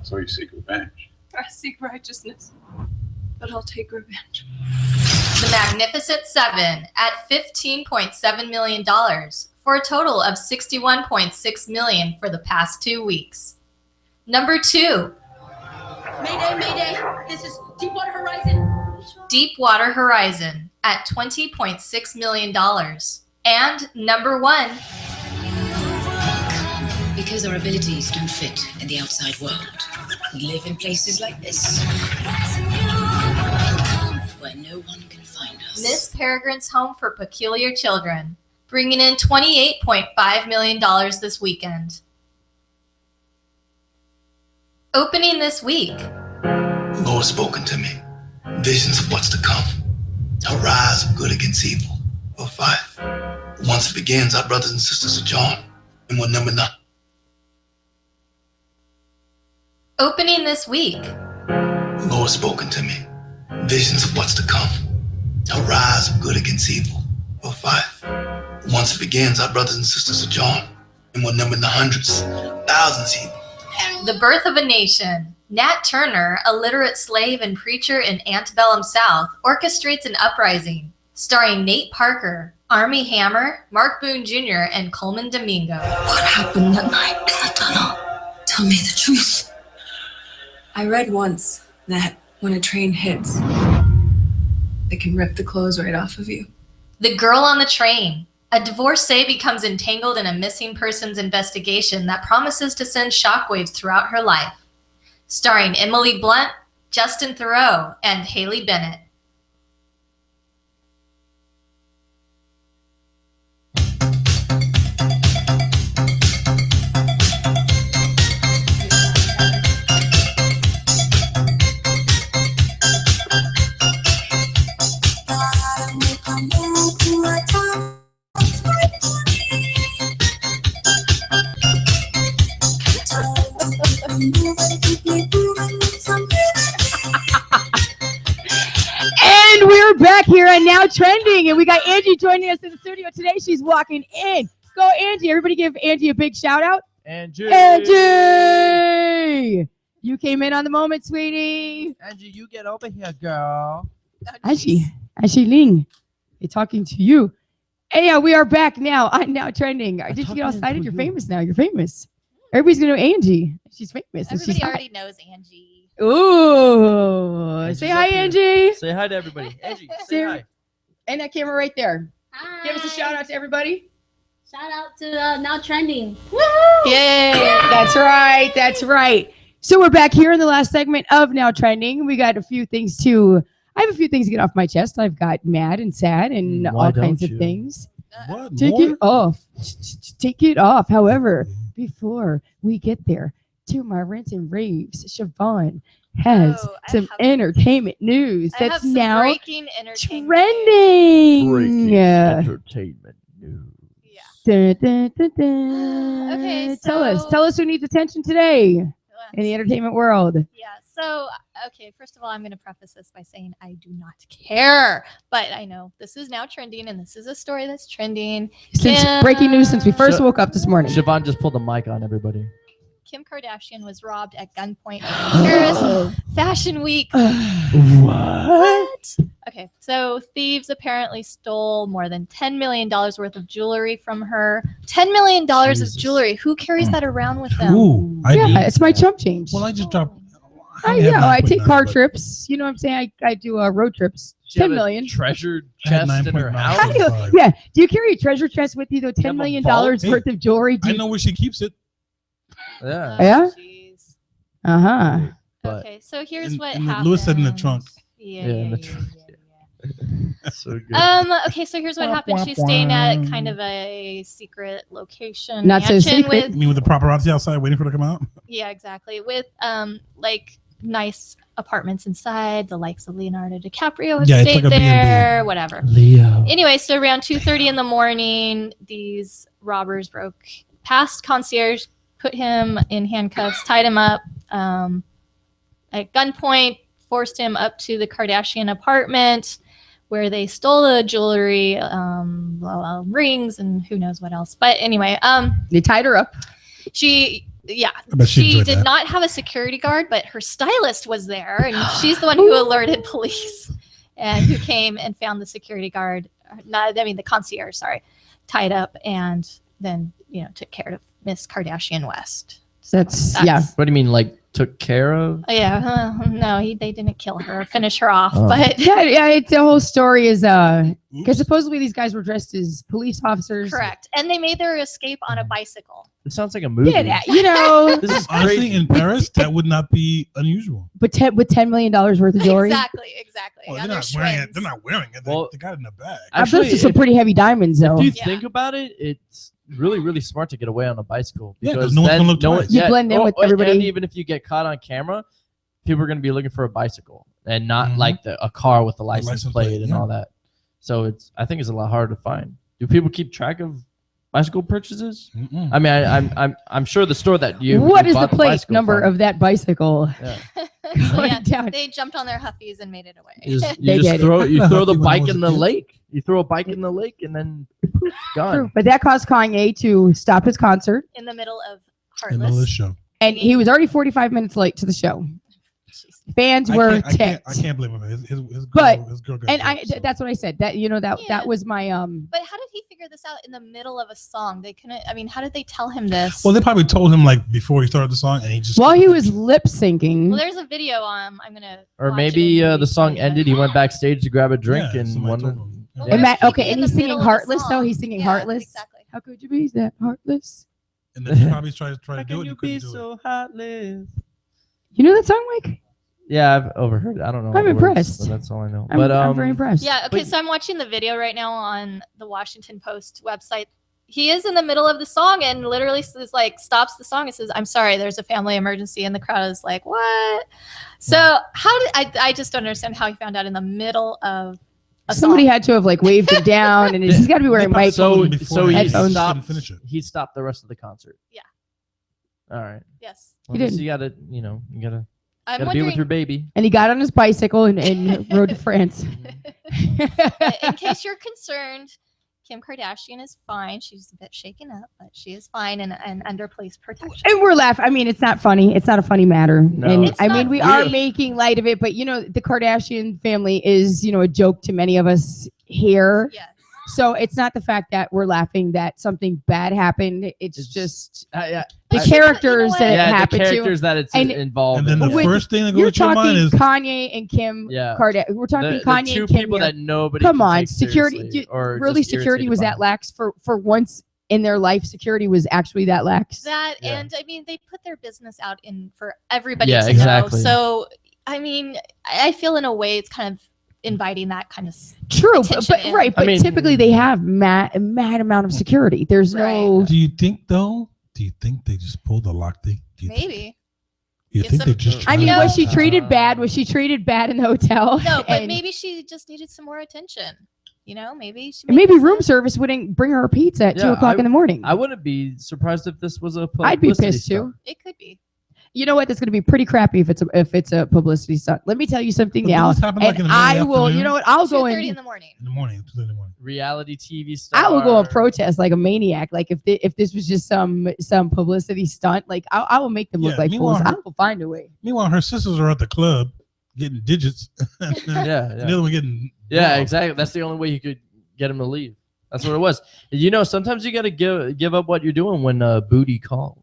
So you seek revenge. I seek righteousness, but I'll take revenge. The Magnificent Seven at $15.7 million for a total of $61.6 million for the past 2 weeks. Number 2. Mayday, mayday! This is Deepwater Horizon. Deepwater Horizon at $20.6 million. And number 1. Because our abilities don't fit in the outside world, we live in places like this, where no one can find us. Miss Peregrine's Home for Peculiar Children, bringing in $28.5 million this weekend. Opening this week. Lord spoken to me. Visions of what's to come. A rise of good against evil. Or fight. Once it begins, our brothers and sisters are joined, and we're number 9. Opening this week. Lord spoken to me. Visions of what's to come. A rise of good against evil. Or fight. Once it begins, our brothers and sisters are joined, and we're number in the hundreds, thousands even. The Birth of a Nation. Nat Turner, a literate slave and preacher in antebellum South, orchestrates an uprising, starring Nate Parker, Armie Hammer, Mark Boone Jr., and Coleman Domingo. What happened that night in the tunnel? Tell me the truth. I read once that when a train hits, it can rip the clothes right off of you. The Girl on the Train. A divorcee becomes entangled in a missing persons investigation that promises to send shockwaves throughout her life. Starring Emily Blunt, Justin Theroux, and Haley Bennett. And we're back here and Now Trending, and we got Angie joining us in the studio today. She's walking in. Go, Angie. Everybody give Angie a big shout out. Angie. Angie! You came in on the moment, sweetie. Angie, you get over here, girl. Angie Ling, they're talking to you. Hey, we are back now on Now Trending. Did you get all excited? You're famous now. You're famous. Everybody's going to know Angie. She's famous. and Everybody she's hot. already knows Angie. Ooh. Angie's Say up hi, here. Angie. Say hi to everybody. Angie, say Say- hi. And that camera right there. Hi. Give us a shout out to everybody. Shout out to Now Trending. Yeah, that's right. That's right. So we're back here in the last segment of Now Trending. We got a few things I have a few things to get off my chest. I've got mad and sad and Why all don't kinds you? of things. What? Take More? it off. Take it off. However, before we get there, to my rants and raves, Siobhan has some entertainment news I have that's some now breaking entertainment. trending. Breaking Yeah. entertainment news. Dun, dun, dun, dun. Okay, Tell so- us who needs attention today in the entertainment world. Yeah. So, okay, first of all, I'm going to preface this by saying I do not care, but I know this is now trending, and this is a story that's trending. Since breaking news since we first woke up this morning. Siobhan just pulled the mic on everybody. Kim Kardashian was robbed at gunpoint in Paris Fashion Week. What? Okay, so thieves apparently stole more than $10 million worth of jewelry from her. $10 million of jewelry. Who carries that around with them? Ooh, Yeah, it's my chump change. Well, I just dropped. I take car trips. You know what I'm saying? I do road trips. She had 10 a million. treasure chest in her house. How do you, yeah. Do you carry a treasure chest with you though? $10 million vault? worth of jewelry. Do I you- know where she keeps it. Yeah. Yeah. Uh-huh. Okay, so here's what and happened. Lewis said in the trunk. Yeah, in the trunk. So good. Okay, so here's what happened. She's staying at kind of a secret location. Not so mansion secret. You with mean with the paparazzi outside waiting for her to come out? yeah, exactly. With like nice apartments inside, the likes of Leonardo DiCaprio have Yeah, it's stayed like a B&B. there, whatever. Leo. Anyway, so around 2:30 in the morning, these robbers broke past concierge, put him in handcuffs, tied him up at gunpoint, forced him up to the Kardashian apartment where they stole the jewelry, rings, and who knows what else. But anyway, they tied her up. Yeah, bet she she enjoyed did that. not have a security guard, but her stylist was there, and she's the one who alerted police and who came and found the security guard, the concierge, sorry, tied up, and then took care of Miss Kardashian West. That's What do you mean, like took care of? Yeah, no, they didn't kill her, finish her off, Oh. but yeah. It's the whole story is because supposedly these guys were dressed as police officers. correct, and they made their escape on a bicycle. It sounds like a movie. Yeah, This is Honestly, crazy. in Paris, that would not be unusual. But with $10 million worth of jewelry. Exactly. Oh, on they're their not wearing it. Schwinn's. They're not wearing it. Well, they got it in the bag. I bet it's some pretty heavy diamonds though. If you think about it, it's really, really smart to get away on a bicycle Yeah, 'cause because no one's then gonna look no one, twice. You blend in with everybody. And even if you get caught on camera, people are going to be looking for a bicycle and not Mhm. like a car with a license, license plate plate, and yeah. all that. So I think it's a lot harder to find. Do people keep track of bicycle purchases? Mm-mm. I mean, I'm sure the store that you What you is the bought plate bicycle number from- of that bicycle? Yeah. Going Yeah, down. they jumped on their huffies and made it away. You just, They you just did. throw the When I bike was in a the kid. lake. You throw a bike in the lake and then poof, gone. True. But that caused Kanye to stop his concert, In the middle of In the middle of the Heartless. show. and he was already 45 minutes late to the show. Fans were I ticked. can't blame him. His girl, But- his girl got And hurt, so. that's what I said. That Yeah. that was my But how did he figure this out in the middle of a song? They couldn't. I mean, how did they tell him this? Well, they probably told him like before he started the song, and he just while he was lip syncing. Well, there's a video on. I'm gonna. Or watch maybe it. the song ended. He went backstage to grab a drink Yeah, and somebody one. told him. Well, Yeah. And where's okay, he and in he's the singing middle of the Heartless though. song? He's singing Yeah, Heartless. Exactly. How could you be that heartless? And then he probably tried to do it. And couldn't do it. heartless? You know that song, Mike? Yeah, I've overheard it. I don't know. I'm the words, impressed. but that's all I know. I'm, but I'm very impressed. Yeah. Okay. But- So I'm watching the video right now on the Washington Post website. He is in the middle of the song and literally says like stops the song and says, "I'm sorry, there's a family emergency," and the crowd is like, "What?" So how did I just don't understand how he found out in the middle of a Somebody song. had to have like waved him down, and he's got to be wearing probably Mike. told So him before he headphones. stopped. Finish it. He stopped the rest of the concert. Yeah. All right. Yes. Well, He just didn't. You gotta, you gotta I'm be with wondering. your baby. And he got on his bicycle and rode to France. In case you're concerned, Kim Kardashian is fine. She's a bit shaken up, but she is fine and under police protection. And we're laughing. I mean, it's not funny. It's not a funny matter. No, and it's I not mean, we funny. are making light of it, but the Kardashian family is, a joke to many of us here. Yes. So it's not the fact that we're laughing that something bad happened. It's just Yeah. the I- characters that it Yeah, the happened characters to. that it's And- involved. And then the in. With- first thing that You're goes to your talking mind is Kanye and Kim Yeah. Kardashian. We're talking the Kanye two and Kim people here. that nobody. Come can on, take security. seriously or Really, just security irritated was by. that lax for once in their life. Security was actually that lax. That Yeah. and I mean they put their business out in for everybody Yeah, to exactly. know. So I mean I feel in a way it's kind of inviting that kind of True, attention but in. right. But I mean- typically they have mad amount of security. There's no. Do you think though? Do you think they just pulled the lock thing? Do you think, maybe. you Get think they some- just? I mean, tried was she to- treated bad? Was she treated bad in the hotel? No, but And- maybe she just needed some more attention. You know, maybe she. And maybe room service wouldn't bring her a pizza at 2 o'clock in the morning. I wouldn't be surprised if this was a I'd be publicity pissed stunt. too. It could be. You know what? That's going to be pretty crappy if it's a publicity stunt. Let me tell you something But now. does this happen, like, And in the middle of I the will. You afternoon? know what? I'll go 2:30 in. in the morning. In the morning, 2 in the morning. Reality TV star. I will go and protest like a maniac. Like if this was just some publicity stunt, like I will make them look Yeah, like meanwhile, fools. I her- will find a way. Meanwhile, her sisters are at the club getting digits. and Yeah, the other one getting. Yeah, robbed. exactly. That's the only way you could get him to leave. That's what it was. You know, sometimes you got to give up what you're doing when booty calls.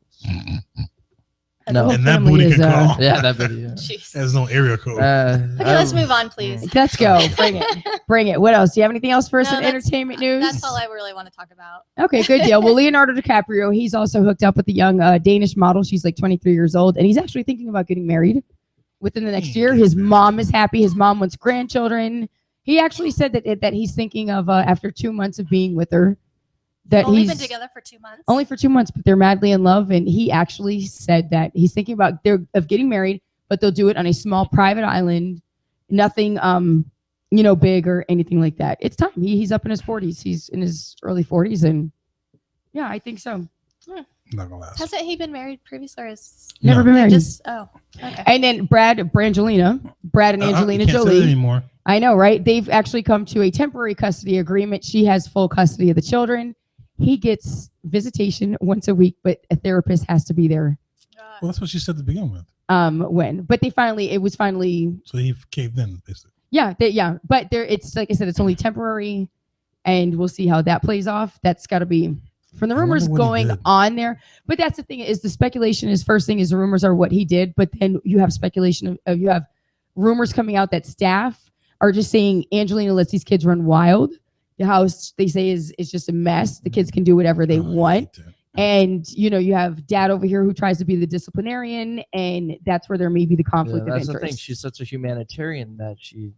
No, And that booty can call. Yeah, that booty. Yeah. There's no area code. Okay, let's move on, please. Let's go. Bring it. Bring it. What else? Do you have anything else for us No, in that's- entertainment news? That's all I really want to talk about. Okay, good deal. Well, Leonardo DiCaprio, he's also hooked up with a young Danish model. She's like 23 years old, and he's actually thinking about getting married within the next year. His mom is happy. His mom wants grandchildren. He actually said that he's thinking of after 2 months of being with her, that Only he's been together for 2 months. only for 2 months, but they're madly in love. And he actually said that he's thinking about of getting married, but they'll do it on a small private island, nothing big or anything like that. It's time. He's up in his 40s. He's in his early 40s, and yeah, I think so. Not gonna last. Hasn't he been married previously? Or Never been married. Okay. And then Brad and Angelina you can't say Jolie. that anymore. I know, right? They've actually come to a temporary custody agreement. She has full custody of the children. He gets visitation once a week, but a therapist has to be there. Well, that's what she said to begin with. But it was finally. So he caved in, basically. Yeah. But it's like I said, it's only temporary, and we'll see how that plays off. That's got to be from the I wonder rumors what he going did. on there. But that's the thing is the speculation is first thing is the rumors are what he did, but then you have speculation of you have rumors coming out that staff are just saying Angelina lets these kids run wild. The house they say is just a mess. The kids can do whatever they want. And you have dad over here who tries to be the disciplinarian, and that's where there may be the conflict of that's interest. the thing. She's such a humanitarian that she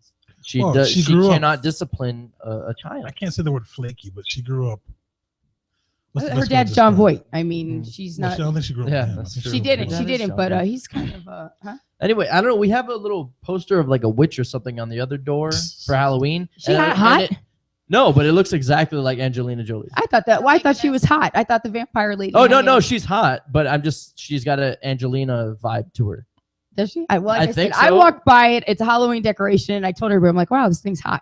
Well, she grew up- cannot discipline a child. I can't say the word flaky, but she grew up. what's the Her best way to dad's John describe Voight. I mean, she's Well, not. I don't think she grew up. Yeah, with him. I that's think true. She didn't. That She is didn't. John But Voight. he's kind of huh? Anyway, I don't know. We have a little poster of like a witch or something on the other door for Halloween. She hot? No, but it looks exactly like Angelina Jolie. I thought that. Well, I thought she was hot. I thought the vampire lady. Oh no, had no, it. she's hot, but she's got an Angelina vibe to her. Does she? Like I think said, I so. walked by it. It's a Halloween decoration. I told everybody, I'm like, wow, this thing's hot.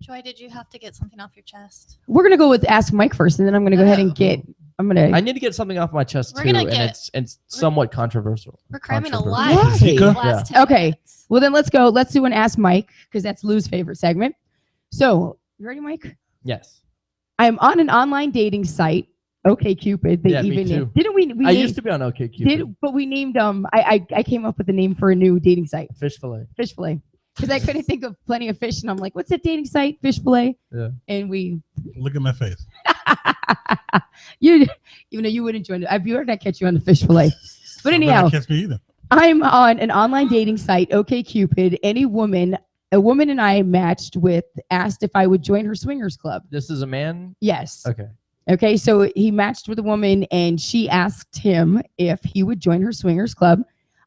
Joy, did you have to get something off your chest? We're gonna go with Ask Mike first, and then I'm gonna go ahead and get. I need to get something off my chest We're too, gonna and get- it's somewhat controversial. We're cramming a Controversial. lot. Hey. in the last 10 Okay. minutes. Well, then let's go. Let's do an Ask Mike because that's Lou's favorite segment. So, you ready, Mike? Yes. I'm on an online dating site. OkCupid. They Yeah, me even too. didn't we? I used to be on OkCupid. But we named I came up with a name for a new dating site. Fish fillet. Fish fillet. Because I couldn't think of plenty of fish, and I'm like, what's that dating site? Fish fillet. Yeah. And we Look at my face. you wouldn't join it. I'd be not catch you on the fish fillet. But Better anyhow, catch me either. I'm on an online dating site, OkCupid. A woman and I matched with asked if I would join her swingers club. This is a man? Yes. Okay. Okay, so he matched with a woman and she asked him if he would join her swingers club.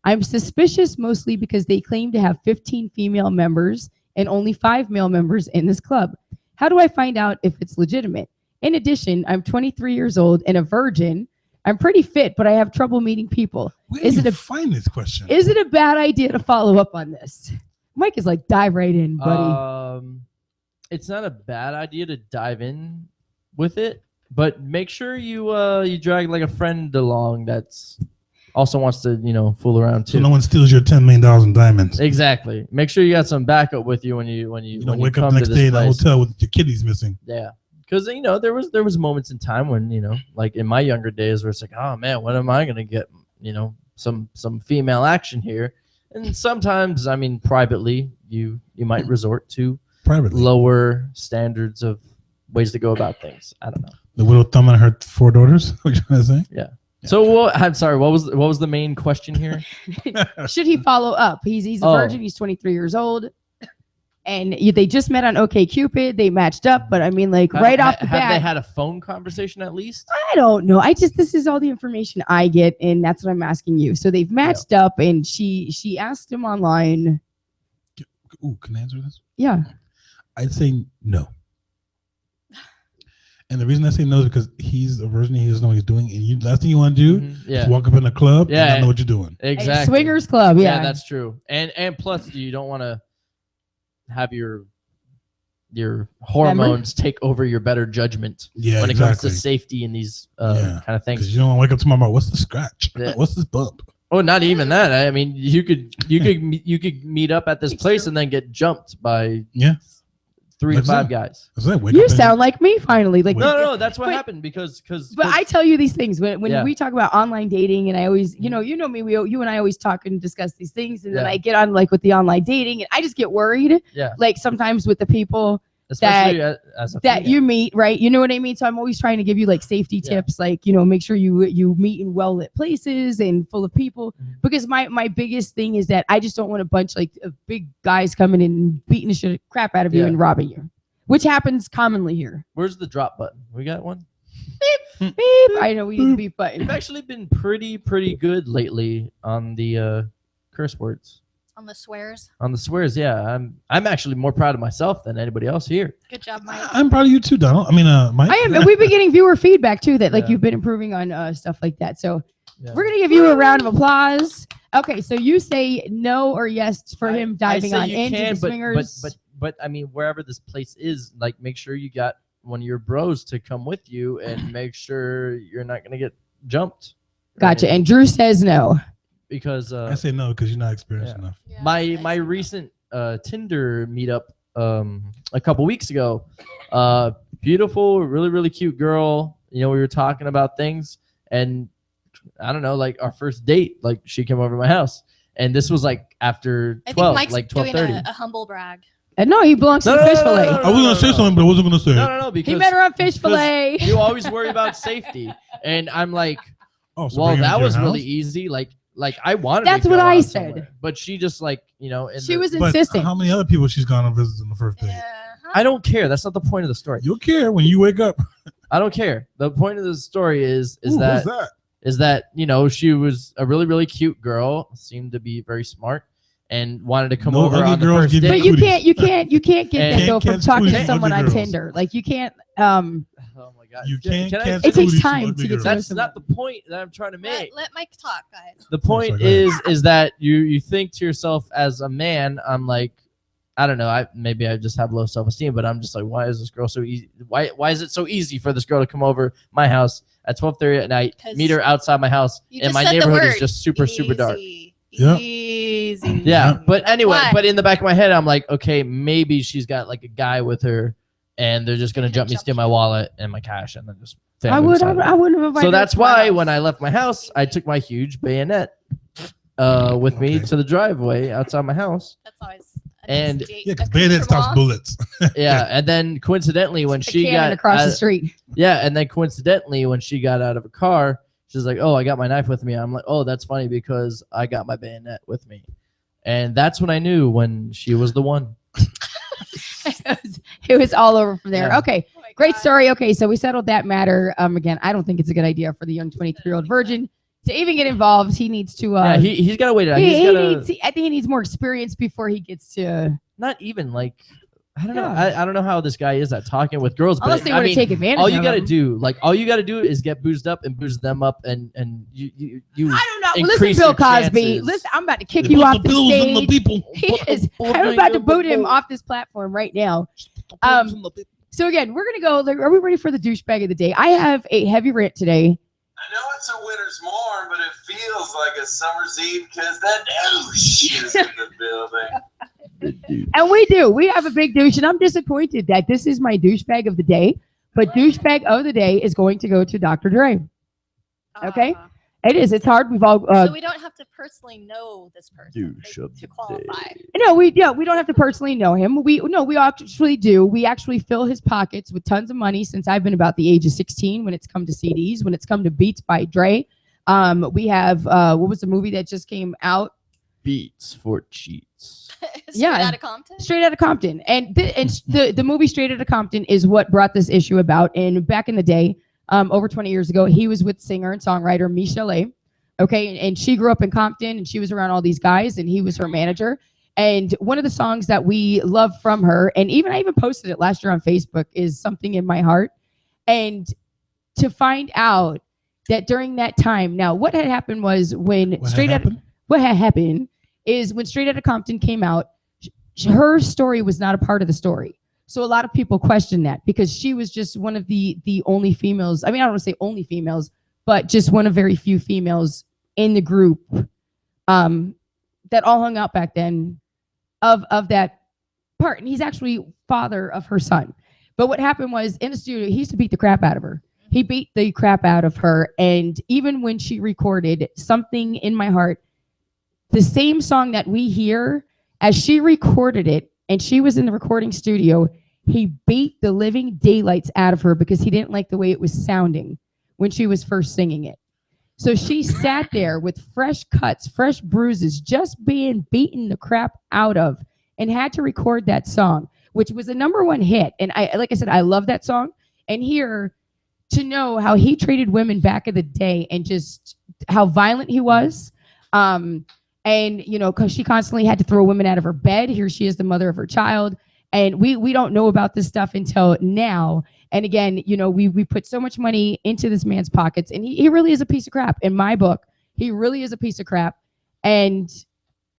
I'm suspicious mostly because they claim to have 15 female members and only 5 male members in this club. How do I find out if it's legitimate? In addition, I'm 23 years old and a virgin. I'm pretty fit, but I have trouble meeting people. Where do you find this question? Is it a bad idea to follow up on this? Mike is like, dive right in, buddy. It's not a bad idea to dive in with it, but make sure you drag like a friend along that's also wants to fool around too. So no one steals your $10 million in diamonds. Exactly. Make sure you got some backup with you when you don't wake up the next day in the hotel with your kitties missing. Yeah. Because there was moments in time when like in my younger days where it's like, oh man, when am I gonna get some female action here? And sometimes, I mean, privately, you might resort to lower standards of ways to go about things. I don't know. The widow thumb and her 4 daughters. What you trying to say? Yeah. So I'm sorry. What was the main question here? Should he follow up? He's a virgin. He's 23 years old. And they just met on OkCupid. They matched up, but I mean, like right off the have bat, they had a phone conversation at least? I don't know. This is all the information I get, and that's what I'm asking you. So they've matched up, and she asked him online. Ooh, can I answer this? Yeah. I'd say no. And the reason I say no is because he's a virgin. He doesn't know what he's doing. And last thing you want to do Yeah. is walk up in a club and Yeah. not know what you're doing. Exactly. Swingers club, yeah. that's true. And plus, you don't want to have your hormones take over your better judgment Yeah, when it comes exactly. to safety and these kind of things. Because you don't want to wake up tomorrow about what's the scratch? Yeah. What's this bump? Oh, not even that. I mean, you could meet up at this place and then get jumped by 3 to 5 guys. You sound like me finally. Like No, that's what Wait. happened because. But I tell you these things when Yeah. we talk about online dating, and I always, you know me, you and I always talk and discuss these things, and then Yeah. I get on like with the online dating, and I just get worried. Yeah. Like sometimes with the people Especially that as a that female. you meet, right? You know what I mean? So I'm always trying to give you like safety tips, like, you know, make sure you meet in well lit places and full of people. Mm-hmm. Because my biggest thing is that I just don't want a bunch like of big guys coming in and beating the shit crap out of you Yeah. and robbing you, which happens commonly here. Where's the drop button? We got one. Beep. I know we need the beep button. We've actually been pretty good lately on the curse words. On the swears. On the swears, yeah. I'm actually more proud of myself than anybody else here. Good job, Mike. I'm proud of you too, Donald. I mean, Mike. I am. We've been getting viewer feedback too that like Yeah. you've been improving on stuff like that. So we're gonna give you a round of applause. Okay, so you say no or yes for him diving I on say you into can, the swingers. but I mean, wherever this place is, like, make sure you got one of your bros to come with you, and make sure you're not gonna get jumped. Gotcha. And Drew says no. Because I say no because you're not experienced enough. my recent Tinder meetup a couple weeks ago, beautiful, really cute girl. You know, we were talking about things, and I don't know, like our first date, like she came over to my house, and this was like after I 12, think Mike's like doing 12:30. a humble brag. And no, he belongs to the fish fillet. I was gonna say something, but I wasn't gonna say it. No, because He met her on fish fillet. you always worry about safety, and I'm like, Oh, so well, bring her that into was your really house? easy. Like I wanted. That's to what go I out said. somewhere, but she just like, you know, She was But insistent. how many other people she's gone and visited on the first day? I don't care. That's not the point of the story. You'll care when you wake up. I don't care. The point of the story is Ooh, that who's that? is that, you know, she was a really cute girl, seemed to be very smart, and wanted to come No over ugly on the girls first give you date. But you can't get And- that though from Can't talking to squeeze someone ugly on girls. Tinder. Like you can't Oh my god! You can't Can I- catch It takes booty from time ugly to get girls. to know That's not the point that I'm trying to make. Let Mike talk, guys. The point sorry, go is that you think to yourself as a man, I'm like, I don't know, maybe I just have low self-esteem, but I'm just like, why is this girl so easy? Why is it so easy for this girl to come over my house at 12:30 at night, 'Cause meet her outside my house, you and just my said the neighborhood is word. just super dark. Yeah. Easy. Yeah, but anyway, What? but in the back of my head, I'm like, okay, maybe she's got like a guy with her, and they're just gonna jump me, steal my wallet and my cash, and then just. I wouldn't have invited So her that's to my why house. when I left my house, I took my huge bayonet with me to the driveway outside my house. That's always And Yeah, because bayonet stops bullets. yeah, and then coincidentally when she cannon got across the out- street. yeah, and then coincidentally when she got out of a car, she's like, "Oh, I got my knife with me." I'm like, "Oh, that's funny because I got my bayonet with me," and that's when I knew when she was the one. It was all over from there. Yeah. Okay, great story. Okay, so we settled that matter. Again, I don't think it's a good idea for the young 23-year-old virgin to even get involved. He needs to. Yeah, he's got to wait it out. I He's think he needs more experience before he gets to. not even like I don't know. I don't know how this guy is at talking with girls. Unless but they I wanna mean, take advantage all you of gotta them. do, is get boozed up and booze them up, and you. I don't know. Listen, increase Bill your Cosby. chances. Listen, I'm about to kick you off the bills and the stage. people. I'm about to boot him off this platform right now. So again, we're gonna go. Are we ready for the douchebag of the day? I have a heavy rant today. I know it's a winter's morn, but it feels like a summer's eve because that douche is in the building. And we do. We have a big douche, and I'm disappointed that this is my douchebag of the day. But douchebag of the day is going to go to Dr. Dre. Okay, it is. It's hard. We've all. So we don't have to personally know this person to qualify. No, we don't have to personally know him. We actually do. We actually fill his pockets with tons of money since I've been about the age of 16. When it's come to CDs, when it's come to Beats by Dre, we have what was the movie that just came out? Beats for cheats. Straight out of Compton? Straight out of Compton. And the movie Straight Outta Compton is what brought this issue about. And back in the day, over 20 years ago, he was with singer and songwriter Michelle A. Okay, and she grew up in Compton, and she was around all these guys, and he was her manager. And one of the songs that we love from her, and I even posted it last year on Facebook, is Something in My Heart. And to find out that during that time, now what had happened was when what had happened is when Straight Outta Compton came out, her story was not a part of the story. So a lot of people question that because she was just one of the only females. I mean, I don't want to say only females, but just one of very few females in the group that all hung out back then of that part. And he's actually father of her son. But what happened was in the studio, he used to beat the crap out of her. He beat the crap out of her. And even when she recorded Something in My Heart, the same song that we hear, as she recorded it and she was in the recording studio, he beat the living daylights out of her because he didn't like the way it was sounding when she was first singing it. So she sat there with fresh cuts, fresh bruises, just being beaten the crap out of, and had to record that song, which was a #1 hit. And like I said, I love that song. And here, to know how he treated women back in the day and just how violent he was. And, you know, because she constantly had to throw women out of her bed. Here she is, the mother of her child. And we don't know about this stuff until now. And again, you know, we put so much money into this man's pockets, and he really is a piece of crap. In my book, he really is a piece of crap. And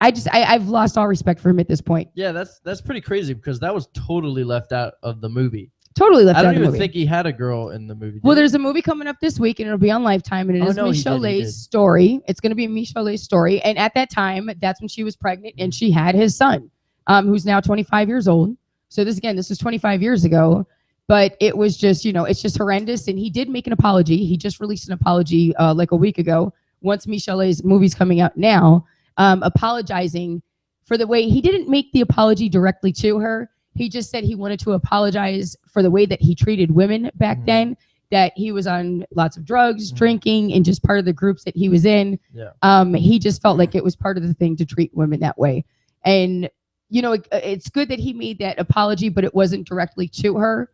I've lost all respect for him at this point. Yeah, that's pretty crazy because that was totally left out of the movie. Totally left out of the I don't movie. even think he had a girl in the movie. Well, there's a movie coming up this week, and it'll be on Lifetime, and it is Michelle's story. It's going to be Michelle's story. And at that time, that's when she was pregnant, and she had his son, who's now 25 years old. So this is 25 years ago. But it was just, you know, it's just horrendous. And he did make an apology. He just released an apology like a week ago, once Michelle's movie's coming out now, apologizing for the way he didn't make the apology directly to her. He just said he wanted to apologize for the way that he treated women back then, that he was on lots of drugs, drinking, and just part of the groups that he was in. Yeah. He just felt like it was part of the thing to treat women that way. And, you know, it's good that he made that apology, but it wasn't directly to her.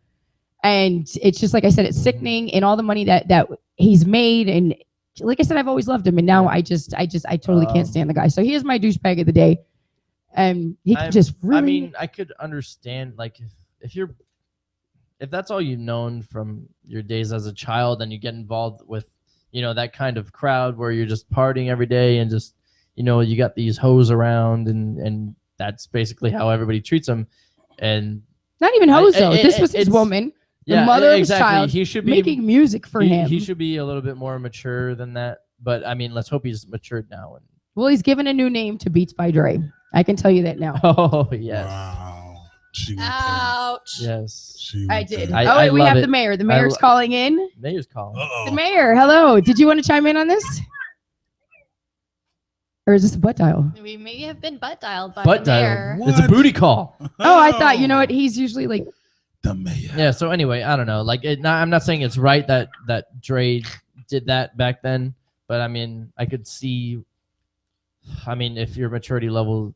And it's just, like I said, it's sickening, and all the money that he's made. And like I said, I've always loved him. And now I totally can't stand the guy. So he is my douchebag of the day. And he could just really. I mean, I could understand, like, if that's all you've known from your days as a child, and you get involved with, you know, that kind of crowd where you're just partying every day and just, you know, you got these hoes around, and that's basically how everybody treats them. And not even hoes, though. This was his woman, the mother of his child, he should be making music for him. He should be a little bit more mature than that. But I mean, let's hope he's matured now. Well, he's given a new name to Beats by Dre. I can tell you that now. Oh, yes. Wow. Ouch. Yes. I did. I we love have it. the mayor. The mayor's calling in. Mayor's calling. The mayor, hello. Did you want to chime in on this? Or is this a butt dial? We may have been butt dialed by Butt the dial. mayor. It's a booty call. Oh, I thought, you know what? He's usually like the mayor. Yeah. So anyway, I don't know. Like, I'm not saying it's right that Dre did that back then, but I mean, I could see. I mean, if your maturity level.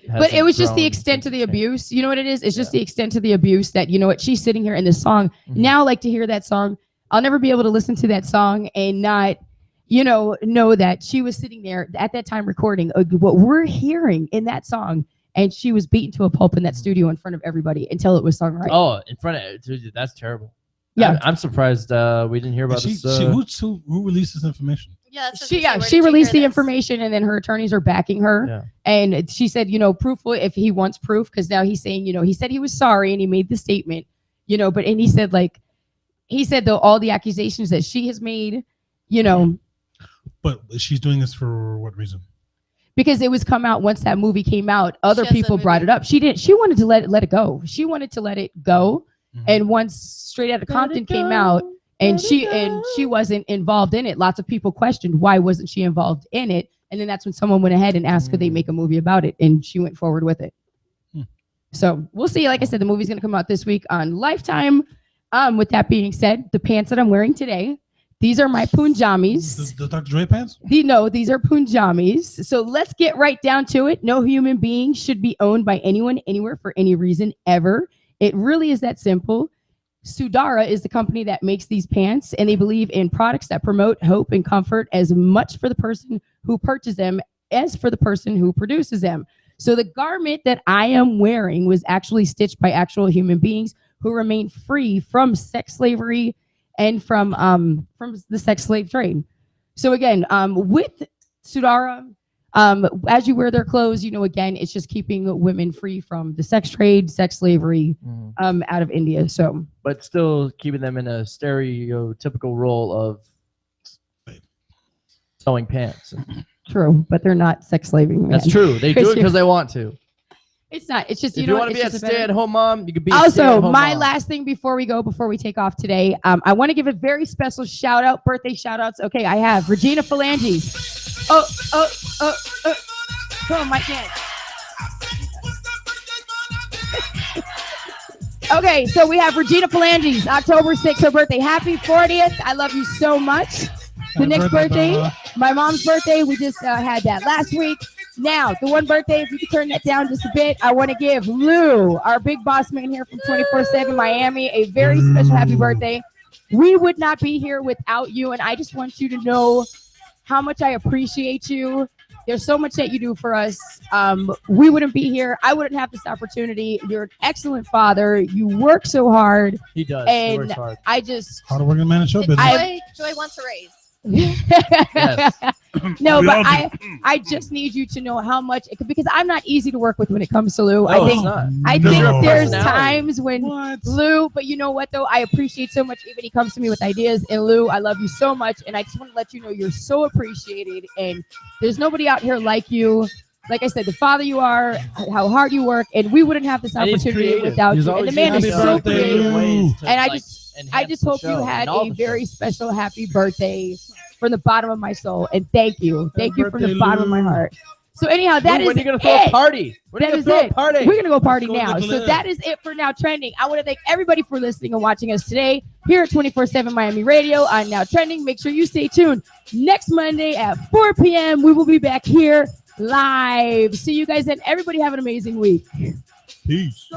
But it was just the extent to the abuse. You know what it is? It's just the extent to the abuse that, you know what, she's sitting here in this song. Now, like, to hear that song, I'll never be able to listen to that song and not, you know that she was sitting there at that time recording what we're hearing in that song. And she was beaten to a pulp in that studio in front of everybody until it was sung right. Oh, in front of dude, that's terrible. Yeah. I'm surprised we didn't hear about this. Who released this information? Yeah, she released the information, and then her attorneys are backing her. Yeah. And she said, you know, proof if he wants proof, because now he's saying, you know, he said he was sorry and he made the statement, you know, and he said though all the accusations that she has made, you know. But she's doing this for what reason? Because it was come out once that movie came out, other people brought it up. She wanted to let it go. She wanted to let it go. And once Straight Outta Compton came out, and she wasn't involved in it, lots of people questioned why wasn't she involved in it. And then that's when someone went ahead and asked could they make a movie about it, and she went forward with it. So we'll see. Like I said, the movie's going to come out this week on Lifetime. With that being said, the pants that I'm wearing today, these are my Punjamis. The Dr. Dre pants? No, these are Punjamis. So let's get right down to it. No human being should be owned by anyone, anywhere, for any reason, ever. It really is that simple. Sudara is the company that makes these pants, and they believe in products that promote hope and comfort as much for the person who purchases them as for the person who produces them. So the garment that I am wearing was actually stitched by actual human beings who remain free from sex slavery and from the sex slave trade. So again, with Sudara, as you wear their clothes, again, it's just keeping women free from the sex trade, sex slavery, out of India. So, but still keeping them in a stereotypical role of sewing pants. True, but they're not sex slaving. That's true. They do it because they want to. It's not. It's just if you want to be a stay-at-home mom, you could be. Also, my last thing before we take off today, I want to give a very special birthday shout outs. Okay, I have Regina Phalanges. Come on, Mike. Okay, so we have Regina Phalanges, October 6th, her birthday. Happy 40th. I love you so much. The next birthday, my mom's birthday, we just had that last week. Now, the one birthday, if you could turn that down just a bit, I want to give Lou, our big boss man here from 24/7 Miami, a very special happy birthday. We would not be here without you, and I just want you to know how much I appreciate you. There's so much that you do for us. We wouldn't be here. I wouldn't have this opportunity. You're an excellent father. You work so hard. He does. And he works hard. I just... Hard-working man in show business. Joy wants a raise. No, but I just need you to know how much because I'm not easy to work with when it comes to Lou. I think there's times when Lou, but you know what though, I appreciate so much even he comes to me with ideas. And Lou, I love you so much, and I just want to let you know you're so appreciated, and there's nobody out here like you. Like I said, the father you are, how hard you work, and we wouldn't have this opportunity without you. And the man is so creative. And I just hope you had a very special happy birthday from the bottom of my soul. And thank you from the bottom of my heart. So anyhow, that is when you're gonna throw a party. That is it. We're gonna go party now. So that is it for Now Trending. I want to thank everybody for listening and watching us today here at 24/7 Miami Radio on Now Trending. Make sure you stay tuned. Next Monday at 4 p.m. we will be back here live. See you guys then. Everybody have an amazing week. Peace.